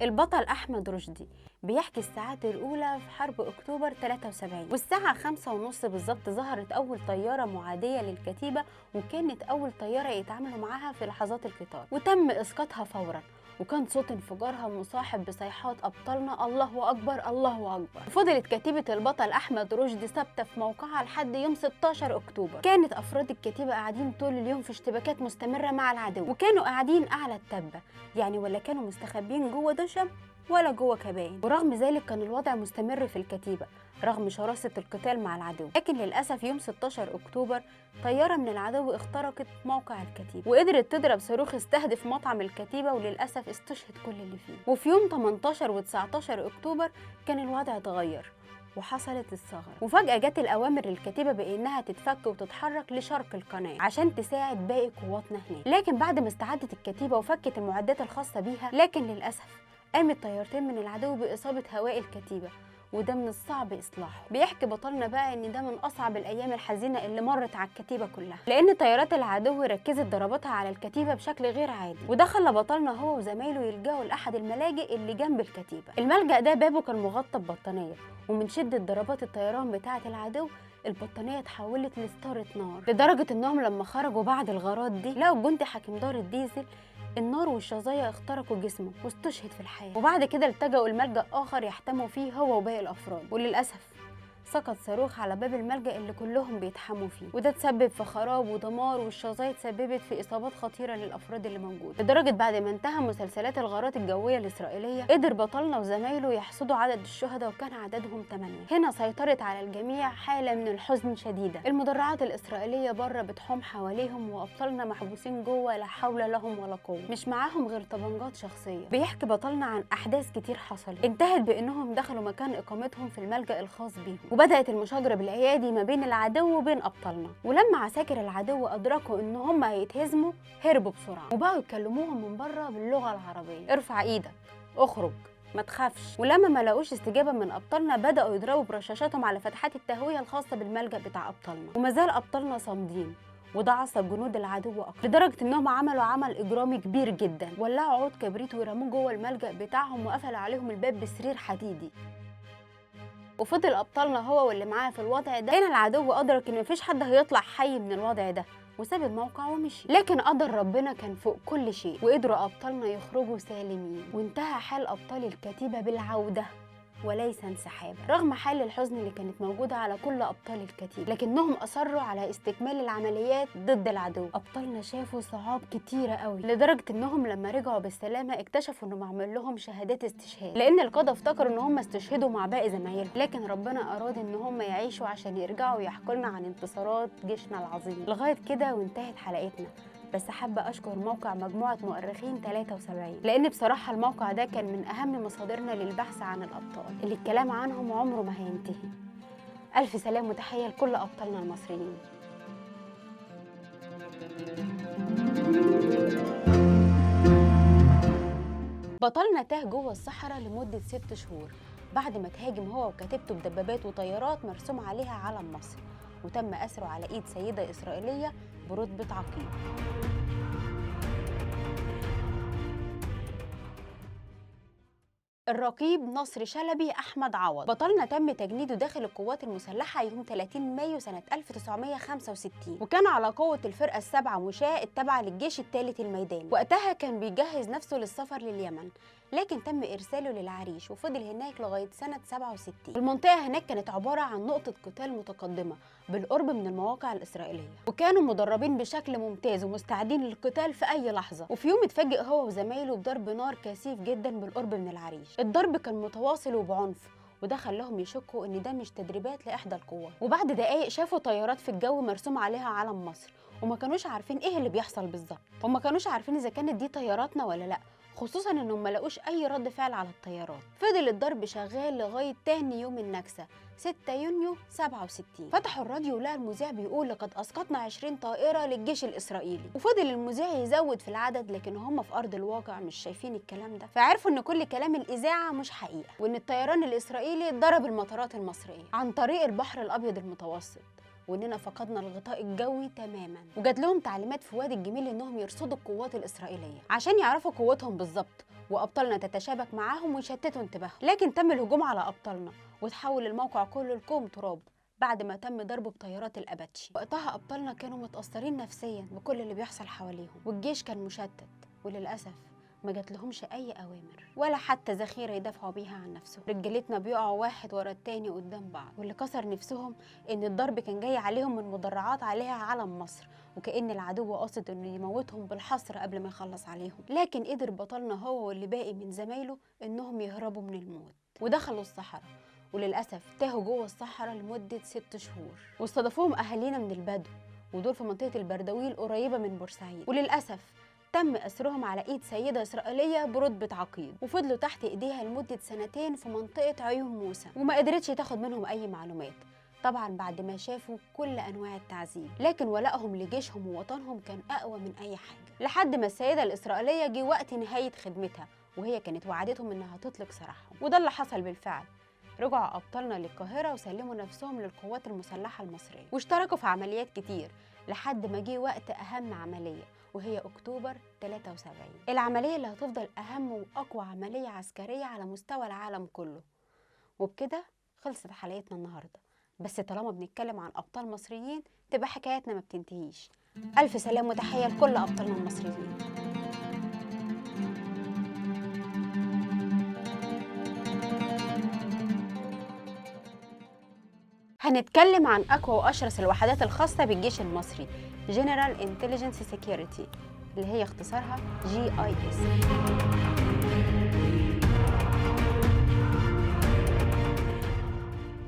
البطل أحمد رشدي بيحكي الساعات الأولى في حرب أكتوبر 73، والساعة 5:30 بالظبط ظهرت أول طيارة معادية للكتيبة، وكانت أول طيارة يتعاملوا معاها في لحظات القتال، وتم إسقاطها فورا. وكان صوت انفجارها مصاحب بصيحات أبطالنا الله أكبر الله أكبر. وفضلت كتيبة البطل أحمد رشدي ثابتة في موقعها لحد يوم 16 أكتوبر. كانت أفراد الكتيبة قاعدين طول اليوم في اشتباكات مستمرة مع العدو، وكانوا قاعدين أعلى التبة، يعني ولا كانوا مستخبين جوه دشم ولا جوه كباين. ورغم ذلك كان الوضع مستمر في الكتيبة رغم شراسة القتال مع العدو. لكن للأسف يوم 16 أكتوبر طيارة من العدو اخترقت موقع الكتيبة وقدرت تضرب صاروخ استهدف مطعم الكتيبة، وللأسف استشهد كل اللي فيه. وفي يوم 18 و19 أكتوبر كان الوضع اتغير وحصلت الثغرة، وفجأة جت الأوامر للكتيبة بإنها تتفك وتتحرك لشرق القناة عشان تساعد باقي قواتنا هناك. لكن بعد ما استعدت الكتيبة وفكت المعدات الخاصة بيها، لكن للأسف قامت طيارتين من العدو بإصابة هواء الكتيبة، وده من الصعب إصلاحه. بيحكي بطلنا بقى إن ده من أصعب الأيام الحزينة اللي مرت على الكتيبة كلها، لأن طيارات العدو ركزت ضرباتها على الكتيبة بشكل غير عادي، وده خلى بطلنا هو وزمايله يلجأوا لأحد الملاجئ اللي جنب الكتيبة. الملجأ ده بابه كان مغطى ببطانية، ومن شدة ضربات الطيران بتاعة العدو البطانية اتحولت لستارة نار، لدرجة إنهم لما خرجوا بعد الغارات دي لقوا جندي حاكم دار الديزل النار والشظايا اخترقوا جسمه واستشهد في الحياة. وبعد كده التجأوا لملجأ آخر يحتموا فيه هو وباقي الأفراد، وللأسف سقط صاروخ على باب الملجأ اللي كلهم بيتحموا فيه، وده تسبب في خراب ودمار، والشظايا تسببت في إصابات خطيرة للأفراد اللي موجودة، لدرجة بعد ما انتهى مسلسلات الغارات الجوية الإسرائيلية قدر بطلنا وزمايله يحصدوا عدد الشهداء وكان عددهم 8. هنا سيطرت على الجميع حالة من الحزن شديدة. المدرعات الإسرائيلية بره بتحوم حواليهم، وأبطالنا محبوسين جوه لا حول لهم ولا قوة، مش معاهم غير طبنجات شخصية. بيحكي بطلنا عن أحداث كتير حصلت انتهت بأنهم دخلوا مكان إقامتهم في الملجأ الخاص بيهم، وبدأت المشاجرة بالأيادي ما بين العدو وبين أبطالنا. ولما عساكر العدو أدركوا إن هم هيتهزموا هربوا بسرعة، وبقوا يكلموهم من بره باللغة العربية: ارفع إيدك، اخرج، ما تخافش. ولما ما لقوش استجابة من أبطالنا بدأوا يضربوا برشاشاتهم على فتحات التهوية الخاصة بالملجأ بتاع أبطالنا، وما زال أبطالنا صامدين، وده عصب جنود العدو اكتر، لدرجه انهم عملوا عمل اجرامي كبير جدا، ولعوا عود كبريت ورموه جوه الملجأ بتاعهم وقفلوا عليهم الباب بسرير حديدي. وفضل ابطالنا هو واللي معاه في الوضع ده. هنا العدو ادرك ان مفيش حد هيطلع حي من الوضع ده وساب الموقع ومشي، لكن قدر ربنا كان فوق كل شيء، وقدروا ابطالنا يخرجوا سالمين، وانتهى حال ابطال الكتيبه بالعوده وليس انسحابا، رغم حال الحزن اللي كانت موجوده على كل ابطال الكتيبه، لكنهم اصروا على استكمال العمليات ضد العدو. ابطالنا شافوا صعاب كتيره قوي، لدرجه انهم لما رجعوا بالسلامه اكتشفوا انه معمول لهم شهادات استشهاد، لان القاده افتكروا ان هم استشهدوا مع باقي زمايلهم، لكن ربنا اراد ان هم يعيشوا عشان يرجعوا يحكوا لنا عن انتصارات جيشنا العظيم. لغايه كده وانتهت حلقتنا، بس حابة أشكر موقع مجموعة مؤرخين 73، لأن بصراحة الموقع ده كان من أهم مصادرنا للبحث عن الأبطال اللي الكلام عنهم عمره ما هينتهي. ألف سلام وتحية لكل أبطالنا المصريين. بطلنا تاه جوه الصحراء لمدة 6 شهور بعد ما تهاجم هو وكتيبته بدبابات وطيارات مرسوم عليها علم مصر، وتم أسره على إيد سيدة إسرائيلية برتبة عقيد. الرقيب نصر شلبي أحمد عوض بطلنا تم تجنيده داخل القوات المسلحة يوم 30 مايو سنة 1965، وكان على قوة الفرقة السابعة مشاة التابعة للجيش الثالث الميداني. وقتها كان بيجهز نفسه للسفر لليمن، لكن تم إرساله للعريش وفضل هناك لغاية سنة 67. المنطقة هناك كانت عبارة عن نقطة قتال متقدمة بالقرب من المواقع الإسرائيلية، وكانوا مدربين بشكل ممتاز ومستعدين للقتال في أي لحظة. وفي يوم اتفاجئ هو وزمايله بضرب نار كثيف جدا بالقرب من العريش. الضرب كان متواصل وبعنف، وده خلاهم يشكوا ان ده مش تدريبات لاحدى القوات. وبعد دقايق شافوا طيارات في الجو مرسوم عليها علم مصر، وما كانوش عارفين ايه اللي بيحصل بالظبط، وما كانوش عارفين اذا كانت دي طياراتنا ولا لا، خصوصا انهم ما لقوش اي رد فعل على الطيارات. فضل الضرب شغال لغايه تاني يوم النكسه 6 يونيو 67. فتحوا الراديو ولقى المذيع بيقول لقد اسقطنا 20 طائره للجيش الاسرائيلي، وفضل المذيع يزود في العدد، لكن هم في ارض الواقع مش شايفين الكلام ده، فعرفوا ان كل كلام الاذاعه مش حقيقه، وان الطيران الاسرائيلي ضرب المطارات المصريه عن طريق البحر الابيض المتوسط، واننا فقدنا الغطاء الجوي تماما. وجات لهم تعليمات في وادي الجميل انهم يرصدوا القوات الاسرائيليه عشان يعرفوا قوتهم بالظبط، وابطالنا تتشابك معاهم ويشتتوا انتباههم. لكن تم الهجوم على ابطالنا وتحول الموقع كله لكوم تراب بعد ما تم ضربه بطيارات الاباتشي. وقتها ابطالنا كانوا متاثرين نفسيا بكل اللي بيحصل حواليهم، والجيش كان مشتت، وللاسف ما جات لهمش اي اوامر ولا حتى ذخيره يدافعوا بيها عن نفسهم. رجالتنا بيقعوا واحد ورا التاني قدام بعض، واللي كسر نفسهم ان الضرب كان جاي عليهم من مدرعات عليها علم مصر، وكأن العدو قاصد انه يموتهم بالحصر قبل ما يخلص عليهم. لكن قدر بطلنا هو واللي باقي من زمايله انهم يهربوا من الموت ودخلوا الصحراء، وللاسف تاهوا جوه الصحراء لمده 6 شهور، واستضافوهم اهالينا من البدو، ودول في منطقه البردويل قريبه من بورسعيد. وللاسف تم أسرهم على إيد سيدة إسرائيلية برتبة عقيد، وفضلوا تحت إيديها لمدة 2 في منطقة عيون موسى، وما قدرتش تاخد منهم أي معلومات، طبعا بعد ما شافوا كل أنواع التعذيب. لكن ولائهم لجيشهم ووطنهم كان أقوى من أي حاجة، لحد ما السيدة الإسرائيلية جه وقت نهاية خدمتها، وهي كانت وعدتهم إنها تطلق سراحهم، وده اللي حصل بالفعل. رجعوا أبطالنا للقاهرة وسلموا نفسهم للقوات المسلحة المصرية، واشتركوا في عمليات كتير لحد ما جه وقت أهم عملية، وهي أكتوبر 73، العملية اللي هتفضل أهم وأقوى عملية عسكرية على مستوى العالم كله. وبكده خلصت حلقتنا النهاردة، بس طالما بنتكلم عن أبطال مصريين تبقى حكاياتنا ما بتنتهيش. ألف سلام وتحية لكل أبطالنا المصريين. هنتكلم عن أقوى وأشرس الوحدات الخاصة بالجيش المصري، General Intelligence Security، اللي هي اختصارها GIS.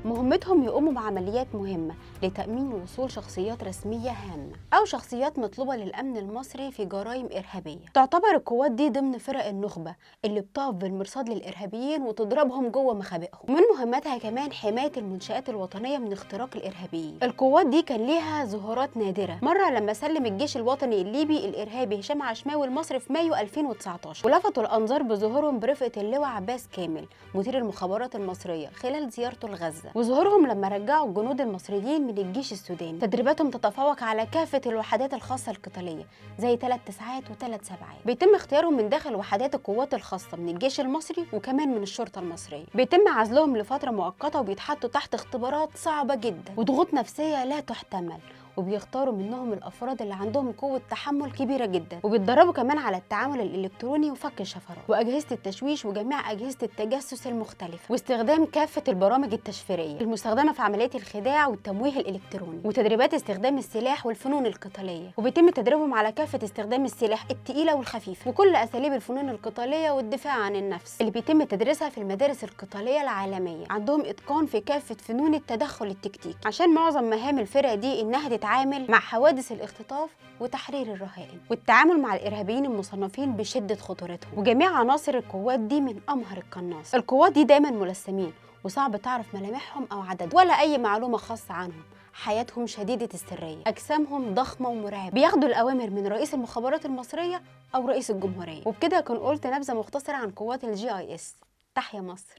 مهمتهم يقوموا بعمليات مهمة لتأمين وصول شخصيات رسمية هامة أو شخصيات مطلوبة للأمن المصري في جرائم إرهابية. تعتبر القوات دي ضمن فرق النخبة اللي بتقف بالمرصاد للإرهابيين وتضربهم جوه مخابئهم. من مهمتها كمان حماية المنشآت الوطنية من اختراق الإرهابيين. القوات دي كان ليها ظهورات نادرة، مرة لما سلم الجيش الوطني الليبي الإرهابي هشام عشماوي المصري في مايو 2019، ولفتوا الأنظار بظهورهم برفقة اللواء عباس كامل مدير المخابرات المصرية خلال زيارته لغزة، وظهورهم لما رجعوا الجنود المصريين من الجيش السوداني. تدريباتهم تتفوق على كافة الوحدات الخاصة القتالية زي 3 تسعات و3 سبعات. بيتم اختيارهم من داخل وحدات القوات الخاصة من الجيش المصري وكمان من الشرطة المصرية. بيتم عزلهم لفترة مؤقتة وبيتحطوا تحت اختبارات صعبة جدا وضغوط نفسية لا تحتمل، وبيختاروا منهم الافراد اللي عندهم قوه تحمل كبيره جدا، وبيتدربوا كمان على التعامل الالكتروني وفك الشفرات واجهزه التشويش وجميع اجهزه التجسس المختلفه، واستخدام كافه البرامج التشفيريه المستخدمه في عمليات الخداع والتمويه الالكتروني، وتدريبات استخدام السلاح والفنون القتاليه. وبيتم تدريبهم على كافه استخدام السلاح الثقيله والخفيفه وكل اساليب الفنون القتاليه والدفاع عن النفس اللي بيتم تدريسها في المدارس القتاليه العالميه. عندهم اتقان في كافه فنون التدخل التكتيكي، عشان معظم مهام الفرق دي انها تتعامل مع حوادث الاختطاف وتحرير الرهائن والتعامل مع الإرهابيين المصنفين بشدة خطورتهم. وجميع عناصر القوات دي من أمهر القناص. القوات دي دايما ملثمين وصعب تعرف ملامحهم أو عددهم ولا أي معلومة خاصة عنهم. حياتهم شديدة السرية، أجسامهم ضخمة ومرعبة، بياخدوا الأوامر من رئيس المخابرات المصرية أو رئيس الجمهورية. وبكده أكون قلت نبذة مختصرة عن قوات الGIS. تحيا مصر.